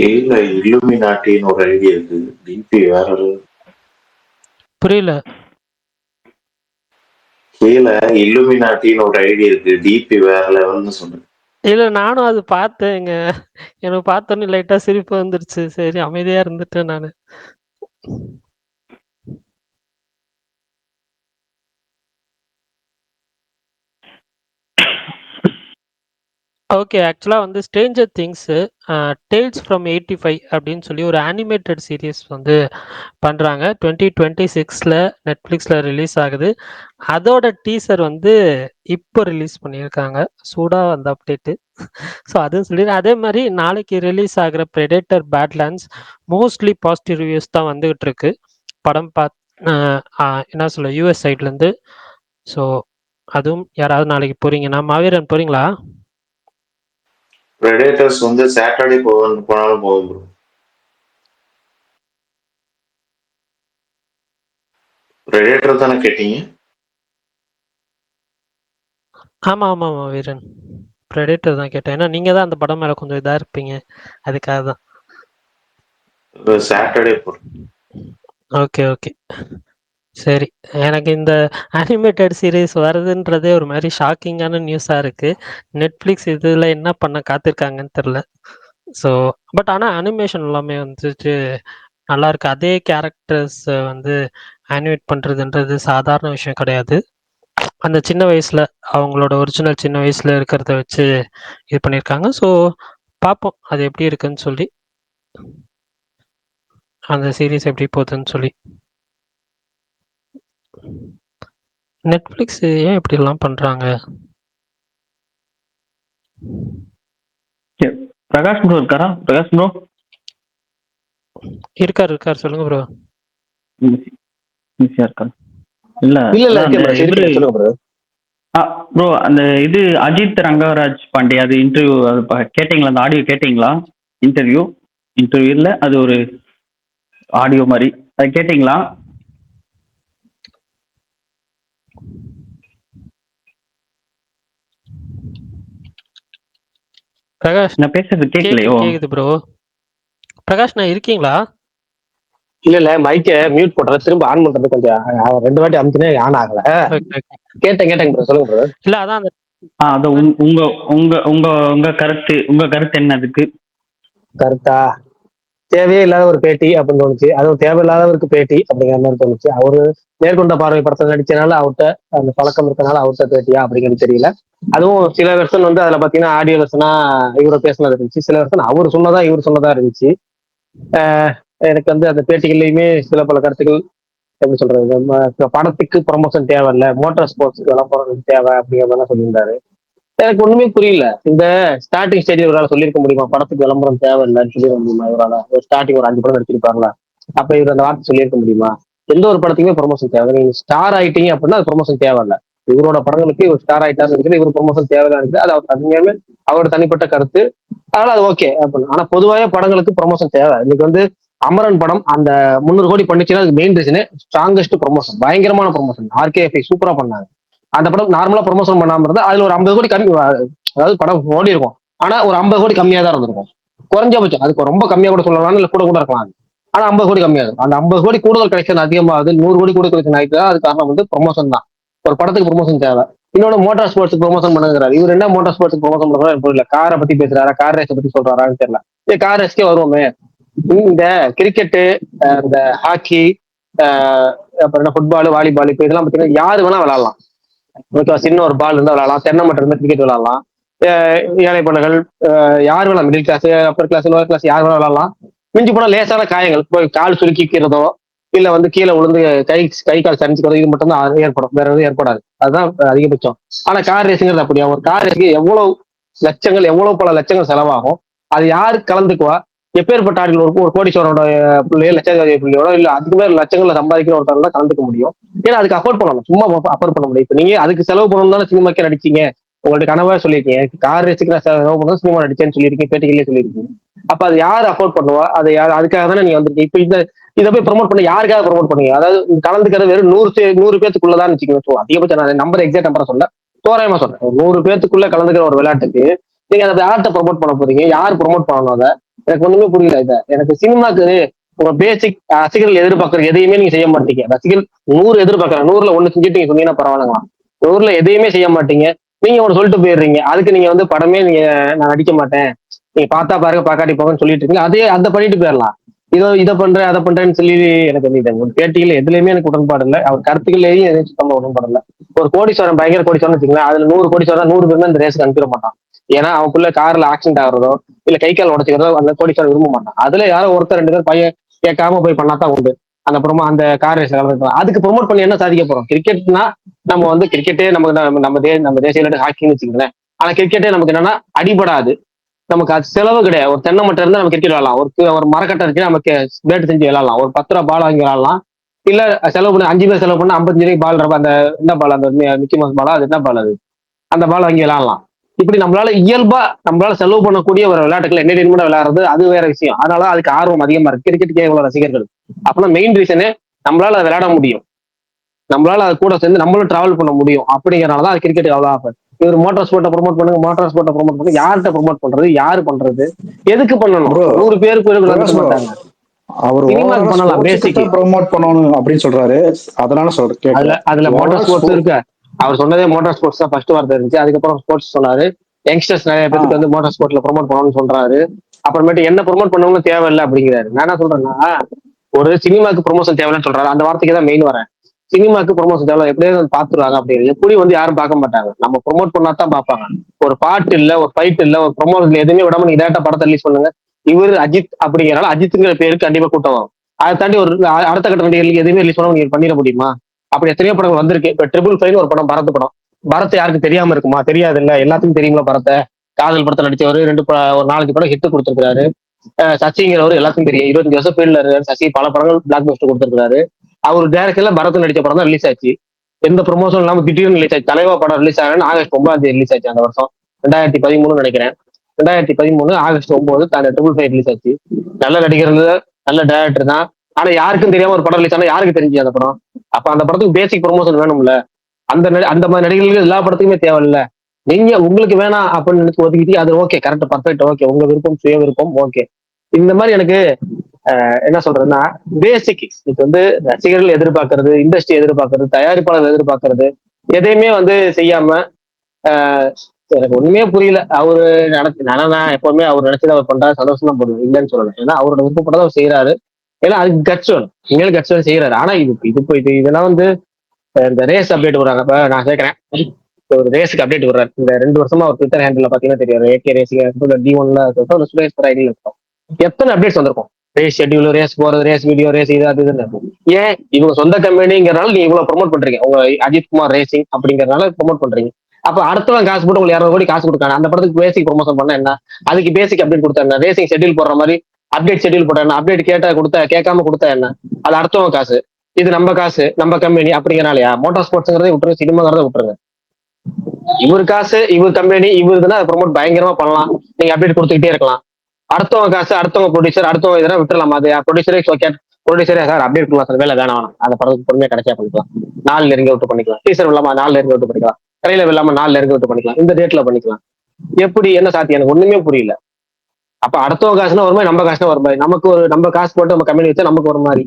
இல்ல இல்லுமினாட்டின்னு ஒரு ஐடியா இருக்கு. டிபி வேற புரியல. கீழே இல்லுமினாட்டின்னு ஒரு ஐடியா இருக்கு. டிபி வேற லெவல்னு சொன்னேன். இல்ல நானும் அது பார்த்தேங்க. எனக்கு பார்த்தோன்னே லைட்டா சிரிப்பு வந்துருச்சு. சரி அமைதியா இருந்துட்டேன் நானு. ஓகே. ஆக்சுவலா வந்து ஸ்ட்ரேஞ்சர் திங்ஸ் டேல்ஸ் ஃப்ரம் 85 அப்படின்னு சொல்லி ஒரு அனிமேட்டட் சீரீஸ் வந்து பண்றாங்க. 2026ல நெட்ஃபிளிக்ஸ்ல ரிலீஸ் ஆகுது. அதோட டீசர் வந்து இப்போ ரிலீஸ் பண்ணியிருக்காங்க. சூடா வந்த அப்டேட்டு. ஸோ அதுவும் சொல்லி அதே மாதிரி நாளைக்கு ரிலீஸ் ஆகிற பிரெடேட்டர் பேட்லேண்ட்ஸ் மோஸ்ட்லி பாசிட்டிவ் ரிவ்யூஸ் தான் வந்துகிட்டு இருக்கு. படம் என்ன சொல்ல யூஎஸ் சைட்லேருந்து. ஸோ அதுவும் யாராவது நாளைக்கு போறீங்கன்னா மாவீரன் போறீங்களா? பிரெடேட்டர்ஸ் வந்து சாட்டர்டே போனாலும் போகும் ப்ரோ. பிரெடேட்டர் தானே கேட்டீங்க? ஆமா வீரன், பிரெடேட்டர் தான் கேட்டேன். ஏன்னா நீங்க தான் அந்த படம் மேல கொஞ்சம் இதா இருப்பீங்க, அதுக்காக தான். சாட்டர்டே போறேன். ஓகே சரி. எனக்கு இந்த அனிமேட்டட் சீரீஸ் வருதுன்றதே ஒரு மாதிரி ஷாக்கிங்கான நியூஸா இருக்கு. நெட்ஃபிளிக்ஸ் இதுல என்ன பண்ண காத்திருக்காங்கன்னு தெரியல. ஸோ பட் ஆனால் அனிமேஷன் எல்லாமே வந்துட்டு நல்லா இருக்கு. அதே கேரக்டர்ஸ் வந்து அனிமேட் பண்றதுன்றது சாதாரண விஷயம் கிடையாது. அந்த சின்ன வயசுல அவங்களோட ஒரிஜினல் சின்ன வயசுல இருக்கிறத வச்சு இது பண்ணியிருக்காங்க. ஸோ பார்ப்போம் அது எப்படி இருக்குன்னு சொல்லி, அந்த சீரிஸ் எப்படி போகுதுன்னு சொல்லி. நெட்ஃப்ளிக்ஸ் ஏன் இப்படிலாம் பண்றாங்க? பிரகாஷ் ப்ரோ இருக்காரா? பிரகாஷ் ப்ரோ இருக்கார் சொல்லுங்க ப்ரோ. ஈஸியா இருக்கா? இல்ல இல்ல அதான் அந்த இருக்கேன் bro, இவரு இருக்கேன். சொல்லுங்க bro. ப்ரோ அந்த இது அஜித் ரங்கராஜ் பாண்டே அது இன்டர்வியூ அது கேட்டிங்களா? அந்த ஆடியோ கேட்டிங்களா? இன்டர்வியூ இல்ல அது ஒரு ஆடியோ மாதிரி அது கேட்டிங்களா? பிரகாஷ் நான் பேசுறது கேட்கலையோ? கேக்குது ப்ரோ. பிரகாஷ் நான் இருக்கீங்களா? இல்ல மைக்க மியூட் போட்டத திரும்ப ஆன் பண்றது கொஞ்சம் 2 வாட்டி அமுத்தினே ஆன் ஆகல. ஓகே. கேட்டேன் bro, சொல்லுங்க bro. இல்ல அதான் அந்த அது உங்க உங்க உங்க உங்க கருத்து என்ன அதுக்கு? கருத்தா தேவையே இல்லாத ஒரு பேட்டி அப்படின்னு தோணுச்சு. அதுவும் தேவையில்லாதவருக்கு பேட்டி அப்படிங்கிற மாதிரி தோணுச்சு. அவரு நேர்கொண்ட பார்வை படத்தில் நடிச்சனால அவர்கிட்ட அந்த பழக்கம் இருக்கனால அவர்கிட்ட பேட்டியா அப்படிங்கிறது தெரியல. அதுவும் சில வெர்ஷன் வந்து அதுல பாத்தீங்கன்னா ஆடியோ வெர்ஷனா இவரை பேசினது இருந்துச்சு, சில வெர்ஷன் அவர் சொன்னதா இவர் சொன்னதா இருந்துச்சு. எனக்கு வந்து அந்த பேட்டிகள்லையுமே சில பல கருத்துக்கள் எப்படி சொல்றது, நம்ம படத்துக்கு ப்ரொமோஷன் தேவையில்ல, மோட்டார் ஸ்போர்ட்ஸ்க்கு விளம்பரம் தேவை அப்படிங்கிற மாதிரி சொல்லியிருந்தாரு. எனக்கு ஒண்ணுமே புரியல. இந்த ஸ்டார்டிங் ஸ்டேஜ் இவரால் சொல்லியிருக்க முடியுமா படத்துக்கு விளம்பரம் தேவையில்லைன்னு சொல்லிட முடியுமா இவரால்? ஒரு ஸ்டார்டிங் ஒரு 5 படம் நடிச்சிருப்பாங்களா, அப்ப இவர் அந்த வார்த்தை சொல்லியிருக்க முடியுமா? எந்த ஒரு படத்துக்குமே ப்ரொமோஷன் தேவை. நீங்க ஸ்டார் ஆயிட்டீங்க அப்படின்னா அது ப்ரொமோஷன் தேவையில்ல. இவரோட படங்களுக்கு ஒரு ஸ்டார் ஆயிட்டாரு இருக்குது, இவர் ப்ரொமோஷன் தேவைதான் இருக்குது. அது அதுவுமே அவரோட தனிப்பட்ட கருத்து, அதனால அது ஓகே அப்படின்னு. ஆனா பொதுவாக படங்களுக்கு ப்ரொமோஷன் தேவை. இன்னைக்கு வந்து அமரன் படம் அந்த 300 கோடி பண்ணிச்சுன்னா அது மெயின் ரீசனே ஸ்ட்ராங்கஸ்ட் ப்ரொமோஷன், பயங்கரமான ப்ரொமோஷன். RKFI சூப்பரா பண்ணாங்க. அந்த படம் நார்மலா ப்ரொமோஷன் பண்ணாம இருந்தா அதுல ஒரு 50 கோடி கம்மி, அதாவது படம் ஓடி இருக்கும் ஆனா ஒரு 50 கோடி கம்மியா தான் இருந்திருக்கும் குறைஞ்சபட்சம். அதுக்கு ரொம்ப கம்மியா கூட சொல்லலாம், இல்ல கூட இருக்கலாம். ஆனா 50 கோடி கம்மியா இருக்கும். அந்த 50 கோடி கூடுதல் கலெக்ஷன் அதிகமாகுது, 100 கோடி கூடுதல் கலெக்ஷன் ஆயிடுது. அது காரணம் வந்து ப்ரொமோஷன் தான். ஒரு படத்துக்கு ப்ரொமோஷன் தேவை. இன்னொன்னு மோட்டார் ஸ்போர்ட்ஸ் ப்ரொமோஷன் பண்ணுங்கிறாரு. இவர் என்ன மோட்டார் ஸ்போர்ட்ஸ் ப்ரொமோஷன் பண்றாரு புரியல. காரை பத்தி பேசுறாரா, கார் ரேஸை பத்தி சொல்றாரான்னு தெரியல. கார் ரேஸ்க்கே வருவோமே. இந்த கிரிக்கெட்டு, இந்த ஹாக்கி, அப்புறம் என்ன ஃபுட்பால், வாலிபால், இப்ப இதெல்லாம் பாத்தீங்கன்னா யாரு வேணா விளையாடலாம். சின்ன ஒரு பால் இருந்தா விளையாடலாம், தென்னை மட்டை இருந்தா கிரிக்கெட் விளையாடலாம். ஏழை பண்ணகள் யார் வேணாம், middle class, upper class, lower class யார் வேணா விளையாடலாம். மிஞ்சி போனா லேசான காயங்கள், போய் கால் சுருக்கிக்கிறதோ இல்ல வந்து கீழே விழுந்து கை கால் சரிஞ்சுக்கிறதோ இது மட்டும் தான் ஏற்படும், வேற எதுவும் ஏற்படாது. அதுதான் அதிகபட்சம். ஆனா கார் ரேஸுங்கிறது அப்படியா? ஒரு கார் ரேஸுக்கு எவ்வளவு லட்சங்கள், எவ்வளவு பல லட்சங்கள் செலவாகும். அது யாரு கலந்துக்குவா? எப்பேற்பட்ட ஆட்கள் ஒரு கோடீஸ்வரோட பிள்ளையோ, லட்சாதிபதி பிள்ளையோட இல்ல அதுக்கு மேல லட்சங்களை சம்பாதிக்கிற ஒருத்தர் தான் கலந்துக்க முடியும். ஏன்னா அதுக்கு அஃபோர்ட் பண்ணணும், சும்மா அஃபோர்ட் பண்ண முடியும். இப்ப நீங்க அதுக்கு செலவு பண்ணணும் தானே சினிமாக்கே நடிச்சீங்க. உங்கள்ட்ட கனவா சொல்லியிருக்கீங்க, கார் ரேஸுக்கு நான் செலவு பண்ணணும் சினிமா நடிச்சேன்னு சொல்லியிருக்கீங்க, பேட்டிகளே சொல்லியிருக்கீங்க. அப்ப அது யார் அஃபோர்ட் பண்ணுவா? அது யார்? அதுக்காக தானே நீங்க வந்திருக்கீங்க. இப்ப இதை போய் ப்ரொமோட் பண்ணி யாருக்காக ப்ரொமோட் பண்ணுவீங்க? அதாவது கலந்துக்கிறது வெறும் 100 பேத்துக்குள்ளதான் வச்சுக்கோங்க. அதிகபட்சம் நான் நம்பர் எக்ஸாக்ட் நம்பரை சொல்ல, தோராயமா சொல்றேன். 100 பேத்துக்குள்ள கலந்துக்கிற ஒரு விளையாட்டுக்கு நீங்க அதை யார்கிட்ட ப்ரொமோட் பண்ண போறீங்க? யார் ப்ரொமோட் பண்ணணும்? அதை எனக்கு ஒண்ணுமே புரியல. இதை எனக்கு சினிமாக்கு உங்க பேசிக் ரசிகர்கள் எதிர்பார்க்கறது எதையுமே நீங்க செய்ய மாட்டீங்க. ரசிகர்கள் 100 எதிர்பார்க்கறேன், 100ல 1 செஞ்சுட்டு நீங்க சொன்னீங்கன்னா பரவாயில்லங்களா. 100ல எதையுமே செய்ய மாட்டீங்க. நீங்க ஒன்று சொல்லிட்டு போயிடுறீங்க. அதுக்கு நீங்க வந்து படமே நீங்க நான் நடிக்க மாட்டேன், நீங்க பார்த்தா பாருங்க பாக்காட்டி போங்கன்னு சொல்லிட்டு இருக்கீங்க. அதே அந்த பண்ணிட்டு போயிடலாம். இதை பண்றேன் அதை பண்றேன்னு சொல்லி எனக்கு வந்து ஒரு பேட்டிகள் எதுலையுமே எனக்கு உடன்பாடு இல்லை. அவர் கருத்துக்கள்லேயும் எதுவும் சுத்தமா உடன்பாடு இல்லை. ஒரு கோடீஸ்வரன், பயங்கர கோடீஸ்வரன் வச்சுக்கலாம், அதுல 100 கோடீஸ்வரன் 100 பேர் இந்த ரேஸுக்கு அனுப்பிட மாட்டான். ஏன்னா அவனுக்குள்ள கார்ல ஆக்சிடென்ட் ஆகுறதோ இல்ல கை கால் உடச்சிக்கிறதோ அந்த கோடீஸ்வரன் விரும்ப மாட்டான். அதுல யாரோ ஒருத்தர் 2 பேர் பையன் கேட்காம போய் பண்ணாதான் உண்டு அந்த அந்த கார் ரேஸ் கலந்துக்கலாம். அதுக்கு ப்ரொமோட் பண்ணி என்ன சாதிக்க போறோம்? கிரிக்கெட்னா நம்ம வந்து கிரிக்கெட்டே நமக்கு நம்ம தேசிய விளையாட்டு ஹாக்கின்னு வச்சுக்கோங்களேன். ஆனா கிரிக்கெட்டே நமக்கு என்னன்னா அடிபடாது, நமக்கு அது செலவு கிடையாது. ஒரு தென்னை மட்டை இருந்தா நம்ம கிரிக்கெட் விளையாடலாம், ஒரு மரக்கட்டை இருக்கு நமக்கு பேட் செஞ்சு விளையாடலாம், ஒரு 10 ரூபா பால் வாங்கி விளையாடலாம். இல்ல செலவு பண்ணி 5 பேர் செலவு பண்ணா 55 ரூபாய் பால், அந்த என்ன பால், அந்த மிக்கி மவுஸ் பாலா, அது என்ன பால், அது அந்த பால் வாங்கி விளையாடலாம். இப்படி நம்மளால இயல்பா நம்மளால செலவு பண்ணக்கூடிய ஒரு விளையாட்டுகள் என்டர்டைன்மெண்ட் விளையாடுறது அது வேற விஷயம். அதனால அதுக்கு ஆர்வம் அதிகமா இருக்கு கிரிக்கெட்டுக்கே இவ்வளவு ரசிகர்கள். அப்படின்னா மெயின் ரீசனே நம்மளால அதை விளையாட முடியும், நம்மளால அது கூட சேர்ந்து நம்மளும் டிராவல் பண்ண முடியும். அப்படிங்கறனாலதான் அது கிரிக்கெட் அவ்வளவு ஆஃபர். இவர் மோட்டார் ஸ்போர்ட்டை ப்ரொமோட் பண்ணுங்க, மோட்டார் ஸ்போர்ட்டை ப்ரொமோட் பண்ணுங்க. யார்கிட்ட ப்ரொமோட் பண்றது? யாரு பண்றது? எதுக்கு பண்ணணும்? 100 பேருக்கு விளக்க மாட்டாங்க. அவர் சினிமாக்கு பண்ணலாம், பேசிக் ப்ரோமோட் பண்ணணும் அப்படின்னு சொல்றாரு. அதனால அதுல மோட்டார் ஸ்போர்ட்ஸ் இருக்கு. அவர் சொன்னதே மோட்டார் ஸ்போர்ட்ஸ் தான் ஃபர்ஸ்ட் வார்த்தை இருந்துச்சு. அதுக்கப்புறம் ஸ்போர்ட்ஸ் சொன்னாரு. யங்ஸ்டர்ஸ் நிறைய பேருக்கு வந்து மோட்டார் ஸ்போர்ட்ஸ்ல ப்ரொமோட் பண்ணணும்னு சொல்றாரு. அப்புறமேட்டு என்ன ப்ரொமோட் பண்ணணும்னு தேவையில்லை அப்படிங்கிறாரு. நான் என்ன சொல்றேன்னா, ஒரு சினிமாக்கு ப்ரொமோஷன் தேவைன்னு சொல்றாரு. அந்த வார்த்தைக்கு தான் மெயின் வரேன். சினிமாக்கு ப்ரொமோஷன் தேவை, எப்படியாவது வந்து பாத்துருவாங்க. அப்படி எப்படி வந்து யாரும் பார்க்க மாட்டாங்க, நம்ம ப்ரொமோட் பண்ணா தான் பார்ப்பாங்க. ஒரு பாட்டு இல்ல, ஒரு ஃபைட் இல்ல, ஒரு ப்ரொமோஷன் எதுவுமே விடாம நீங்க டேரக்டா படத்தை ரிலீஸ் பண்ணுங்க. இவர் அஜித் அப்படிங்கிறனால அஜித்துங்கிற பேருக்கு கண்டிப்பா கூட்டம் வரும். அதை தாண்டி ஒரு அடுத்த கட்ட நடிகர்களுக்கு எதுவுமே ரிலீஸ் பண்ண நீங்க பண்ணிட முடியுமா? அப்படி எத்தனையோ படங்கள் வந்திருக்கு. இப்ப 555 ஒரு படம், பரத் படம். பரத் யாருக்கு தெரியாம இருக்குமா? தெரியாது இல்ல, எல்லாத்துக்கும் தெரியுங்களா பரத்தை. காதல் படத்தை நடிச்சவர், ஒரு 4 படம் ஹிட் கொடுத்திருக்காரு. சசிங்கிறவர் எல்லாத்துக்கும் தெரியும். 25 வருஷம் ஃபீல்ட்ல இருக்காரு சசி. பல படங்கள் பிளாக் பஸ்டர் கொடுத்திருக்காரு. அவர் டைரக்டர்ல பரத் நடிச்ச படம் தான் ரிலீஸ் ஆச்சு. எந்த ப்ரொமோஷன் இல்லாம திடீர்னு ரிலீஸ் ஆச்சு. தலைவா படம் ரிலீஸ் ஆகுன்னு ஆகஸ்ட் 9 ரிலீஸ் ஆச்சு அந்த வருஷம். 2013 நினைக்கிறேன். 2013 ஆகஸ்ட் 9 அந்த 555 ரிலீஸ் ஆச்சு. நல்ல நடிகர்கள், நல்ல டைரக்டர் தான். ஆனா யாருக்கும் தெரியாம ஒரு படம் ரிலீஸ் ஆனா யாருக்கு தெரிஞ்சு அந்த படம்? அப்ப அந்த படத்துக்கு பேசிக் ப்ரொமோஷன் வேணும்ல. அந்த மாதிரி நடிகர்களுக்கு எல்லா படத்துக்குமே தேவையில்ல. நீங்க உங்களுக்கு வேணாம் அப்படின்னு நினைச்சு ஒதுக்கிட்டு அது ஓகே, கரெக்ட், பர்ஃபெக்ட், ஓகே, உங்க விருப்பம், சுய விருப்பம், ஓகே. இந்த மாதிரி எனக்கு என்ன சொல்றதுன்னா, பேசிக் இது வந்து ரசிகர்கள் எதிர்பார்க்கறது, இண்டஸ்ட்ரி எதிர்பார்க்கறது, தயாரிப்பாளர் எதிர்பார்க்கறது எதையுமே வந்து செய்யாம எனக்கு ஒண்ணுமே புரியல. அவரு நான் எப்பவுமே அவர் நினைச்சது அவர் பண்றாரு, சந்தோஷம் தான் போடுது, இல்லைன்னு சொல்லல. ஏன்னா அவரோட விருப்பப்பட்டதை அவர் செய்யறாரு. ஏன்னா அதுக்கு கட்ஸ் வேணும், இனிமேல் கட்ஸ் வேணும் செய்யறாரு. ஆனா இதெல்லாம் வந்து இந்த ரேஸ் அப்டேட் விடுறாங்க. இப்ப நான் கேட்கறேன், ஒரு ரேஸுக்கு அப்டேட் விடுறாரு. இந்த 2 வருஷமா ஒரு ட்விட்டர் ஹேண்டில் பாத்தீங்கன்னா தெரியும், AK ரேசிங் D1ல சுரேஷ் ஐடியில் இருக்கும். எத்தனை அப்டேட்ஸ் வந்திருக்கும்? ரேஸ் ஷெட்யூல், ரேஸ் போறது, ரேஸ் வீடியோ, ரேஸ் இது அது இதுன்னு. ஏன் இவங்க சொந்த கம்பெனிங்கிறனால நீங்க இவ்வளவு ப்ரொமோட் பண்றீங்க, உங்க அஜித் குமார் ரேசிங் அப்படிங்கறதுனால ப்ரொமோட் பண்றீங்க. அப்ப அடுத்தவன் காசு போட்டு உங்களுக்கு 200 கோடி காசு கொடுக்காங்க, அந்த படத்துக்கு பேசிக் ப்ரொமோஷன் பண்ண என்ன? அதுக்கு பேசிக் அப்டேட் கொடுத்தா ரேசிங் ஷெட்யூல் போடுற மாதிரி அப்டேட் ஷெட்யூல் போட்டா என்ன? அப்டேட் கேட்காம கொடுத்தா என்ன? அது அடுத்தவங்க காசு, இது நம்ம காசு, நம்ம கம்பெனி அப்படிங்கிறனாலயா? மோட்டார் ஸ்போர்ட்ஸ்ங்கிறதே விட்டுருங்க, சினிமாங்கிறத விட்டுருங்க. இவர் காசு, இவர் கம்பெனி, இவருதுன்னா ப்ரொமோட் பயங்கரமா பண்ணலாம், நீங்க அப்டேட் கொடுத்துக்கிட்டே இருக்கலாம். அடுத்தவங்க காசு, அடுத்தவங்க ப்ரொடியூசர், அடுத்தவங்க இதெல்லாம் விட்டுறலாம். அது ப்ரொடியூசரே சார் அப்டேட் பண்ணலாம் சார், வேலை வேணாம், அந்த படத்துக்கு பொறுமையா கிடைச்சா பண்ணிக்கலாம், 4 நெருங்க விட்டு பண்ணிக்கலாம், டீசர் இல்லாம 4 நெருங்க விட்டு பண்ணிக்கலாம், ட்ரெய்லர் இல்லாம 4 நெருங்க விட்டு பண்ணிக்கலாம், இந்த டேட்ல பண்ணிக்கலாம். எப்படி என்ன சாத்தியம்? எனக்கு ஒண்ணுமே புரியல. அப்ப அடுத்தவங்க காசுனா ஒரு மாதிரி, நம்ம காசுனா ஒரு மாதிரி, நம்ம காசு போட்டு நம்ம கம்பெனி வச்சா நமக்கு ஒரு மாதிரி.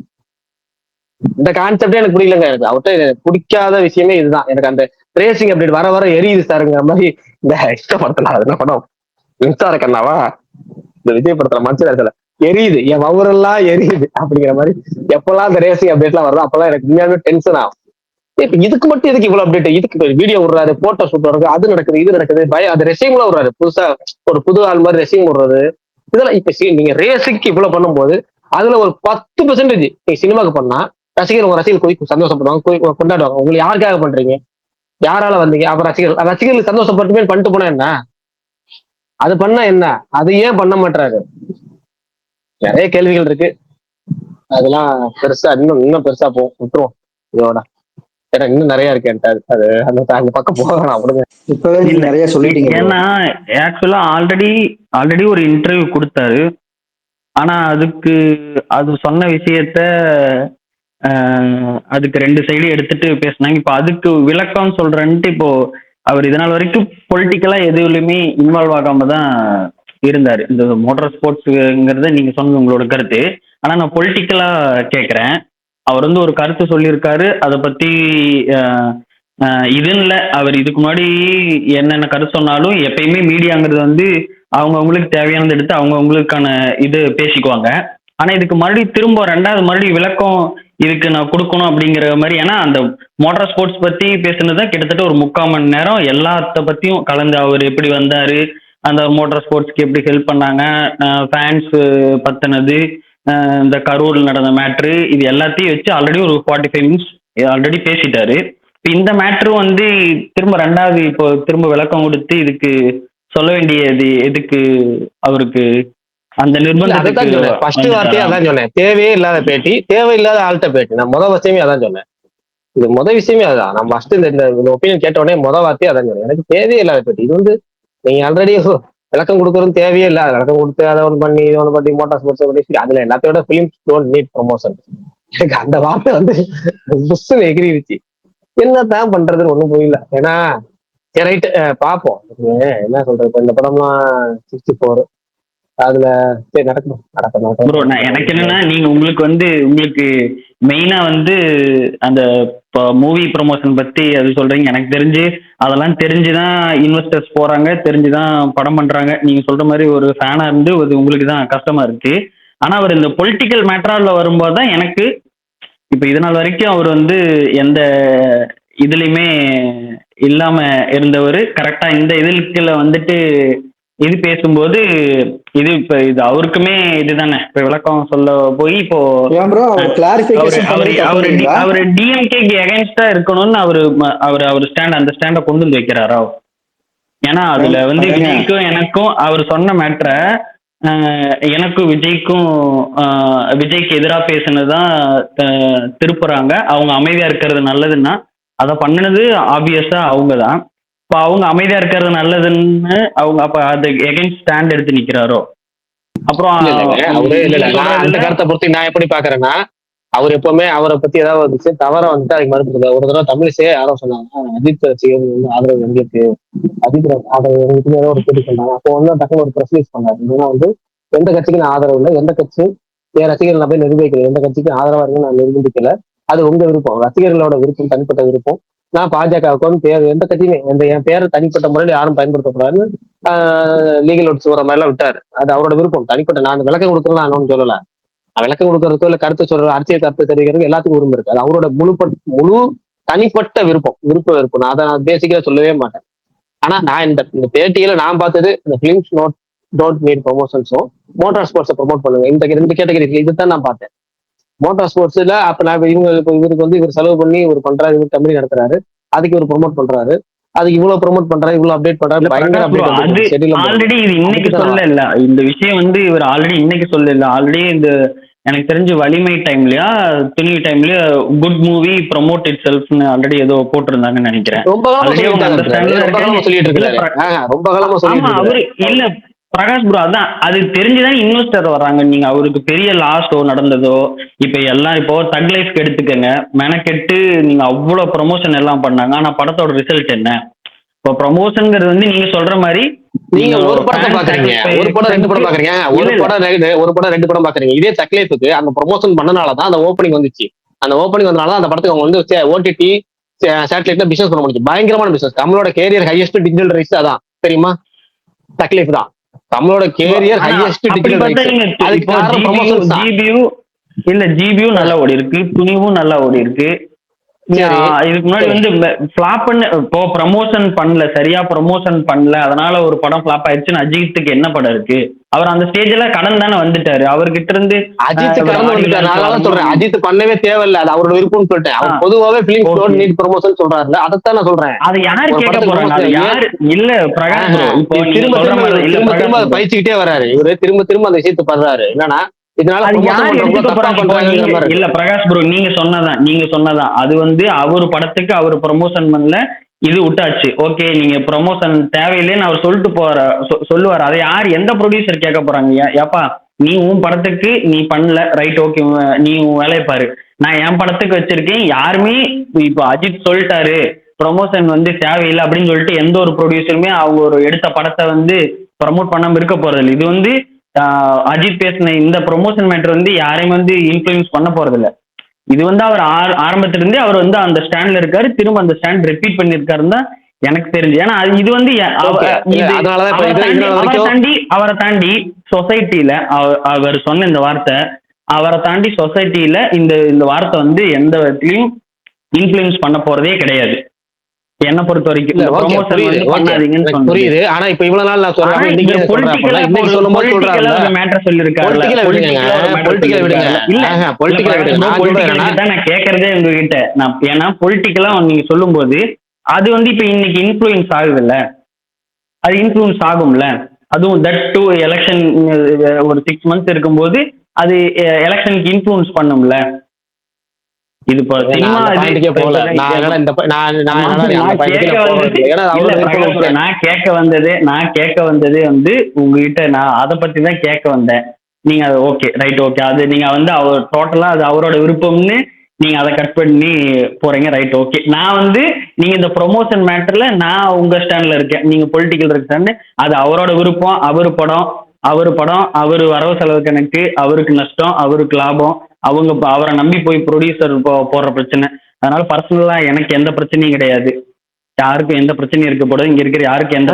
இந்த கான்செப்டே எனக்கு புரியலங்க. எனக்கு அவர்கிட்ட பிடிக்காத விஷயமே இதுதான். எனக்கு அந்த ரேசிங் அப்டேட் வர வர எரியுது சாருங்கிற மாதிரி. இந்த இஷ்டப்படுத்தலாம், அது என்ன படம், மின்சார கண்ணாவா, இந்த விஜய் படத்துல மனுஷன் எரியுது, என் வவுரெல்லாம் எரியுது அப்படிங்கிற மாதிரி. எப்பெல்லாம் இந்த ரேசிங் அப்டேட் எல்லாம் வருதோ அப்பெல்லாம் எனக்கு உண்மையாவே டென்ஷன் ஆகும். இதுக்கு மட்டும் எதுக்கு இவ்வளவு அப்டேட்? இதுக்கு வீடியோ விடுறாரு, போட்டோ ஷூட் வருது, அது நடக்குது, இது நடக்குது, அது ரெசியூம்ல விடுறாரு, புதுசா ஒரு புது ஆள் மாதிரி ரெசியூம் விடுறது. இதெல்லாம் இப்ப நீங்க ரேசிங்க்கு இவ்வளவு பண்ணும்போது அதுல ஒரு 10% நீங்க சினிமாக்கு பண்ணா ரசிகர், உங்க ரசிகர்கள் சந்தோஷப்படுவாங்க, கொண்டாடுவாங்க. உங்களுக்கு யாருக்காக பண்றீங்க? யாரால வந்தீங்க? அப்ப ரசிகர்களுக்கு சந்தோஷப்பட்டுமே பண்ணிட்டு போனா என்ன? அது பண்ணா என்ன? அது ஏன் பண்ண மாட்டாரு? நிறைய கேள்விகள் இருக்கு. அதெல்லாம் பெருசா இன்னும் பெருசா போகும், விட்டுருவோம் இதோட. ஏன்னா இன்னும் நிறைய இருக்கு என்கிட்ட. அது அந்த பக்கம் போகணும் அப்படிங்க. இப்பவே நீங்க நிறைய சொல்லிட்டீங்க. ஏன்னா ஆக்சுவலா ஆல்ரெடி ஒரு இன்டர்வியூ கொடுத்தாரு. ஆனா அது சொன்ன விஷயத்த அதுக்கு 2 சைடு எடுத்துட்டு பேசினாங்க. இப்போ அதுக்கு விளக்கம் சொல்றேன்ட்டு இப்போ அவர் இதனால் வரைக்கும் பொலிட்டிக்கலா எதுலையுமே இன்வால்வ் ஆகாம தான் இருந்தாரு. இந்த மோட்டார் ஸ்போர்ட்ஸுங்கிறத நீங்க சொன்னது உங்களோட கருத்து. ஆனா நான் பொலிட்டிக்கலா கேட்குறேன். அவர் வந்து ஒரு கருத்து சொல்லியிருக்காரு. அதை பத்தி இதுன்னு இல்லை, அவர் இதுக்கு முன்னாடி என்னென்ன கருத்து சொன்னாலும் எப்பயுமே மீடியாங்கிறது வந்து அவங்கவுங்களுக்கு தேவையானது எடுத்து அவங்கவுங்களுக்கான இது பேசிக்குவாங்க. ஆனா இதுக்கு மறுபடியும் திரும்ப 2வது விளக்கம் இதுக்கு நான் கொடுக்கணும் அப்படிங்கிற மாதிரி. ஏன்னா அந்த மோட்டார் ஸ்போர்ட்ஸ் பத்தி பேசுனதுதான் கிட்டத்தட்ட ஒரு 3/4 மணி நேரம் எல்லாத்த பத்தியும் கலந்து அவர் எப்படி வந்தாரு, அந்த மோட்டார் ஸ்போர்ட்ஸ்க்கு எப்படி ஹெல்ப் பண்ணாங்க, ஃபேன்ஸ் பத்தினது, இந்த கரூரில் நடந்த மேட்ரு, இது எல்லாத்தையும் வச்சு ஆல்ரெடி ஒரு 45 மினிட்ஸ் ஆல்ரெடி பேசிட்டாரு. இப்போ இந்த மேட்ரு வந்து திரும்ப 2வது இப்போ திரும்ப விளக்கம் கொடுத்து இதுக்கு சொல்ல வேண்டியது எதுக்கு அவருக்கு? அந்த நிர்பந்தம். ஃபர்ஸ்ட் வார்த்தையே அதான் சொன்னேன், தேவையே இல்லாத பேட்டி, தேவையில்லாத ஆள்கிட்ட பேட்டி. நான் முதல் விஷயமே அதான் சொன்னேன். இது முதல் விஷயமே அதுதான். நான் ஃபர்ஸ்ட் இந்த ஒப்பீனியன் கேட்ட உடனே முதல் வார்த்தையே அதான் சொன்னேன். எனக்கு தேவையே இல்லாத பேட்டி. இது வந்து நீங்க ஆல்ரெடி விளக்கம் கொடுக்கறது தேவையே இல்லை. விளக்கம் கொடுத்து அதை ஒன்று பண்ணி இது ஒன்று பண்ணி மோட்டார் ஸ்போர்ட்ஸ் பண்ணி அதுல எல்லாத்தையோட ஃபிலிம்ஸ் டோன்ட் நீட் ப்ரொமோஷன். எனக்கு அந்த வார்த்தை வந்து புஷ்ஷுன்னு எகிரிடுச்சு. என்னதான் பண்றதுன்னு ஒண்ணும் புரியல. ஏன்னா ரைட் பார்ப்போம் என்ன சொல்றது. இந்த படம்லாம் 64 அதுல சரி நடக்கணும். எனக்கு என்னன்னா, நீங்க உங்களுக்கு மெயினா வந்து அந்த மூவி ப்ரொமோஷன் பத்தி அது சொல்றீங்க. எனக்கு தெரிஞ்சு அதெல்லாம் தெரிஞ்சுதான் இன்வெஸ்டர்ஸ் போறாங்க, தெரிஞ்சுதான் படம் பண்றாங்க. நீங்க சொல்ற மாதிரி ஒரு ஃபேனா இருந்து அது உங்களுக்கு தான் கஷ்டமா இருக்கு. ஆனா அவர் இந்த பொலிட்டிக்கல் மேட்டரால வரும்போது தான் எனக்கு இப்ப இது நாள் வரைக்கும் அவர் வந்து எந்த இதுலயுமே இல்லாம இருந்தவர் கரெக்டா இந்த இதுல வந்துட்டு இது பேசும்போது இது இப்ப இது அவருக்குமே இதுதானே இப்ப விளக்கம் சொல்ல போய் இப்போ ஏன் ப்ரோ அவர் கிளாரிபிகேஷன் பண்ணி அவரு டிஎம்கேக்கு எகைன்ஸ்டா இருக்கணும்னு அவர் ஸ்டாண்ட் அந்த ஸ்டாண்ட கொண்டு வந்து வைக்கிறாரா? ஏன்னா அதுல வந்து விஜய்க்கும் எனக்கும் அவர் சொன்ன மேட்டரை எனக்கும் விஜய்க்கும் விஜய்க்கு எதிராக பேசுனதுதான் திருப்புறாங்க. அவங்க அமைதியா இருக்கிறது நல்லதுன்னா அதை பண்ணினது ஆப்வியஸா அவங்க தான். இப்போ அவங்க அமைதியா இருக்கிறது நல்லதுன்னு அவங்க அப்ப அது எகைன்ஸ்ட் ஸ்டாண்ட் எடுத்து நிக்கிறாரோ? அப்புறம் அந்த கருத்தை பொறுத்து நான் எப்படி பாக்குறேன்னா, அவர் எப்பவுமே அவரை பத்தி ஏதாவது ஒரு விஷயம் தவற வந்துட்டு அதுக்கு மறுப்பு. ஒரு தடவை தமிழிசே யாரோ சொன்னாங்க அஜித் ரசிகர் வந்து ஆதரவு எங்களுக்கு அஜித் ஆதரவு எங்களுக்கு ஏதோ ஒரு பேட்டி சொன்னாங்க. அப்போ வந்து டக்குனு ஒரு ப்ரெஸ் ரிலீஸ் பண்ணாரு. ஏன்னா வந்து எந்த கட்சிக்கு நான் ஆதரவு இல்லை, எந்த கட்சி என் ரசிகர்கள் நான் போய் நிர்வகிக்கல, எந்த கட்சிக்கு ஆதரவா இருக்குன்னு நான் நிர்வகிக்கல, அது உங்க விருப்பம், ரசிகர்களோட விருப்பம், தனிப்பட்ட விருப்பம். நான் பாஜகவுக்கு வந்து பேர் எந்த கட்சியுமே என் பேரை தனிப்பட்ட முறையில் யாரும் பயன்படுத்தக்கூடாதுன்னு லீகல் நோட்டீஸ் வர மாதிரிலாம் விட்டாரு. அது அவரோட விருப்பம், தனிப்பட்ட. நான் விளக்கம் கொடுக்கறேன், நான் ஒன்றும் சொல்லல. விளக்கம் கொடுக்கறதுக்கோ இல்ல கருத்து சொல்ற அரசியல் கருத்து தெரிவிக்கிறது எல்லாத்துக்கும் உரிமை இருக்கு. அது அவரோட முழு தனிப்பட்ட விருப்பம். நான் அதை பேசிக்கா சொல்லவே மாட்டேன். ஆனா நான் இந்த பேட்டியில நான் பார்த்தது இந்த பிலிம்ஸ் டோன்ட் நீட் ப்ரொமோஷன்ஸும் மோட்டார் ஸ்போர்ட்ஸை ப்ரொமோட் பண்ணுங்க, இந்த 2 கேட்டகரி இதுதான் நான் பார்த்தேன். மோட்டார் ஸ்போர்ட்ஸ்ல அப்ப நான் இவருக்கு வந்து இவர் செலவு பண்ணி இவர் பண்றாரு, இவர் கம்பெனி நடத்துறாரு, அதுக்கு இவர் ப்ரொமோட் பண்றாரு, அதுக்கு இவ்வளவு ப்ரொமோட் பண்றாரு, இவ்வளவு அப்டேட் பண்றாரு. ஆல்ரெடி இது இன்னைக்கு சொல்ல இல்ல, இந்த விஷயம் வந்து இவர் ஆல்ரெடி இன்னைக்கு சொல்ல இல்ல. ஆல்ரெடி இந்த எனக்கு தெரிஞ்சு வலிமை டைம்லயா துணிவு டைம்லயா குட் மூவி ப்ரொமோட் இட் செல்ஃப்னு ஆல்ரெடி ஏதோ போட்டிருந்தாங்கன்னு நினைக்கிறேன். அவரு இல்ல பிரகாஷ் ப்ரோ, அதான் அது தெரிஞ்சுதான் இன்வெஸ்டர் வர்றாங்க. நீங்க அவருக்கு பெரிய லாஸோ நடந்ததோ இப்ப எல்லாம் இப்போ தக் லைஃப்க்கு எடுத்துக்கங்க, மெனக்கெட்டு நீங்க அவ்வளவு ப்ரமோஷன் எல்லாம் பண்ணாங்க. ஆனா படத்தோட ரிசல்ட் என்ன? இப்போ ப்ரமோஷன்ங்கிறது வந்து நீங்க சொல்ற மாதிரி நீங்க ஒரு படத்தை பாக்குறீங்க, ஒரு படம் 2 படம் பாக்குறீங்க, ஒரு படம் 2 படம் பாக்குறீங்க. இதே தக் லைஃப்க்கு அந்த ப்ரமோஷன் பண்ணனாலதான் அந்த ஓப்பனிங் வந்துச்சு. அந்த ஓப்பனிங் வந்தனால அந்த படத்துக்கு அவங்க வந்து ஓடிடி சேட்டலைட்ல பிசினஸ் பண்ண முடியும். பயங்கரமான பிசினஸ். நம்மளோட கேரியர் ஹையஸ்ட் டிஜிட்டல் ரைட்ஸ் அதான் தெரியுமா, தக் லைஃப் தான் நம்மளோட கேரியர் ஹையஸ்ட் டிஜிட்டல் ரைட்ஸ். அதுக்கு காரணம் ப்ரமோஷன் தான். ஜிபியூ நல்லா ஓடி இருக்கு, துணிவும் நல்லா ஓடி இருக்கு. இதுக்கு முன்னாடி வந்து ஃபிளாப் பண்ண இப்போ ப்ரமோஷன் பண்ணல, சரியா ப்ரமோஷன் பண்ணல, அதனால ஒரு படம் ஃபிளாப் ஆயிடுச்சுன்னு அஜித்துக்கு என்ன படம் இருக்கு? அவர் அந்த ஸ்டேஜ்ல கடன் தானே வந்துட்டாரு. அவர்கிட்ட இருந்து அஜித் கடன் வந்துட்டாரு. நான் சொல்றேன் அஜித் பண்ணவே தேவையில்லை, அது அவரோட விருப்பம்னு சொல்லிட்டேன். அவர் பொதுவாகவே பிலிம் டோன்ட் நீட் ப்ரமோஷன் சொல்றாருல, அதைத்தான் நான் சொல்றேன். அது யாரு கேட்க போறாங்க? அது யாரு இல்ல பிரகாஷ் ப்ரோ, இப்போ திரும்ப அதை பயிச்சுக்கிட்டே வர்றாரு இவரு, திரும்ப அந்த விஷயத்தை பண்றாரு. என்னன்னா இல்ல பிரகாஷ் ப்ரோ, நீங்க சொன்னதான் அது வந்து அவர் படத்துக்கு அவர் ப்ரமோஷன் பண்ணல, இது விட்டாச்சு. ஓகே, நீங்க ப்ரமோஷன் தேவையில்லைன்னு அவர் சொல்லுவார். அதை யார் எந்த ப்ரொடியூசர் கேட்க போறாங்க? ஏப்பா நீ உன் படத்துக்கு நீ பண்ணல, ரைட், ஓகே, நீ உன் வேலையை பாரு, நான் என் படத்துக்கு வச்சிருக்கேன். யாருமே இப்போ அஜித் சொல்லிட்டாரு ப்ரமோஷன் வந்து தேவையில்லை அப்படின்னு சொல்லிட்டு எந்த ஒரு ப்ரொடியூசருமே அவங்க ஒரு எடுத்த படத்தை வந்து ப்ரமோட் பண்ணாம இருக்க போறதில்லை. இது வந்து அஜித் பேசின இந்த ப்ரொமோஷன் மேட்டர் வந்து யாரையும் வந்து இன்ஃப்ளூயன்ஸ் பண்ண போறது இல்லை. இது வந்து அவர் ஆரம்பத்திலிருந்தே அவர் வந்து அந்த ஸ்டாண்ட்ல இருக்காரு, திரும்ப அந்த ஸ்டாண்ட் ரிப்பீட் பண்ணிருக்காருன்னு தான் எனக்கு தெரிஞ்சு. ஏன்னா இது வந்து அவரை தாண்டி சொசைட்டில அவர் சொன்ன இந்த வார்த்தை, அவரை தாண்டி சொசைட்டில இந்த வார்த்தை வந்து எந்த விதத்திலையும் இன்ஃப்ளூயன்ஸ் பண்ண போறதே கிடையாது என்ன பொறுத்த வரைக்கும். புரியுது. ஆனா இப்ப இவ்வளவு நாள் நான் சொல்றேன் கேட்கறதே உங்ககிட்ட நான். ஏன்னா பொலிட்டிக்கலா நீங்க சொல்லும் போது அது வந்து இப்ப இன்னைக்கு இன்ஃப்ளூயன்ஸ் ஆகுது இல்ல, அது இன்ஃப்ளூயன்ஸ் ஆகும்ல. அதுவும் தட் டூ எலெக்ஷன் ஒரு 6 months இருக்கும்போது அது எலெக்ஷனுக்கு இன்ஃப்ளூயன்ஸ் பண்ணும்ல. இது நான் கேட்க வந்தது வந்து உங்ககிட்ட நான் அதை பத்தி தான் கேட்க வந்தேன். நீங்க அது ஓகே, ரைட், ஓகே, அது நீங்க வந்து அவர் டோட்டலா அது அவரோட விருப்பம்னு நீங்க அதை கட் பண்ணி போறீங்க, ரைட், ஓகே. நான் வந்து நீங்க இந்த ப்ரொமோஷன் மேட்டர்ல நான் உங்க ஸ்டாண்ட்ல இருக்கேன், நீங்க பொலிட்டிக்கல் இருக்க ஸ்டாண்டு, அது அவரோட விருப்பம், அவரு படம், அவரு வரவு செலவு கணக்கு, அவருக்கு நஷ்டம், அவருக்கு லாபம், அவரை நம்பி போய் ப்ரொடியூசர் போடுற பிரச்சனை. அதனால பர்சனலா எனக்கு எந்த பிரச்சனையும் கிடையாது, யாருக்கும் எந்த பிரச்சனையும் இருக்க போறது, இங்க இருக்கிற யாருக்கு எந்த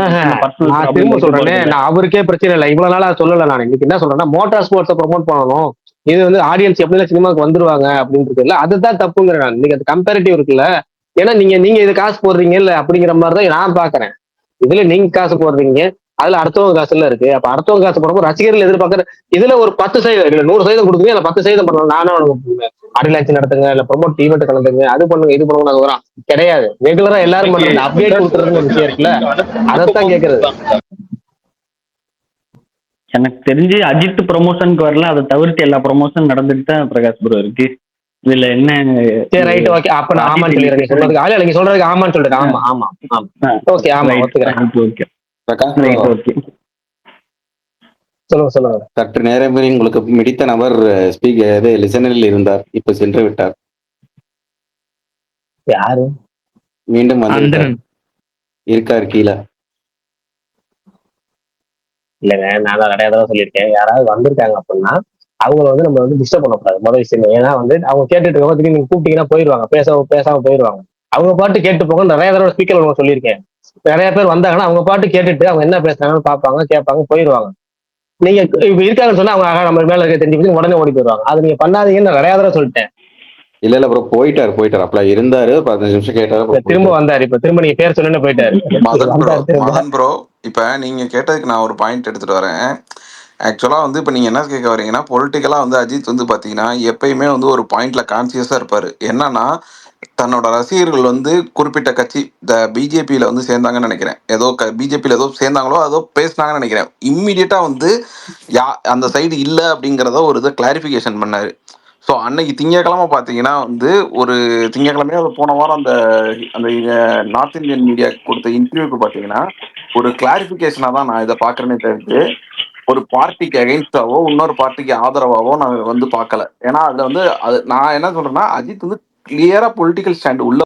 சொல்றேன். நான் அவருக்கே பிரச்சனை இல்லை, இவ்வளவு நாளா சொல்லல. நான் இன்னைக்கு என்ன சொல்றேன்னா மோட்டார் ஸ்போர்ட்ஸை ப்ரொமோட் பண்ணணும், இது வந்து ஆடியன்ஸ் எப்படிலாம் சினிமாவுக்கு வந்துருவாங்க அப்படின்றது இல்ல, அதுதான் தப்புங்கிறேன் நான். நீங்க அது கம்பேரிட்டிவ் இருக்குல்ல, ஏன்னா நீங்க இது காசு போடுறீங்க இல்ல அப்படிங்கிற மாதிரி தான் நான் பாக்குறேன். இதுல நீங்க காசு போடுறீங்க, அதுல அடுத்தவங்க காசு எல்லாம் இருக்கு. அப்ப அடுத்தவங்க காசு போடும்போது ரசிகர்கள் எதிர்பார்க்கற இதுல ஒரு 10% இல்ல 100% கொடுக்குறீங்க, இல்ல 10% பண்ணலாம். நானும் உனக்கு ஆடியன்ஸ் நடத்துங்க, இல்ல ப்ரொமோட் ஈவெண்ட் கலந்துங்க, அது பண்ணுங்க இது பண்ணுங்க, அது வரும் கிடையாது. ரெகுலரா எல்லாரும் பண்றது அப்டேட் கொடுக்கறதுன்னு ஒரு விஷயம் இருக்குல்ல, அதைத்தான் கேட்கறது. எனக்கு தெரிஞ்சு அஜித் ப்ரொமோஷனுக்கு வரல, அதை தவிர்த்து எல்லா ப்ரொமோஷன் நடந்துட்டு தான் பிரகாஷ் ப்ரோ இருக்கு. இதுல என்ன சரி ரைட் ஓகே, அப்ப நான் ஆமான்னு சொல்லிடுறேன். நீங்க சொல்றதுக்கு ஆளு நீங்க சொல்றதுக்கு ஆமான்னு சொல்லிடுறேன். ஆமா ஆமா ஆமா ஓகே, ஆமா ஒத்துக்கிறேன். Okay Prakash bro, okay. சொல்லுங்க. சற்று நேரம் உங்களுக்கு பிடித்த நபர் ஸ்பீக்கர் லிசனரில் இருந்தார், இப்ப சென்று விட்டார். யாரு? மீண்டும் வந்து விட்டார். இருக்காரு கீழே. இல்லைங்க, நான் தான் நிறைய தடவை சொல்லியிருக்கேன், யாராவது வந்திருக்காங்க அப்படின்னா அவங்கள வந்து நம்ம வந்து டிஸ்டர்ப் பண்ணக்கூடாது முதல் விஷயம். ஏன்னா வந்து அவங்க கேட்டுட்டு இருக்கவங்க திடீர்னு நீங்க கூப்பிட்டீங்கன்னா போயிடுவாங்க, பேசாம போயிடுவாங்க. அவங்க பாட்டு கேட்டு போங்க. நிறைய தடவை ஸ்பீக்கர் சொல்லியிருக்கேன். நிறைய பேர் வந்தாங்கன்னா அவங்க பாட்டு கேட்டுட்டு அவங்க என்ன பேசுறாங்கன்னு பார்ப்பாங்க, கேட்பாங்க, போயிடுவாங்க. நீங்க இப்ப இருக்காங்கன்னு சொன்னா அவங்க நம்ம மேல இருக்க தெரிஞ்சு உடனே ஓடி போயிடுவாங்க. அது நீங்க பண்ணாதீங்கன்னு நான் நிறைய தடவை சொல்லிட்டேன். இல்ல ப்ரோ, போயிட்டாரு. அப்பல இருந்தாரு, 15 நிமிஷம் கேட்டாரு, திரும்ப வந்தாரு. இப்ப திரும்ப நீங்க பேர் சொன்னு போயிட்டாரு. மதன் ப்ரோ, இப்ப நீங்க கேட்டதுக்கு நான் ஒரு பாயிண்ட் எடுத்துட்டு வரேன். ஆக்சுவலா வந்து இப்ப நீங்க என்ன கேட்க வரீங்கன்னா, பொலிட்டிக்கலா வந்து அஜித் வந்து பாத்தீங்கன்னா எப்பயுமே வந்து ஒரு பாயிண்ட்ல கான்சியஸா இருப்பாரு. என்னன்னா, தன்னோட ரசிகர்கள் வந்து குறிப்பிட்ட கட்சி இந்த பிஜேபியில வந்து சேர்ந்தாங்கன்னு நினைக்கிறேன். ஏதோ பிஜேபியில ஏதோ சேர்ந்தாங்களோ ஏதோ பேசினாங்கன்னு நினைக்கிறேன். இம்மிடியட்டா வந்து அந்த சைடு இல்ல அப்படிங்கிறத ஒரு இதை கிளாரிபிகேஷன் பண்ணாரு. ஸோ அன்னைக்கு திங்கக்கிழமை பார்த்தீங்கன்னா வந்து ஒரு திங்கக்கிழமையே அது போன வாரம் அந்த அந்த நார்த் இந்தியன் மீடியா கொடுத்த இன்டர்வியூக்கு பார்த்தீங்கன்னா ஒரு கிளாரிபிகேஷனாக தான் நான் இதை பார்க்குறேன்னே தவிர்த்து ஒரு பார்ட்டிக்கு அகெயின்ஸ்டாவோ இன்னொரு பார்ட்டிக்கு ஆதரவாவோ நான் வந்து பார்க்கல. ஏன்னா அதில் வந்து அது நான் என்ன சொல்றேன்னா, அஜித் வந்து கிளியரா பொலிட்டிக்கல் ஸ்டாண்ட் உள்ள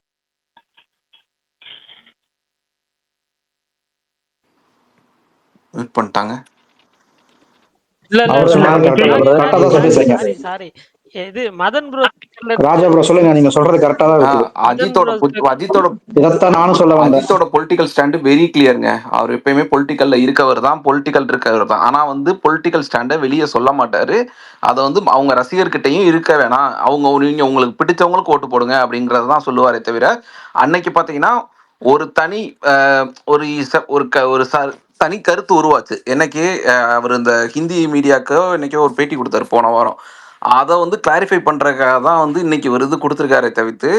பண்ணிட்டாங்க. சாரி, இது மதன் ப்ரோ ராஜா ப்ரோ சொல்லுங்க, நீங்க சொல்றது கரெக்டா தான் இருக்கு. அஜித்தோட பொலிட்டிக்கல் ஸ்டாண்ட் வெரி கிளியருங்க. அவர் எப்பயுமே பொலிட்டிக்கல்ல இருக்கவர் தான். ஆனா வந்து பொலிட்டிக்கல் ஸ்டாண்டை வெளியே சொல்ல மாட்டாரு. அதை வந்து அவங்க ரசிகர்கிட்டையும் இருக்க வேணாம், நீங்க உங்களுக்கு பிடிச்சவங்களுக்கு ஓட்டு போடுங்க அப்படிங்கறது தான் சொல்லுவாரே தவிர, அன்னைக்கு பாத்தீங்கன்னா ஒரு தனி ஒரு தனி கருத்து உருவாச்சு. என்னைக்கு அவர் இந்த ஹிந்தி மீடியாக்கோ இன்னைக்கோ ஒரு பேட்டி கொடுத்தாரு போன வாரம். அதை வந்து கிளாரிஃபை பண்றதுக்காக தான் வந்து இன்னைக்கு வருது கொடுத்துருக்காரே தவிர்த்து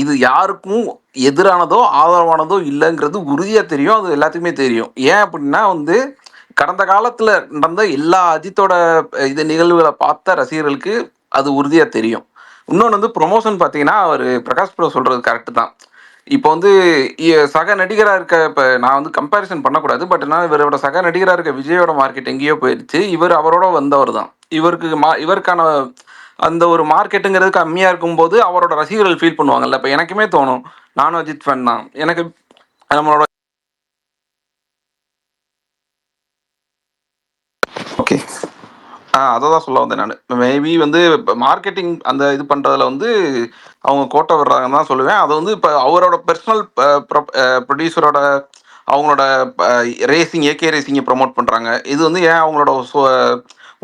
இது யாருக்கும் எதிரானதோ ஆதரவானதோ இல்லைங்கிறது உறுதியா தெரியும். அது எல்லாத்துக்குமே தெரியும். ஏன் அப்படின்னா வந்து கடந்த காலத்துல நடந்த எல்லா அஜித்தோட இது நிகழ்வுகளை பார்த்த ரசிகர்களுக்கு அது உறுதியா தெரியும். இன்னொன்று வந்து ப்ரொமோஷன் பார்த்தீங்கன்னா அவர் பிரகாஷ் ப்ரோ சொல்றது கரெக்டு தான். இப்போ வந்து சக நடிகராக இருக்க, இப்போ நான் வந்து கம்பேரிசன் பண்ணக்கூடாது, பட் நான் இவரோட சக நடிகராக இருக்க விஜயோட மார்க்கெட் எங்கேயோ போயிடுச்சு. இவர் அவரோட வந்தவர் தான். இவருக்கான அந்த ஒரு மார்க்கெட்டுங்கிறது கம்மியாக இருக்கும்போது அவரோட ரசிகர்கள் ஃபீல் பண்ணுவாங்கல்ல. இப்போ எனக்குமே தோணும், நானும் அஜித் ஃபேன் தான். எனக்கு நம்மளோட ஓகே அதை தான் சொல்ல வந்தேன் நான். மேபி வந்து இப்போ மார்க்கெட்டிங் அந்த இது பண்ணுறதுல வந்து அவங்க கோட்டை விடுறாங்கன்னு தான் சொல்லுவேன். அது வந்து இப்போ அவரோட பர்சனல் ப்ரொடியூசரோட அவங்களோட ரேசிங் ஏகே ரேசிங்கை ப்ரொமோட் பண்ணுறாங்க. இது வந்து ஏன் அவங்களோட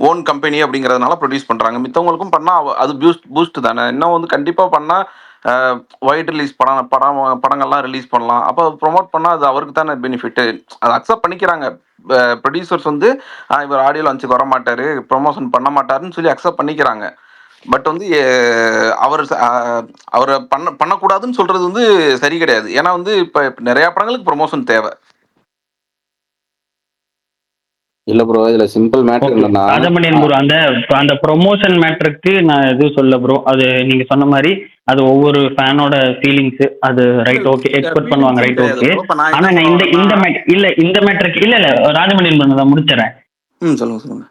ஓன் கம்பெனி அப்படிங்கிறதுனால ப்ரொடியூஸ் பண்ணுறாங்க. மித்தவங்களுக்கும் பண்ணால் அது பூஸ்ட் தானே. இன்னும் வந்து கண்டிப்பாக பண்ணால் வைட் ரிலீஸ் படங்கள்லாம் ரிலீஸ் பண்ணலாம். அப்போ ப்ரொமோட் பண்ணால் அது அவருக்கு தானே பெனிஃபிட்டு. அதை அக்செப்ட் பண்ணிக்கிறாங்க ப்ரொடியூசர்ஸ் வந்து. இவர் ஆடியோ லான்ச்சுக்கு வர மாட்டார், ப்ரொமோஷன் பண்ண மாட்டாருன்னு சொல்லி அக்செப்ட் பண்ணிக்கிறாங்க. பட் வந்து அவரை பண்ணக்கூடாதுன்னு சொல்றது வந்து சரி கிடையாது. ஏன்னா வந்து இப்போ நிறைய படங்களுக்கு ப்ரொமோஷன் தேவை. இல்ல ப்ரோ, இதுல சிம்பிள் மேட்டர் என்னன்னா, ராஜமணியன் ப்ரோ அந்த ப்ரொமோஷன் மேட்டருக்கு நான் எதுவும் சொல்ல ப்ரோ. அது நீங்க சொன்ன மாதிரி அது ஒவ்வொரு ஃபேனோட ஃபீலிங்ஸ். அது ரைட், ஓகே, எக்ஸ்பெக்ட் பண்ணுவாங்க, ரைட், ஓகே. ஆனா நான் இந்த மேட்டருக்கு இல்ல ராஜமணியன் ப்ரோ நான் முடிச்சிடறேன். சொல்லுங்க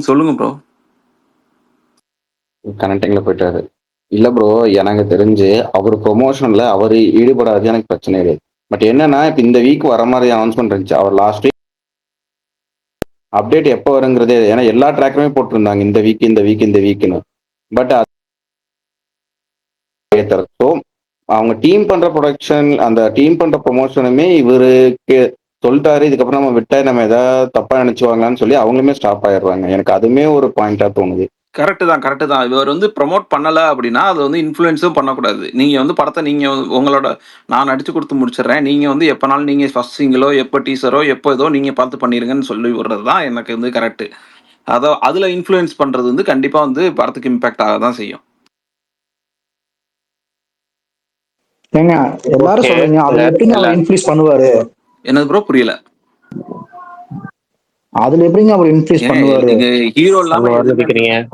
சொல்லுங்க ப்ரோ. கனெக்டிங்ல போயிட்டாரு. இல்ல ப்ரோ, எனக்கு தெரிஞ்சு அவர் ப்ரொமோஷன்ல அவர் ஈடுபடாது எனக்கு பிரச்சனை கிடையாது. பட் என்னன்னா, இப்ப இந்த வீக் வர மாதிரி அனௌன்ஸ்மெண்ட் இருந்துச்சு. அவர் லாஸ்ட் வீக் அப்டேட் எப்போ வருங்கிறதே, ஏன்னா எல்லா ட்ராக்குமே போட்டிருந்தாங்க இந்த வீக்னு. பட் ஸோ அவங்க டீம் பண்ற ப்ரொடக்ஷன், அந்த டீம் பண்ற ப்ரொமோஷனுமே இவருக்கு சொல்லிட்டாரு, இதுக்கப்புறம் நம்ம விட்டா நம்ம ஏதாவது தப்பா நினைச்சுவாங்களான்னு சொல்லி அவங்களுமே ஸ்டாப் ஆயிடுறாங்க. எனக்கு அதுவுமே ஒரு பாயிண்டா தோணுது. கரெக்ட் தான். இவர் வந்து ப்ரமோட் பண்ணல அப்படின்னா அது வந்து இன்ஃப்ளூயன்ஸும் பண்ணக்கூடாது. நீங்க வந்து படத்தை நீங்க உங்களோட நான் நடிச்சு கொடுத்து முடிச்சிடுறேன். நீங்க வந்து எப்பனாலும் நீங்க ஃபர்ஸ்ட் சிங்கிளோ, எப்போ டீசரோ, எப்போ ஏதோ நீங்க பார்த்து பண்ணிருங்கன்னு சொல்லி விடுறது தான் எனக்கு வந்து கரெக்ட். அதுல இன்ஃப்ளூயன்ஸ் பண்றது வந்து கண்டிப்பா வந்து படத்துக்கு இம்பாக்ட் ஆக தான் செய்யும். ஏங்க எல்லாரும் சொல்றீங்க, அதுல எப்படிங்க அவர் இன்ஃப்ளூயன்ஸ் பண்ணுவாரு? என்னது ப்ரோ புரியல? அதுல எப்படிங்க அவர் இன்ஃப்ளூயன்ஸ் பண்ணுவாரு? நீங்க ஹீரோ இல்லாம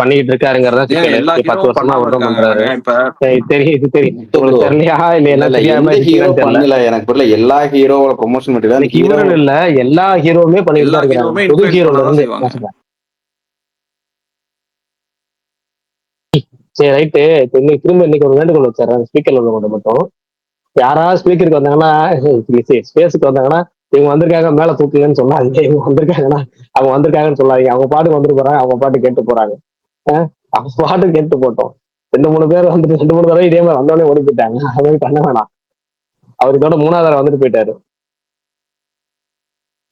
பண்ணிட்டு இருக்காருங்கிறதா எல்லா சிக்கல். 10 ஹீரோவும் வருஷமா பண்ணாம அவர் தான் இருக்காங்க. பண்றாரு. இப்ப தெரியும், இது தெரியும். உங்களுக்கு தெரியலையா இல்ல என்ன தெரியாம ஹீரோ இருக்கீங்கன்னு தெரியல. பண்ணல, எனக்கு புரியல. எல்லா ஹீரோவோட ப்ரொமோஷன் மெட்டீரியல் அந்த ஹீரோ இவருன்னு இல்ல, எல்லா ஹீரோவுமே பண்ணிட்டு எல்லா தான் இருக்காங்க. ஹீரோவுமே புது இன்ஃப்ளூயன்ஸ் ஹீரோல பண்ணதான் இருந்து. செய்வாங்க. சரி ரைட்டு. இன்னைக்கு ஒரு வேண்டுகோள் வச்சிடறேன். ஸ்பீக்கர்ல உள்ளவங்க மட்டும் யாராவது ஸ்பீக்கருக்கு வந்தாங்கன்னா, ஸ்பேஸுக்கு வந்தாங்கன்னா, இவங்க வந்திருக்காங்க மேல தூக்குங்கன்னு சொல்லாதீங்க. இவங்க வந்திருக்காங்கன்னா அவங்க வந்திருக்காங்கன்னு சொல்லாதீங்க. அவங்க பாட்டுக்கு வந்துட்டு போறாங்க, அவங்க பாட்டு கேட்டு போறாங்க. அவங்க பாட்டு கேட்டு போட்டோம். 2-3 பேர் வந்துட்டு 2-3 தடவை இதே மாதிரி வந்தோடனே ஓடி போயிட்டாங்க. அது மாதிரி பண்ண வேணாம். அவர் இதோட 3வது தடவை வந்துட்டு போயிட்டாரு.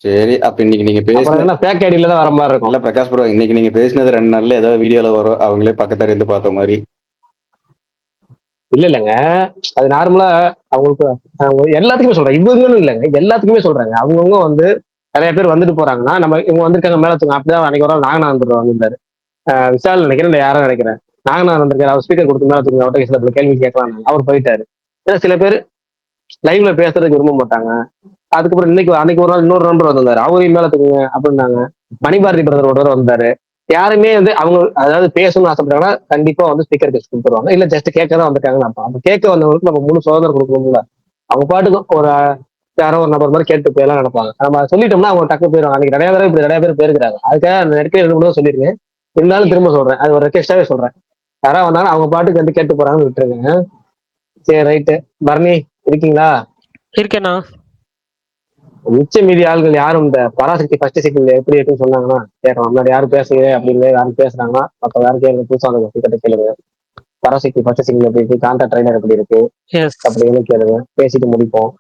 சரி, அப்ப இன்னைக்கு நீங்க பேசின பேக் ஐடியில தான் வர மாதிரி இருக்கும். இல்ல பிரகாஷ் ப்ரோ, இன்னைக்கு நீங்க பேசினது 2 நாள்ல ஏதாவது வீடியோல வரும், அவங்களே பக்கத்துல இருந்து பார்த்த மாதிரி. இல்லங்க, அது நார்மலா அவங்களுக்கு எல்லாத்துக்குமே சொல்றேன். இவங்கன்னு இல்லைங்க, எல்லாத்துக்குமே சொல்றாங்க. அவங்கவுங்க வந்து நிறைய பேர் வந்துட்டு போறாங்கன்னா, நம்ம இவங்க வந்திருக்காங்க மேல தூங்க. அப்படிதான் அன்னைக்கு ஒரு நாள் நாகநாதன் வந்திருந்தாரு. விஷால் நினைக்கிறேன், இல்ல யாரும் நினைக்கிறேன். நாகநாதன் வந்திருக்காரு. அவர் ஸ்பீக்கர் கொடுத்து மேல தூங்க, அவர்கிட்ட சில கேள்வி கேட்கலாம். அவர் போயிட்டாரு. ஏன்னா சில பேர் லைவ்ல பேசுறதுக்கு விரும்ப மாட்டாங்க. அதுக்கப்புறம் அன்னைக்கு ஒரு நாள் இன்னொரு நண்பர் வந்திருந்தாரு. அவரையும் மேல தூக்குங்க அப்படின்னாங்க. மணிபாரதி பிரதர் ஒரு வந்தாரு. யாருமே வந்து அவங்க அதாவது பேசணும்னு ஆசைப்பட்டாங்கன்னா கண்டிப்பா வந்து ஸ்பீக்கர் கேஸ் கொடுத்துருவாங்க. இல்ல ஜஸ்ட் கேட்க தான் வந்திருக்காங்க. அப்ப கேட்க வந்தவங்களுக்கு நம்ம முழு சுதந்திரம் கொடுக்கணும்ல. அவங்க பாட்டுக்கு ஒரு யாரோ ஒரு நபர் மாதிரி கேட்டு போயெல்லாம் நினைப்பாங்க. நம்ம சொல்லிட்டோம்னா அவங்க டக்கு போயிடுவாங்க. அன்னைக்கு நிறைய பேர் போயிருக்காங்க. அதுக்காக அந்த நெருக்கடி 2 சொல்லிருக்கேன். இருந்தாலும் திரும்ப சொல்றேன், அது ஒரு ரெக்வெஸ்டாவே சொல்றேன். யாராவது வந்தாலும் அவங்க பாட்டுக்கு வந்து கேட்டு போறாங்கன்னு விட்டுருங்க. சரி ரைட்டு. பரணி இருக்கீங்களா? இருக்கேண்ணா. மிச்ச மீதி ஆள்கள் யாரும் இந்த பராசக்தி ஃபர்ஸ்ட் சீக்கிரம் எப்படி இருக்குன்னு சொன்னாங்கன்னா கேட்கலாம். முன்னாடி யாரும் பேசுறீங்க அப்படின்னு யாரும் பேசுறாங்கன்னா அப்ப யாரும் கேட்க புதுசா கிட்ட கேளுங்க. பராசக்தி ஃபர்ஸ்ட் சீக்கிரம் எப்படி இருக்கு, காந்தா ட்ரைலர் எப்படி இருக்கு அப்படின்னு கேளுங்க. பேசிட்டு முடிப்போம்.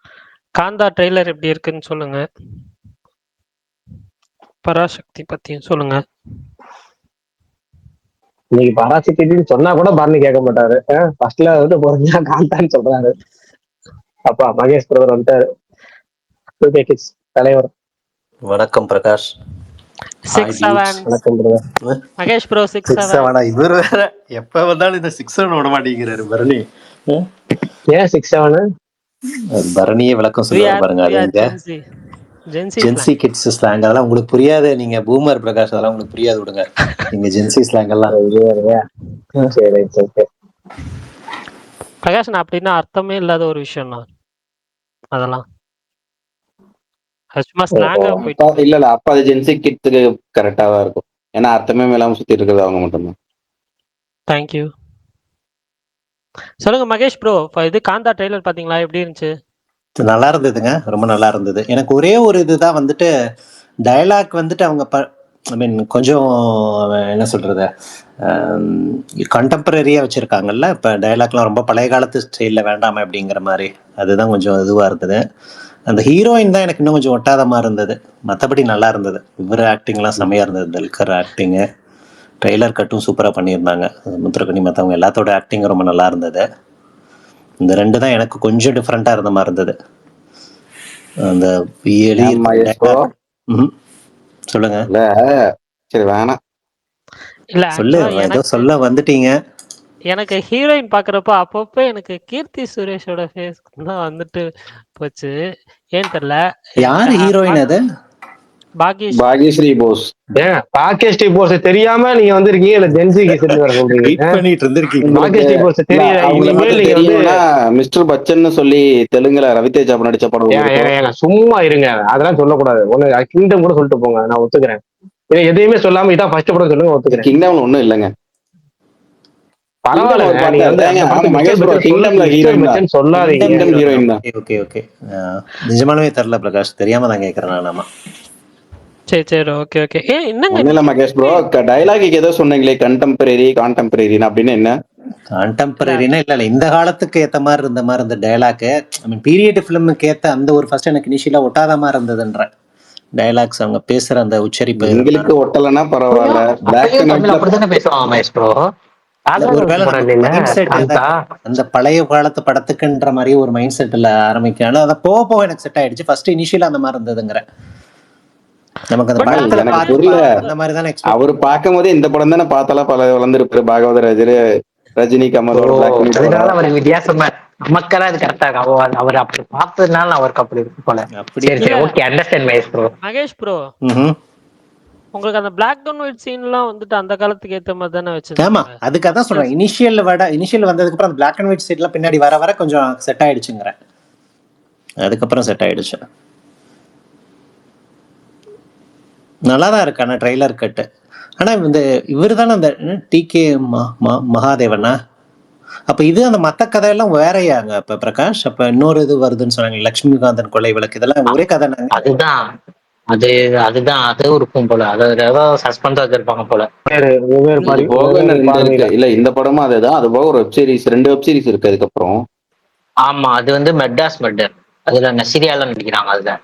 காந்தா ட்ரெய்லர் எப்படி இருக்குன்னு சொல்லுங்க. பராசக்தி பத்தியும் சொல்லுங்க. இன்னைக்கு பராசக்தின்னு சொன்னா கூட பரணி கேட்க மாட்டாரு. ஃபர்ஸ்ட்ல வந்து போறீங்க காந்தான்னு சொல்றாரு. அப்பா மகேஷ் பிரதர் வந்துட்டாரு. தலைவர் வணக்கம் பிரகாஷ். 6-7 மகேஷ் ப்ரோ 6-7. இவர் வேற எப்ப வந்தாலும் இந்த 6-7 விட மாட்டேங்கிறாரு பரணி. ஏன் 6-7? பரணியே விளக்கம் சொல்லுவார் பாருங்க. அது இங்க ஜென்சி கிட்ஸ் ஸ்லாங் அதெல்லாம் உங்களுக்கு புரியாது. நீங்க பூமர் பிரகாஷ், அதெல்லாம் உங்களுக்கு புரியாது, விடுங்க. நீங்க ஜென்சி ஸ்லாங் எல்லாம் பிரகாஷ் நான் அப்படின்னா அர்த்தமே இல்லாத ஒரு விஷயம்னா அதெல்லாம் இல்ல அப்ப அது ஜென்சி கிட்ஸுக்கு கரெக்டா தான் இருக்கும். ஏன்னா அர்த்தமே இல்லாம சுத்தி இருக்கிறது அவங்க மட்டும்தான். தேங்க்யூ. சொல்லுங்க மகேஷ் ப்ரோ, இது காந்தா ட்ரெய்லர் பாத்தீங்களா? எப்படி இருந்துச்சு? நல்லா இருந்ததுங்க, ரொம்ப நல்லா இருந்தது. எனக்கு ஒரே ஒரு இதுதான் வந்துட்டு டயலாக் வந்துட்டு அவங்க ஐ மீன் கொஞ்சம் என்ன சொல்றது, கண்டெம்பரரியா வச்சிருக்காங்கல்ல. இப்போ டயலாக்லாம் ரொம்ப பழைய காலத்து ஸ்டைலில் வேண்டாமே அப்படிங்கிற மாதிரி, அதுதான் கொஞ்சம் இதுவாக இருந்தது. அந்த ஹீரோயின் தான் எனக்கு இன்னும் கொஞ்சம் ஒட்டாத மாதிரி இருந்தது. மற்றபடி நல்லா இருந்தது. இவர் ஆக்டிங்லாம் செம்மையாக இருந்தது. தல்கர் ஆக்டிங்கு, ட்ரெய்லர் கட்டும் சூப்பராக பண்ணியிருந்தாங்க. முத்துரக்கனி மற்றவங்க எல்லாத்தோட ஆக்டிங் ரொம்ப நல்லா இருந்தது. இந்த 2 தான் எனக்கு கொஞ்சம் டிஃப்ரெண்ட்டாக இருந்த மாதிரி இருந்தது. அந்த சொல்லுங்க. சரி வேணாம் இல்ல சொல்லு, ஏதோ சொல்ல வந்துட்டீங்க. எனக்கு ஹீரோயின் பாக்குறப்ப அப்பப்போ எனக்கு கீர்த்தி சுரேஷோட ஃபேஸ் தான் வந்துட்டு போச்சு. ஏன் தெரியல. யாரு ஹீரோயின்? அது பாக்யஸ்ரீ போஸ். பாக்யஸ்ரீ போஸ் தெரியாம நீங்க வந்திருக்கீங்க. இல்ல ஜென்சிக்கு சென்று வர சொல்றீங்க. பண்ணிட்டு இருந்திருக்கீங்க. பாக்யஸ்ரீ போஸ் தெரியல. மிஸ்டர் பச்சன் சொல்லி தெலுங்குல ரவிதேஜா நடிச்ச படம். சும்மா இருங்க, அதெல்லாம் சொல்லக்கூடாது. ஒண்ணு கிங்டம் கூட சொல்லிட்டு போங்க, நான் ஒத்துக்கிறேன். எதையுமே சொல்லாம இதான் ஃபர்ஸ்ட் படம் சொல்லுங்க, ஒத்துக்கிறேன். கிங்டம்ல ஒண்ணும் இல்லைங்க. நிஜமானவே தெரியல பிரகாஷ், தெரியாம தான் கேக்குறேன். நாம சரி okay okay. Mahesh bro, dialogue ஏதோ சொன்னீங்களே கண்டெம்பரரி கான்டெம்பரரி அப்படின்னு என்ன? கான்டெம்பரரினா இல்ல இந்த காலத்துக்கு ஏத்த மாதிரி இருந்த டயலாக்கு, ஐ மீன் பீரியட் ஃபிலிமுக்கு ஏத்த அந்த ஒரு ஃபர்ஸ்ட் எனக்கு இனிஷியலா ஒட்டாத மாதிரி இருந்ததுன்ற டயலாக்ஸ், அவங்க பேசுற அந்த உச்சரிப்பு. எங்களுக்கு ஒட்டலைன்னா பரவாயில்ல, பிளாக் அப்பயும் அண்ட் தமிழ் அப்படித்தானே பேசுவாங்க மேஸ்ட்ரோ. ஒருவேளை மைண்ட் செட் அந்த பழைய காலத்து படத்துக்குன்ற மாதிரி ஒரு மைண்ட் செட்ல ஆரம்பிக்கணும். அதை போக போக எனக்கு செட் ஆயிடுச்சு. ஃபர்ஸ்ட் இனிஷியலா அந்த மாதிரி இருந்ததுங்கிற நமக்கு அந்த படத்துல எனக்கு புரியல. அந்த மாதிரி தானே அவரு பார்க்கும் போதே இந்த படம் தானே பார்த்தாலா பல வளர்ந்துருப்பாரு. பாகவதராஜர், ரஜினி, கமலோட பிளாக் அண்ட் ஒயிட் அதனால அவர் வித்தியாசமா நமக்கெல்லாம் அது கரெக்டா அவர் அப்படி பார்த்ததுனால அவருக்கு அப்படி இருக்கு போல. சரி சரி, okay, understand maestro. Mahesh bro, உங்களுக்கு அந்த பிளாக் அண்ட் ஒயிட் சீன்லாம் வந்துட்டு அந்த காலத்துக்கு ஏத்த மாதிரி தானே வச்சிருக்காங்க. ஆமா, அதுக்காக தான் சொல்றேன். இனிஷியல் வந்ததுக்கு அப்புறம் அந்த பிளாக் அண்ட் ஒயிட் சீட்லாம் பின்னாடி வர வர கொஞ்சம் செட் ஆயிடுச்சுங்கிறேன். அதுக்கப்புறம் செட் ஆயிடுச்சு. நல்லா தான் இருக்கு ஆனா ட்ரெய்லர் கட்டு. ஆனா இந்த இவர் தானே அந்த TK மகாதேவனா? அப்ப இது அந்த மத்த கதையெல்லாம் வேறையாங்க. அப்ப பிரகாஷ், அப்ப இன்னொரு இது வருதுன்னு சொன்னாங்க, லட்சுமிகாந்தன் கொலை விளக்கு, இதெல்லாம் ஒரே கதை. அதுதான் அது இருக்கும் போல. அது ஏதோ சஸ்பென்ஸ் வச்சிருப்பாங்க போல. இல்ல இந்த படமும் அதேதான். அது போக ஒரு வெப் சீரிஸ், 2 வெப் சீரிஸ் இருக்கு அதுக்கப்புறம். ஆமா, அது வந்து மெட்ராஸ் மர்டர், அதுல நசிரியால நடிக்கிறாங்க. அதுல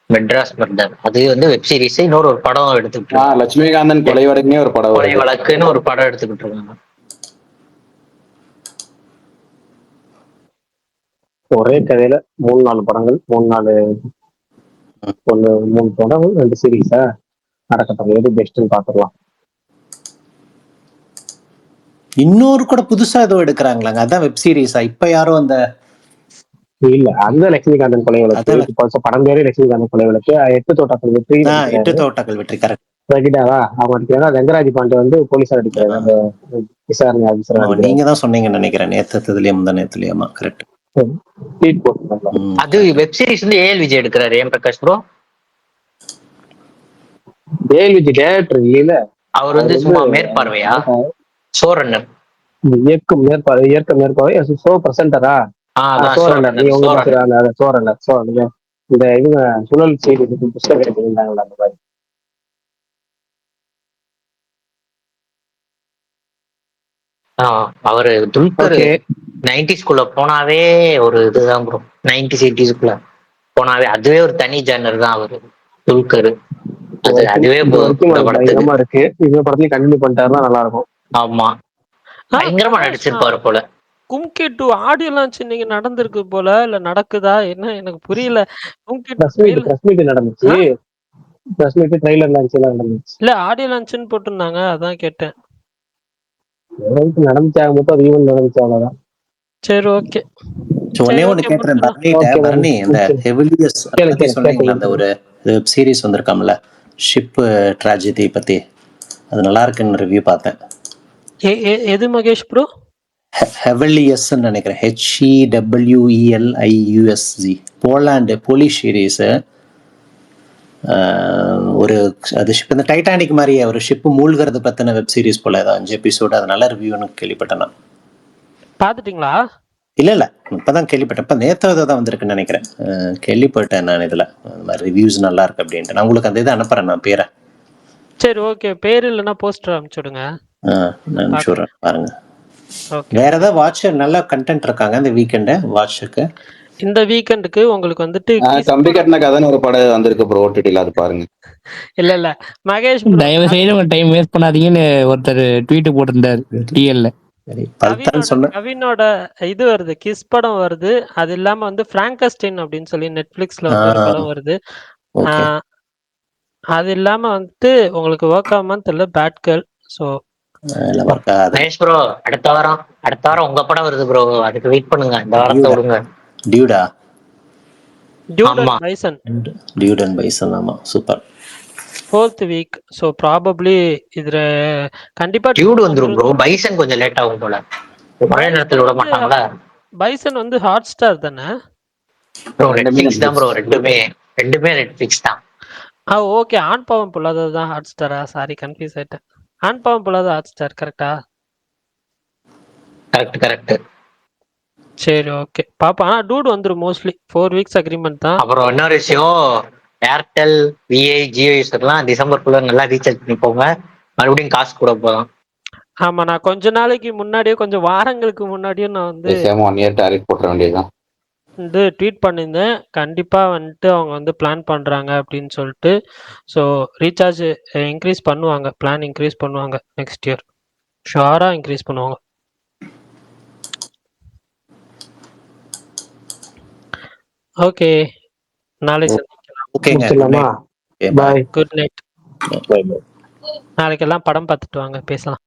மெட்ராஸ் மர்டர் அது வந்து வெப் சீரிஸ். இன்னொரு ஒரு படம் எடுத்துக்கிட்டு லட்சுமிகாந்தன் கொலை வழக்குன்னு ஒரு படம், கொலை வழக்குன்னு ஒரு படம் எடுத்துக்கிட்டு இருக்காங்க. ஒரே கதையில 3-4 படங்கள், 3 படம், 2 சீரீஸா நடக்கட்டும். எது பெஸ்ட்னு பாத்துக்கலாம். இன்னொரு கூட புதுசா ஏதோ எடுக்கிறாங்களாங்க, அதான் வெப் சீரிஸா? இப்ப யாரும் அந்த இல்ல, அந்த லட்சுமிகாந்தன் கொலை வழக்கு படம் பேரே லட்சுமிகாந்தன் கொலை வழக்கு. 8 தோட்டாக்கள் வெற்றி. 8 தோட்டாக்கள் வெற்றி, கரெக்ட். அவங்க அடிக்கிறாங்க. ரங்கராஜ் பாண்டே வந்து போலீஸார் அடிக்கிறாரு, அந்த விசாரணை ஆபீசர். நீங்க தான் சொன்னீங்கன்னு நினைக்கிறேன் நேத்துலயும் தான் நேத்துலயுமா, கரெக்ட். அது வெப் சீரிஸ் வந்து ஏஎல் விஜய் எடுக்கிறாரு. ஏன் Prakash bro? AL Vijay director இல்ல, அவர் வந்து சும்மா மேற்பார்வையா? ஷோ ரன்னர், இயக்கம் மேற்பார்வை, ஷோ பிரசன்டரா? இந்த இவங்க சுழல் செய்தி புத்தகம் இருந்தாங்களா அந்த மாதிரி. அவரு துல்கர் 90s போனாவே ஒரு இதுதான் ப்ரோ. 90s 80s போனாவே அதுவே ஒரு தனி ஜானர் தான் அவரு துல்கர். அதுவே இருக்கு. இந்த படத்தையும் கண்டினியூ பண்ணிட்டாருன்னா நல்லா இருக்கும். ஆமா, பயங்கரமா நடிச்சிருப்பாரு போல. கும்கி 2 ஆடியோ லான்ச் இன்னைக்கு நடந்திருக்கு போல, இல்ல நடக்குதா என்ன எனக்கு புரியல. நடந்துச்சு, ட்ரைலர் லான்ச் எல்லாம் நடந்துச்சு. இல்ல ஆடியோ லான்ச்னு போட்டிருந்தாங்க, அதான் கேட்டேன். நடந்துச்சாக மட்டும் அது ஈவென்ட் நடந்துச்சு, அவ்வளவுதான். சரி, ஓகே. ஒண்ணே ஒண்ணு கேக்குறேன் பரணி, இந்த ஹெவிலியஸ் பத்தி சொன்னீங்க, அந்த ஒரு வெப் சீரிஸ் வந்திருக்காமல ஷிப் ட்ராஜடி பத்தி, அது நல்லா இருக்குன்னு ரிவ்யூ பார்த்தேன். எது மகேஷ் ப்ரோ? ஹெவிலியஸ் நினைக்கிறேன், HEWELIUSZ, போலாண்டு போலீஸ் சீரீஸ். ஒரு அது ஷிப், இந்த டைட்டானிக் மாதிரியே ஒரு ஷிப் மூழ்கிறது பத்தின வெப் சீரிஸ் போல, ஏதோ 5 எபிசோடு. அது நல்ல ரிவ்யூன்னு கேள்விப்பட்டேன். பாத்துட்டீங்களா? இல்ல இப்பதான் கேள்விப்பட்டேன். இப்ப நேத்து தான் வந்திருக்குன்னு நினைக்கிறேன். கேள்விப்பட்டேன் நான் இதுல அந்த மாதிரி ரிவ்யூஸ் நல்லா இருக்கு அப்படின்ட்டு. நான் உங்களுக்கு அந்த இதை அனுப்புறேன், நான் பேரை. சரி, ஓகே. பேர் இல்லைன்னா போஸ்டர் அனுப்பிச்சுடுங்க. நான் அனுப்பிச்சுடுறேன், பாருங்க. வேற ஏதாவது வாட்ச் நல்ல கண்டென்ட் இருக்காங்க இந்த வீக்கெண்ட் வாட்சுக்கு? இந்த வீக்கெண்டுக்கு உங்களுக்கு வந்துட்டு கம்பி கட்டின கதைன்னு ஒரு படம் வந்திருக்கு ப்ரோ, OTT-ல, அது பாருங்க. இல்ல மகேஷ் தயவு செய்து உங்க டைம் வேஸ்ட் பண்ணாதீங்கன்னு ஒருத்தர் ட்வீட் போட்டிருந்தாரு TL-ல. கவினோட இது வருது, கிஸ் படம் வருது. அது இல்லாம வந்து பிராங்கஸ்டைன் அப்படின்னு சொல்லி நெட்ஃபிளிக்ஸ்ல வந்து ஒரு படம் வருது. அது இல்லாம வந்துட்டு உங்களுக்கு ஒர்க் ஆகுமான்னு தெரியல, bad girl. So Mahesh bro, அடுத்த வாரம் உங்க படம் வருது ப்ரோ, அதுக்கு வெயிட் பண்ணுங்க. இந்த வாரத்தை விடுங்க. டியூடா? Dude and Bison. Dude and Bison, ஆமா, super. 4th week. So probably இதுல கண்டிப்பா டியூட் வந்துரும் ப்ரோ. பைசன் கொஞ்சம் லேட் ஆகும் போல, ஒரே நேரத்துல விட மாட்டாங்களா? பைசன் வந்து ஹாட் ஸ்டார் தானே ப்ரோ? நெட்ஃபிளிக்ஸ் தான் ப்ரோ, ரெண்டுமே நெட்ஃபிளிக்ஸ் தான். ஓகே. ஆண் பாவம் பொல்லாதது தான் ஹாட் ஸ்டாரா? சாரி, கன்ஃபியூஸ் ஆயிட்டேன். ஆண் பாவம் பொல்லாத ஹாட் ஸ்டார், கரெக்டா? கரெக்ட். சரி, ஓகே, பாப்பா. ஆனா டூட் வந்துரும் மோஸ்ட்லி. 4 வீக்ஸ் அக்ரிமெண்ட் தான். அப்புறம் இன்னொரு விஷயம், ஏர்டெல், VI, ஜியோ யூசர்லாம் டிசம்பருக்குள்ள நல்லா ரீசார்ஜ் பண்ணி போங்க. மறுபடியும் காசு கூட போதும். ஆமா. நான் கொஞ்ச நாளைக்கு முன்னாடியே, கொஞ்சம் வாரங்களுக்கு முன்னாடியே நான் வந்து பேசாம 1 இயர் டார்கெட் போட்டுற வேண்டியதுதான். ட்வீட் பண்ணியிருந்தேன். கண்டிப்பா வந்துட்டு அவங்க வந்து பிளான் பண்றாங்க அப்படின்னு சொல்லிட்டு. ஸோ ரீசார்ஜ் இன்க்ரீஸ் பண்ணுவாங்க. பிளான் இன்க்ரீஸ் பண்ணுவாங்க நெக்ஸ்ட் இயர். ஷூரா இன்க்ரீஸ் பண்ணுவாங்க. ஓகே. நாளை சந்திக்கலாம். ஓகேங்க. முடிச்சிடலாமா? Okay, bye. Good night. Bye, bye. நாளைக்கெல்லாம் படம் பார்த்துட்டு வாங்க. பேசலாம்.